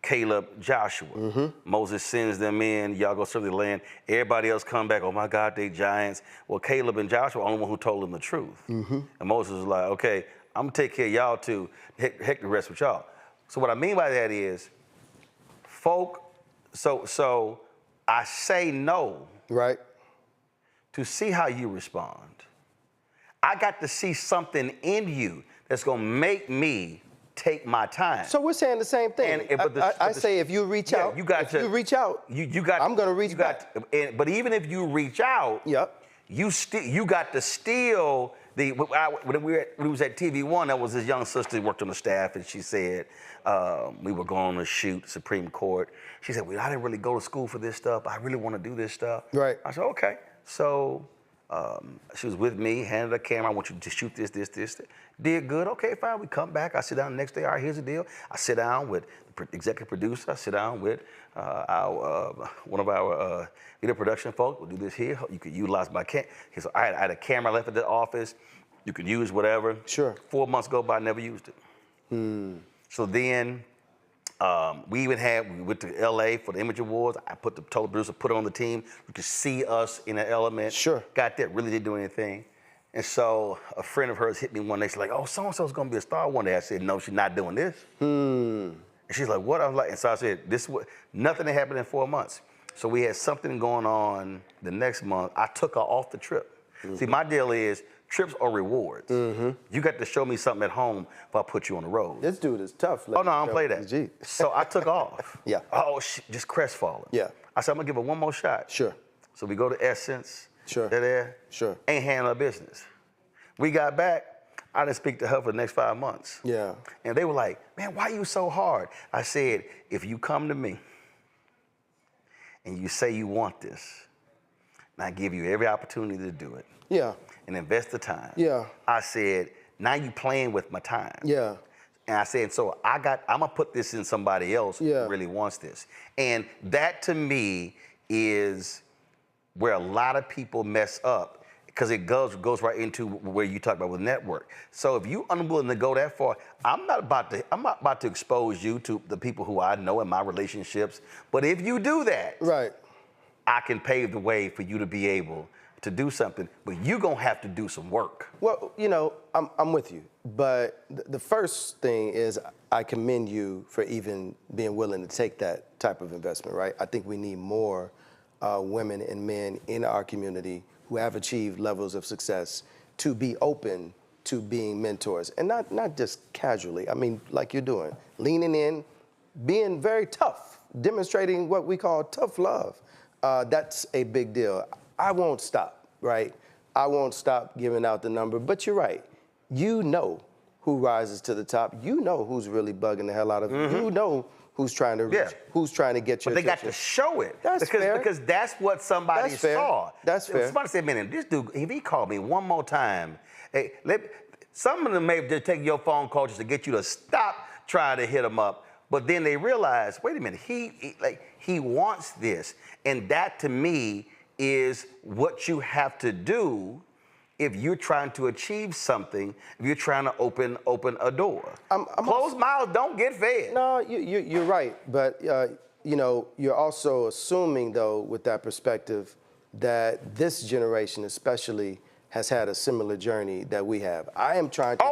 Caleb, Joshua. Moses sends them in, y'all go serve the land. Everybody else come back, oh my God, they giants. Well, Caleb and Joshua are the only one who told them the truth. And Moses was like, okay, I'm gonna take care of y'all too, heck the rest with y'all. So what I mean by that is, so I say no. Right. To see how you respond. I got to see something in you that's gonna make me take my time. So we're saying the same thing. I say if you reach out, I'm going to reach back. But even if you reach out, you got to steal when we was at TV1, there was this young sister who worked on the staff, and she said, we were going to shoot Supreme Court. She said, well, I didn't really go to school for this stuff. I really want to do this stuff. Right. I said, okay. So she was with me, handed a camera. I want you to shoot this. Did good. Okay, fine. We come back. I sit down the next day. All right, here's the deal. I sit down with the executive producer. I sit down with one of our video production folks. We'll do this here. You could utilize my camera. So I had a camera left at the office. You could use whatever. Sure. 4 months go by, never used it. So then we went to LA for the Image Awards. I told the producer, put it on the team. You could see us in an element. Sure. Got that, really didn't do anything. And so a friend of hers hit me one day. She's like, oh, so-and-so's gonna be a star one day. I said, no, she's not doing this. And she's like, what? I was like, and so I said, nothing that happened in 4 months. So we had something going on the next month. I took her off the trip. See, my deal is, trips are rewards. You got to show me something at home if I put you on the road. This dude is tough. Oh, no, I don't play that. Gee. So I took off. Yeah. Oh, just crestfallen. Yeah. I said, I'm going to give her one more shot. Sure. So we go to Essence. Sure. They're there. Sure. Ain't handling her business. We got back. I didn't speak to her for the next 5 months. Yeah. And they were like, man, why are you so hard? I said, if you come to me and you say you want this, and I give you every opportunity to do it. Yeah. And invest the time. Yeah. I said, now you playing with my time. Yeah. And I said, so I'm gonna put this in somebody else who really wants this. And that to me is where a lot of people mess up, because it goes right into where you talk about with network. So if you unwilling to go that far, I'm not about to expose you to the people who I know in my relationships. But if you do that, right, I can pave the way for you to be able to do something, but you're gonna have to do some work. Well, I'm with you, but the first thing is I commend you for even being willing to take that type of investment, right? I think we need more women and men in our community who have achieved levels of success to be open to being mentors, and not just casually. I mean, like you're doing, leaning in, being very tough demonstrating what we call tough love. That's a big deal. I won't stop, right? I won't stop giving out the number, but you're right. You know who rises to the top. You know who's really bugging the hell out of you. You know who's trying to reach, who's trying to get your But they got attention. to show it. That's fair. Because that's what somebody That's fair. saw. That's fair. Somebody said, man, this dude, if he called me one more time, hey, some of them may just take your phone call just to get you to stop trying to hit him up. But then they realize, wait a minute, he wants this. And that to me is what you have to do if you're trying to achieve something, if you're trying to open a door. Closed mouths don't get fed. No, you're right. But, you know, you're also assuming, though, with that perspective, that this generation especially has had a similar journey that we have. I am trying to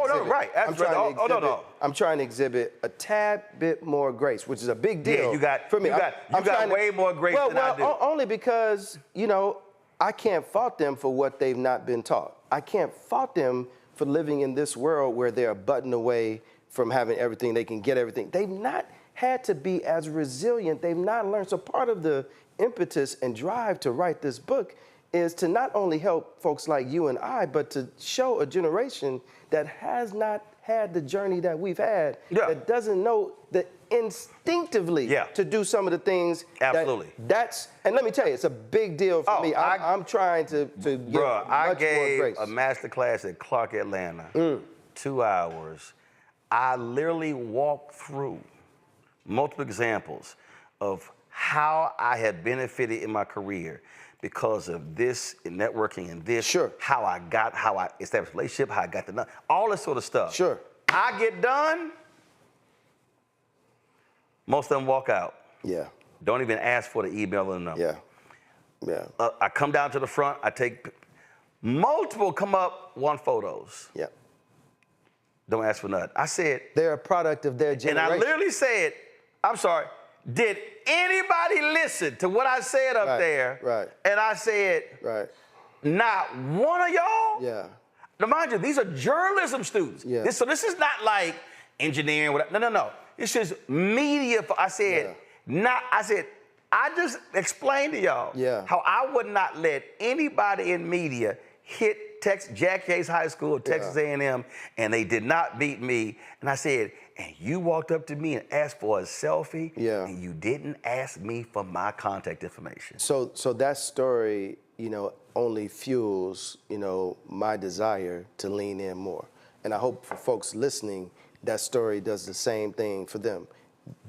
I'm trying to exhibit a tad bit more grace, which is a big deal. Yeah, you got, for me. You got way more grace than I do. Only because, you know, I can't fault them for what they've not been taught. I can't fault them for living in this world where they're a button away from having everything. They can get everything. They've not had to be as resilient. They've not learned. So part of the impetus and drive to write this book is to not only help folks like you and I, but to show a generation that has not had the journey that we've had, that doesn't know the instinctively to do some of the things. Absolutely. And let me tell you, it's a big deal for me. I'm trying to get much more I gave grace. a master class at Clark, Atlanta, 2 hours. I literally walked through multiple examples of how I had benefited in my career because of this networking and this, how I established a relationship, how I got to know, all this sort of stuff. I get done, most of them walk out. Don't even ask for the email or the number. I come down to the front, I take, multiple come up, want photos. Don't ask for nothing. I said. They're a product of their generation. And I literally said, I'm sorry, did anybody listen to what I said up there? And I said, not one of y'all? Now, mind you, these are journalism students. So this is not like engineering. No. This is media. I said, I just explained to y'all how I would not let anybody in media hit Jack Yates High School, Texas A&M, and they did not beat me. And I said, and you walked up to me and asked for a selfie, and you didn't ask me for my contact information. So that story, you know, only fuels, you know, my desire to lean in more. And I hope for folks listening, that story does the same thing for them.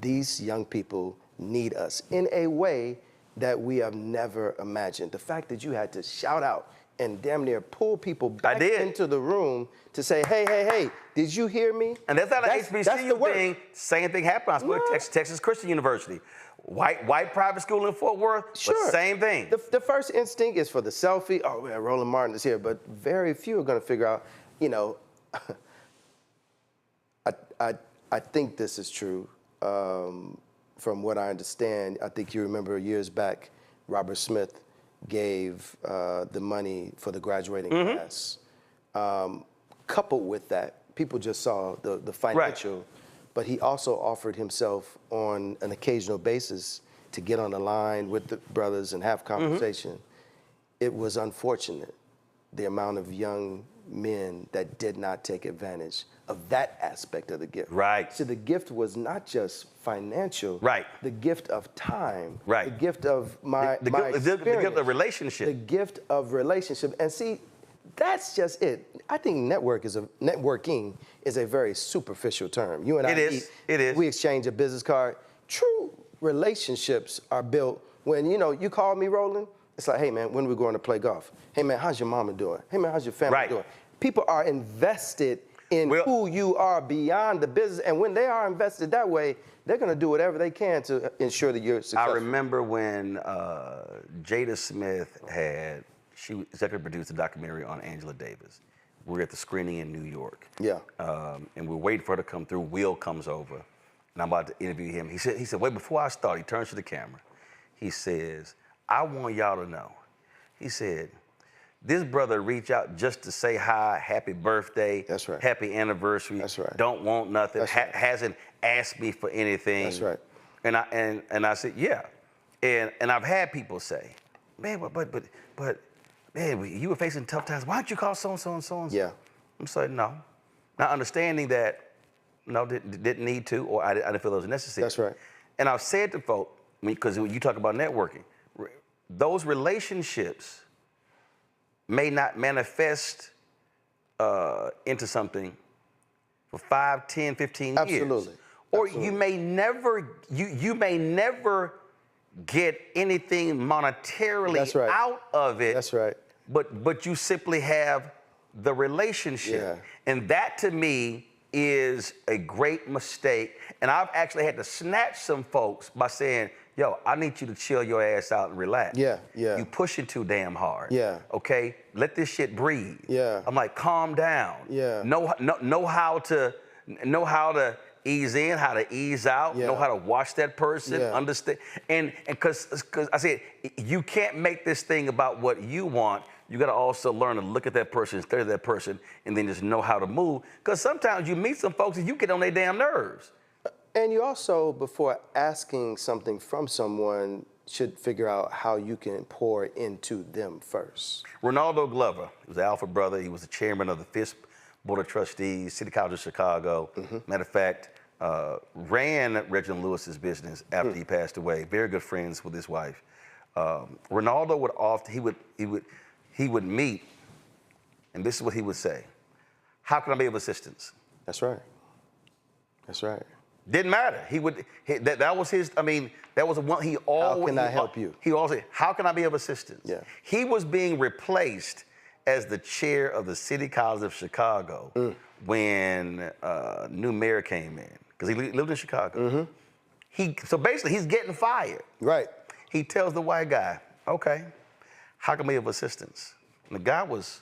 These young people need us in a way that we have never imagined. The fact that you had to shout out and damn near pull people back into the room to say, hey, did you hear me? And that's not an HBCU thing. Same thing happened. I spoke at Texas Christian University. White private school in Fort Worth, but same thing. The first instinct is for the selfie. Oh, man, Roland Martin is here. But very few are going to figure out, you know, I think this is true. From what I understand, I think you remember years back, Robert Smith gave the money for the graduating class. Coupled with that, people just saw the financial, but he also offered himself on an occasional basis to get on the line with the brothers and have conversation. It was unfortunate, the amount of young men that did not take advantage of that aspect of the gift. So the gift was not just financial. The gift of time. The gift of my experience. The gift of relationship. The gift of relationship. And see, that's just it. I think networking is a very superficial term. You and I meet, we exchange a business card. True relationships are built when, you know, you call me, Roland, it's like, hey, man, when are we going to play golf? Hey, man, how's your mama doing? Hey, man, how's your family doing? People are invested in who you are beyond the business. And when they are invested that way, they're going to do whatever they can to ensure that you're successful. I remember when Jada Smith she executive produced a documentary on Angela Davis. We were at the screening in New York. And we're waiting for her to come through. Will comes over, and I'm about to interview him. He said, wait, before I start, he turns to the camera. He says, I want y'all to know. He said, this brother reached out just to say hi, happy birthday, happy anniversary, don't want nothing, hasn't asked me for anything. And I said, yeah. And I've had people say, man, but man, you were facing tough times. Why don't you call so-and-so and so-and-so? Yeah. I'm saying, no. Not understanding that, no, didn't need to, or I didn't feel it was necessary. That's right. And I've said to folk, because when you talk about networking, those relationships may not manifest into something for 5, 10, 15 years. Absolutely. Or Absolutely. you may never get anything monetarily out of it. That's right. But you simply have the relationship. Yeah. And that to me is a great mistake. And I've actually had to snatch some folks by saying, yo, I need you to chill your ass out and relax. Yeah, yeah. You pushing too damn hard. Yeah. Okay? Let this shit breathe. Yeah. I'm like, calm down. Yeah. Know how to ease in, how to ease out, know how to watch that person, understand. And because I said, you can't make this thing about what you want. You got to also learn to look at that person, study that person, and then just know how to move. Because sometimes you meet some folks and you get on their damn nerves. And you also, before asking something from someone, should figure out how you can pour into them first. Ronaldo Glover was the alpha brother. He was the chairman of the FISP Board of Trustees, City College of Chicago. Matter of fact, ran Reginald Lewis's business after he passed away. Very good friends with his wife. Ronaldo would often, he would meet, and this is what he would say: how can I be of assistance? That's right. That's right. Didn't matter. That was his, I mean, that was one he always. How can I help you? He always said, how can I be of assistance? Yeah. He was being replaced as the chair of the City College of Chicago when new mayor came in, because he lived in Chicago. So basically, he's getting fired. Right. He tells the white guy, okay, how can I be of assistance? And the guy was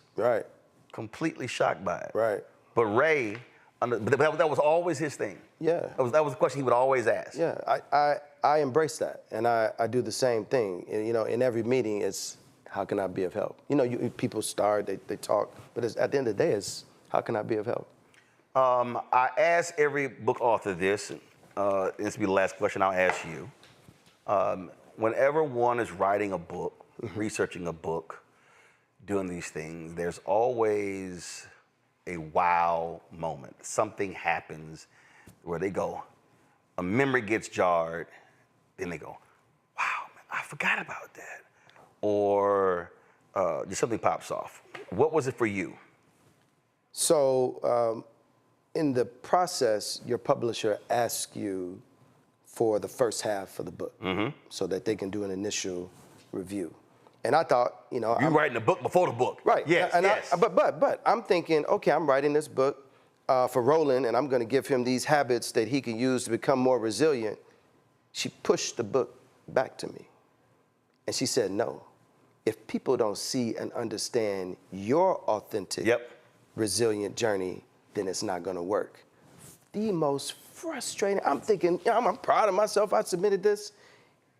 completely shocked by it. Right. But Ray, that was always his thing. Yeah. That was the question he would always ask. Yeah, I embrace that, and I do the same thing. And, you know, in every meeting, it's how can I be of help? You know, people start, they talk, but at the end of the day, it's how can I be of help? I ask every book author this, this will be the last question I'll ask you. Whenever one is writing a book, researching a book, doing these things, there's always a wow moment. Something happens where they go, a memory gets jarred, then they go, wow, man, I forgot about that. Or just something pops off. What was it for you? So in the process, your publisher asks you for the first half of the book so that they can do an initial review. And I thought, you know, you're writing the book before the book. Right. Yes, and yes. But I'm thinking, okay, I'm writing this book for Roland, and I'm going to give him these habits that he can use to become more resilient. She pushed the book back to me. And she said, no, if people don't see and understand your authentic, resilient journey, then it's not going to work. The most frustrating, I'm thinking, I'm proud of myself, I submitted this.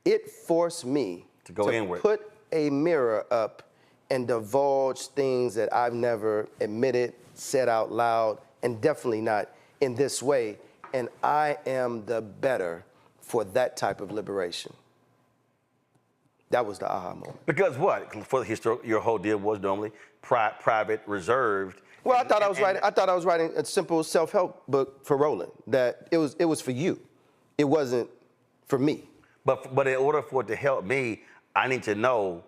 It forced me to go inward. Put a mirror up and divulge things that I've never admitted, said out loud, and definitely not in this way. And I am the better for that type of liberation. That was the aha moment. Because what? For the history, your whole deal was normally private, reserved. Well, I thought I was writing a simple self-help book for Roland. That it was for you. It wasn't for me. But in order for it to help me, I need to know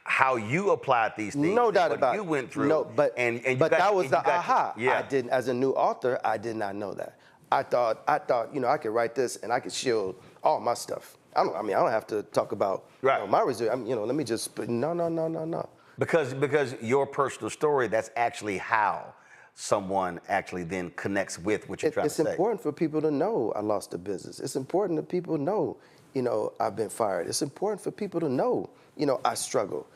how you applied these things. No doubt about it. You went through. No, but that was the aha. I didn't, as a new author, I did not know that. I thought, you know, I could write this and I could shield all my stuff. I don't have to talk about you know, my resilience. You know, let me just, no. Because your personal story, that's actually how someone actually then connects with what you're trying to say. It's important for people to know I lost a business. It's important that people know, you know, I've been fired. It's important for people to know, you know, I struggle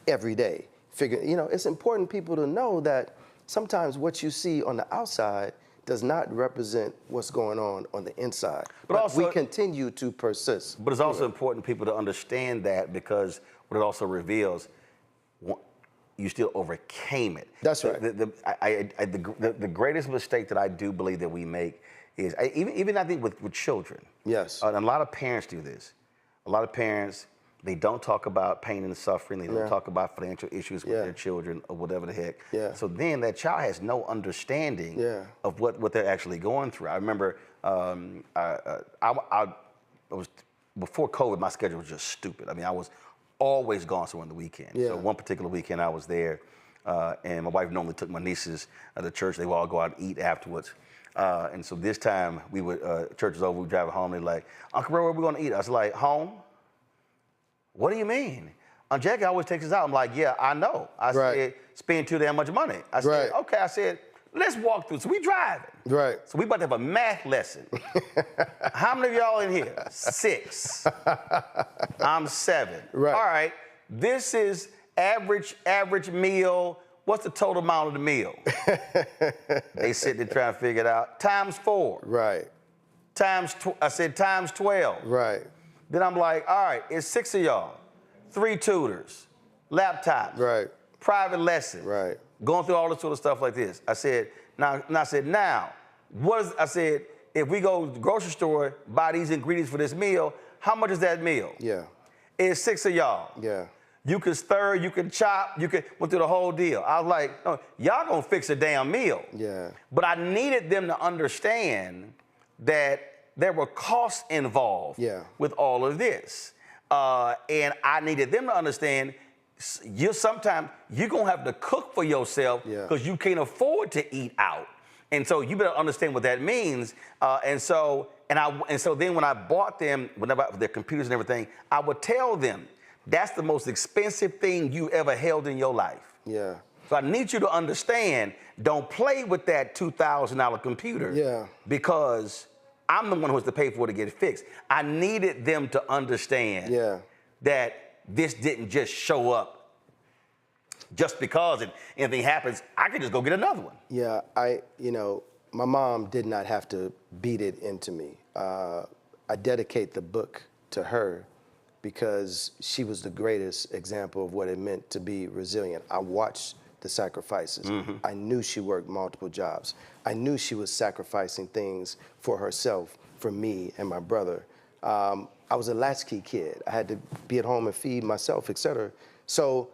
every day. You know, it's important people to know that sometimes what you see on the outside does not represent what's going on the inside. But also, we continue to persist. But it's also important people to understand that, because what it also reveals, you still overcame it. That's right. The greatest mistake that I do believe that we make is, even I think with children. Yes. And a lot of parents do this. A lot of parents, they don't talk about pain and suffering. They don't talk about financial issues with their children or whatever the heck. Yeah. So then that child has no understanding of what they're actually going through. I remember I was, before COVID, my schedule was just stupid. I mean, I was always gone somewhere on the weekend. Yeah. So one particular weekend I was there, and my wife normally took my nieces to church. They would all go out and eat afterwards. And so this time we would, church was over, we driving home. They're like, Uncle Ray, where we gonna eat? I was like, home? What do you mean? Aunt Jackie always takes us out. I'm like, yeah, I know. I said, spend too damn much money. I said, okay. I said, let's walk through. So we driving. Right. So we about to have a math lesson. How many of y'all in here? 6. I'm 7. Right. All right. This is average meal. What's the total amount of the meal? They sit there trying to figure it out. Times 4. Right. I said times 12. Right. Then I'm like, all right, it's 6 of y'all, 3 tutors, laptops, right, private lessons, right, going through all this sort of stuff like this. I said, I said, if we go to the grocery store, buy these ingredients for this meal, how much is that meal? Yeah. It's 6 of y'all. Yeah. You can stir, you can chop, you can went through the whole deal. I was like, no, y'all gonna fix a damn meal. Yeah. But I needed them to understand that there were costs involved with all of this. And I needed them to understand sometimes you're gonna have to cook for yourself because you can't afford to eat out. And so you better understand what that means. And so then when I bought them, whenever their computers and everything, I would tell them, that's the most expensive thing you ever held in your life. Yeah. So I need you to understand, don't play with that $2,000 computer because I'm the one who has to pay for it to get it fixed. I needed them to understand that this didn't just show up just because anything happens, I could just go get another one. Yeah, my mom did not have to beat it into me. I dedicate the book to her because she was the greatest example of what it meant to be resilient. I watched the sacrifices. I knew she worked multiple jobs. I knew she was sacrificing things for herself, for me and my brother. I was a latchkey kid. I had to be at home and feed myself, et cetera. So,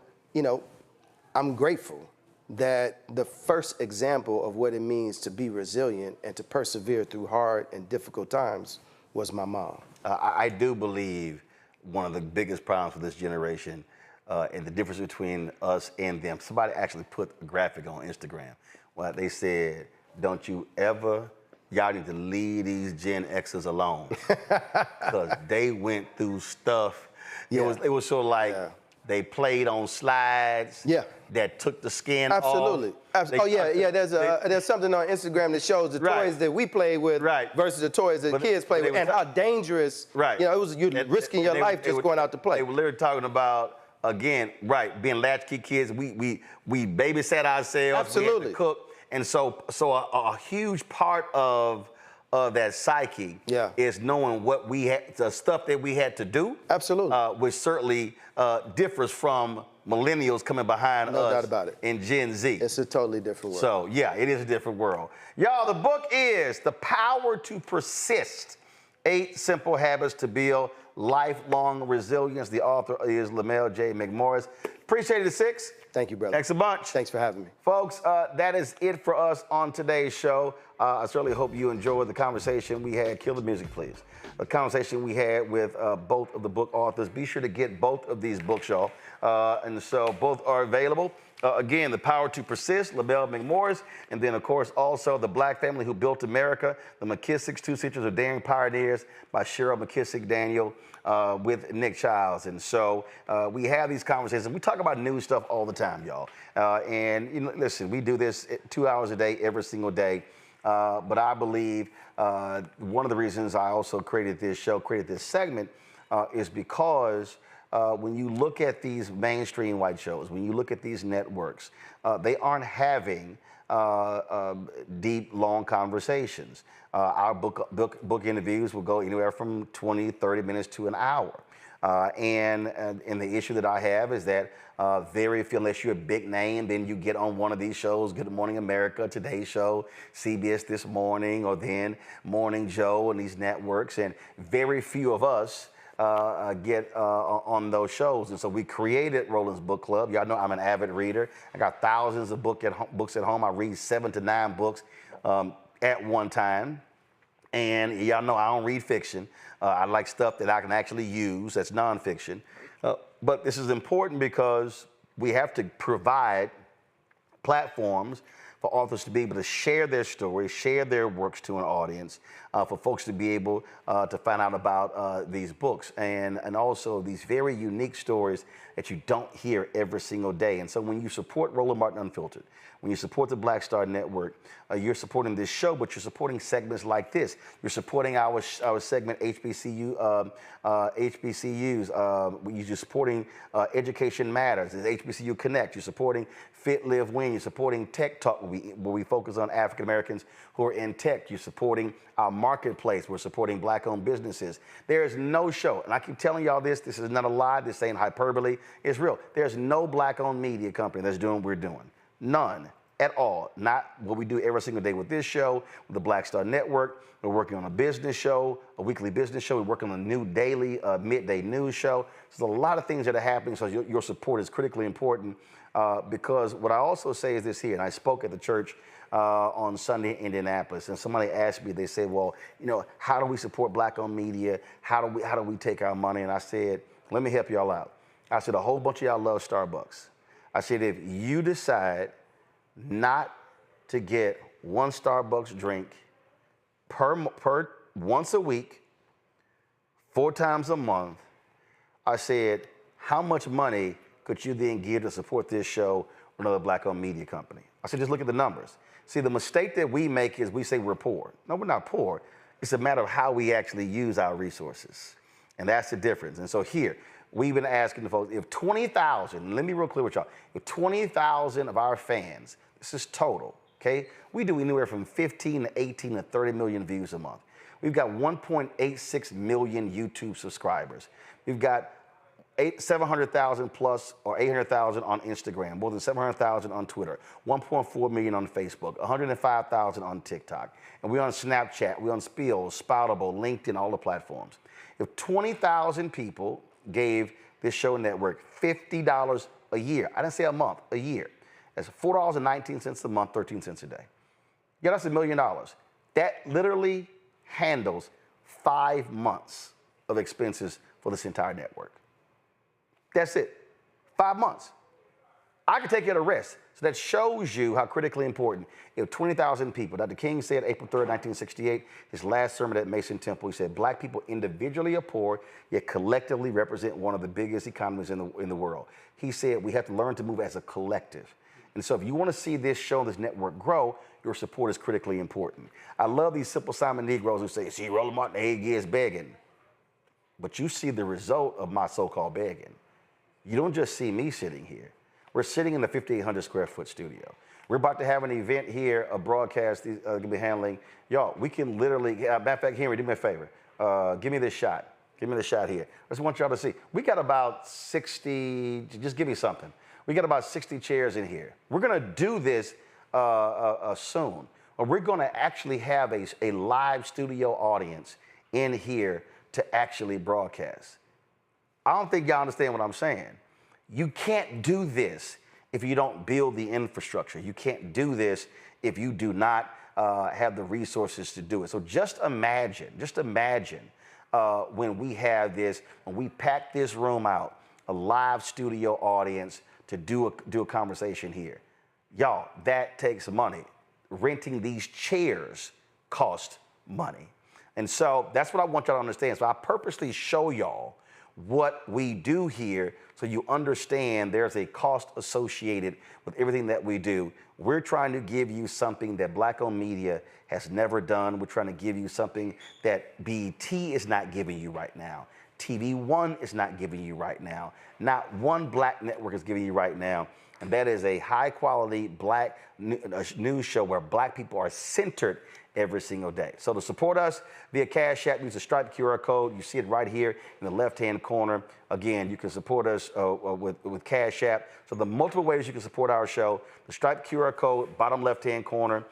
I'm grateful that the first example of what it means to be resilient and to persevere through hard and difficult times was my mom. I do believe one of the biggest problems for this generation and the difference between us and them. Somebody actually put a graphic on Instagram. Well, they said, don't you ever, y'all need to leave these Gen Xers alone. Because they went through stuff. It was sort of like they played on slides that took the skin off. Absolutely. There's something on Instagram that shows the toys that we play with versus the toys that kids play with and how dangerous, it was you risking your life just going out to play. They were literally talking about, again, being latchkey kids. We babysat ourselves. Absolutely. We had to cook. And so a huge part of that psyche is knowing what we had, the stuff that we had to do. Absolutely. Which certainly differs from millennials coming behind us. No doubt about it. In Gen Z. It's a totally different world. So yeah, it is a different world. Y'all, the book is The Power to Persist, 8 Simple Habits to Build Lifelong Resilience. The author is Lamell McMorris. Appreciate it, 6. Thank you, brother. Thanks a bunch. Thanks for having me. Folks, that is it for us on today's show. I certainly hope you enjoyed the conversation we had. Kill the music, please. A conversation we had with both of the book authors. Be sure to get both of these books, y'all. And so both are available. Again, The Power to Persist, Lamell McMorris, and then, of course, also The Black Family Who Built America, The McKissacks, 2 Centuries of Daring Pioneers by Cheryl McKissack Daniel with Nick Childs. And so we have these conversations. We talk about new stuff all the time, y'all. And listen, we do this 2 hours a day, every single day. But I believe one of the reasons I also created this show, created this segment, is because when you look at these mainstream white shows, when you look at these networks, they aren't having deep, long conversations. Our book interviews will go anywhere from 20, 30 minutes to an hour. And the issue that I have is that very few, unless you're a big name, then you get on one of these shows, Good Morning America, Today Show, CBS This Morning, or then Morning Joe and these networks. And very few of us get on those shows. And so we created Roland's Book Club. Y'all know I'm an avid reader. I got thousands of books at home. I read 7 to 9 books at one time. And y'all know I don't read fiction. I like stuff that I can actually use, that's nonfiction. But this is important because we have to provide platforms for authors to be able to share their stories, share their works to an audience, for folks to be able to find out about these books and also these very unique stories that you don't hear every single day. And so when you support Roland Martin Unfiltered, when you support the Black Star Network, you're supporting this show, but you're supporting segments like this. You're supporting our segment HBCUs. You're supporting Education Matters, HBCU Connect. You're supporting Fit, Live, Win. You're supporting Tech Talk, where we focus on African Americans who are in tech. You're supporting our marketplace. We're supporting Black-owned businesses. There is no show, and I keep telling y'all this is not a lie. This ain't hyperbole. It's real. There's no Black-owned media company that's doing what we're doing. None at all. Not what we do every single day with this show, with the Black Star Network. We're working on a business show, a weekly business show. We're working on a new daily midday news show. There's a lot of things that are happening, so your support is critically important because what I also say is this here, and I spoke at the church on Sunday in Indianapolis, and somebody asked me, they said, well, you know, how do we support Black-owned media? How do we take our money? And I said, let me help y'all out. I said, a whole bunch of y'all love Starbucks. I said, if you decide not to get one Starbucks drink per once a week, 4 times a month, I said, how much money could you then give to support this show or another Black-owned media company? I said, just look at the numbers. See, the mistake that we make is we say we're poor. No, we're not poor. It's a matter of how we actually use our resources. And that's the difference. And so here, we've been asking the folks, if 20,000, let me be real clear with y'all, if 20,000 of our fans, this is total, okay? We do anywhere from 15 to 18 to 30 million views a month. We've got 1.86 million YouTube subscribers. We've got 700,000 plus or 800,000 on Instagram, more than 700,000 on Twitter, 1.4 million on Facebook, 105,000 on TikTok. And we're on Snapchat, we're on Spill, Spoutable, LinkedIn, all the platforms. If 20,000 people gave this show network $50 a year, I didn't say a month, a year. That's $4.19 a month, 13 cents a day. Yeah, that's $1 million. That literally handles 5 months of expenses for this entire network. That's it, 5 months. I could take care of the rest. So that shows you how critically important. If 20,000 people, Dr. King said April 3rd, 1968, his last sermon at Mason Temple, he said, Black people individually are poor, yet collectively represent one of the biggest economies in the world. He said we have to learn to move as a collective. And so if you want to see this show, this network grow, your support is critically important. I love these Simple Simon Negroes who say, see, Roland Martin, 8 years begging. But you see the result of my so-called begging. You don't just see me sitting here. We're sitting in the 5,800 square foot studio. We're about to have an event here, a broadcast going to be handling. Y'all, we can literally, matter of fact, Henry, do me a favor. Give me this shot. Give me the shot here. I just want y'all to see. We got about 60, just give me something. We got about 60 chairs in here. We're going to do this soon. We're going to actually have a live studio audience in here to actually broadcast. I don't think y'all understand what I'm saying. You can't do this if you don't build the infrastructure. You can't do this if you do not have the resources to do it. So just imagine when we have this, when we pack this room out, a live studio audience to do a conversation here. Y'all, that takes money. Renting these chairs costs money. And so that's what I want y'all to understand. So I purposely show y'all what we do here so you understand there's a cost associated with everything that we do. We're trying to give you something that Black-owned media has never done. We're trying to give you something that BET is not giving you right now. TV One is not giving you right now. Not one black network is giving you right now. And that is a high-quality black news show where black people are centered every single day. So to support us via Cash App, use the Stripe QR code. You see it right here in the left-hand corner. Again, you can support us with Cash App. So the multiple ways you can support our show, the Stripe QR code, bottom left-hand corner.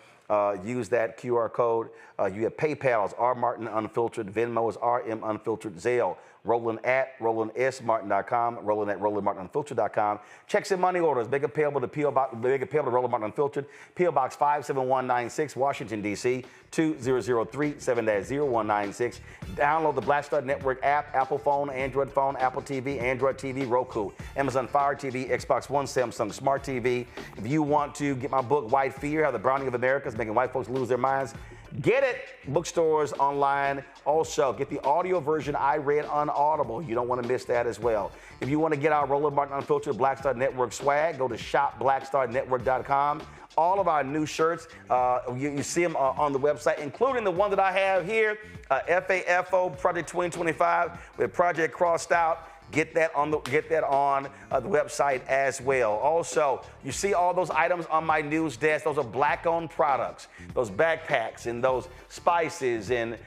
Use that QR code. You have PayPal is R Martin Unfiltered, Venmo is RM Unfiltered, Zelle, Roland at RolandSMartin.com, Roland at RolandMartinUnfiltered.com. Checks and money orders, make it payable to Roland Martin Unfiltered, P.O. Box 57196, Washington, D.C. 20037-0196. Download the Black Star Network app, Apple phone, Android phone, Apple TV, Android TV, Roku, Amazon Fire TV, Xbox One, Samsung Smart TV. If you want to get my book, White Fear, How the Browning of America is Making White Folks Lose Their Minds, get it. Bookstores, online. Also, get the audio version I read on Audible. You don't want to miss that as well. If you want to get our Roland Martin Unfiltered Black Star Network swag, go to shopblackstarnetwork.com. All of our new shirts, you see them on the website, including the one that I have here, FAFO Project 2025 with Project Crossed Out. Get that on the website as well. Also, you see all those items on my news desk. Those are black-owned products. Those backpacks and those spices and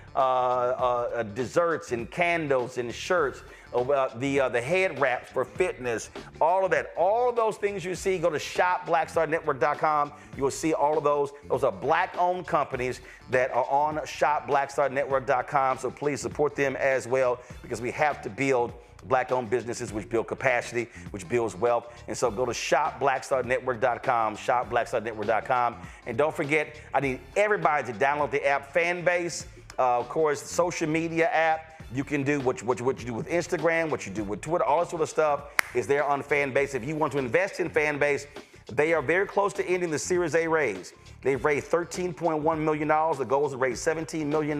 desserts and candles and shirts. The head wraps for fitness, all of that. All of those things you see, go to shopblackstarnetwork.com. You will see all of those. Those are black-owned companies that are on shopblackstarnetwork.com. So please support them as well, because we have to build black-owned businesses, which build capacity, which builds wealth. And so go to shopblackstarnetwork.com, shopblackstarnetwork.com. And don't forget, I need everybody to download the app Fanbase, of course, social media app. You can do what you do with Instagram, what you do with Twitter, all that sort of stuff is there on Fanbase. If you want to invest in Fanbase, they are very close to ending the Series A raise. They've raised $13.1 million. The goal is to raise $17 million.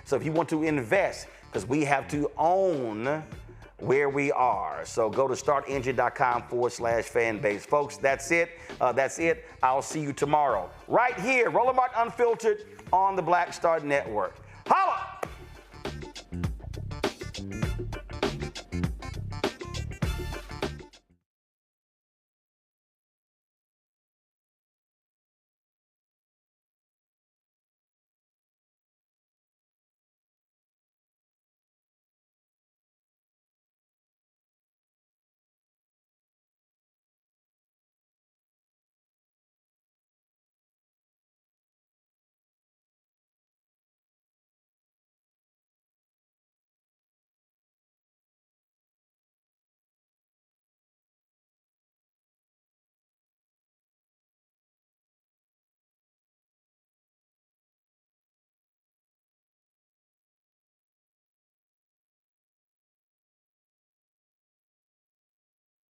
So if you want to invest, because we have to own where we are. So go to startengine.com/fanbase. Folks, that's it. I'll see you tomorrow right here, Roland Martin Unfiltered on the Black Star Network. Holla!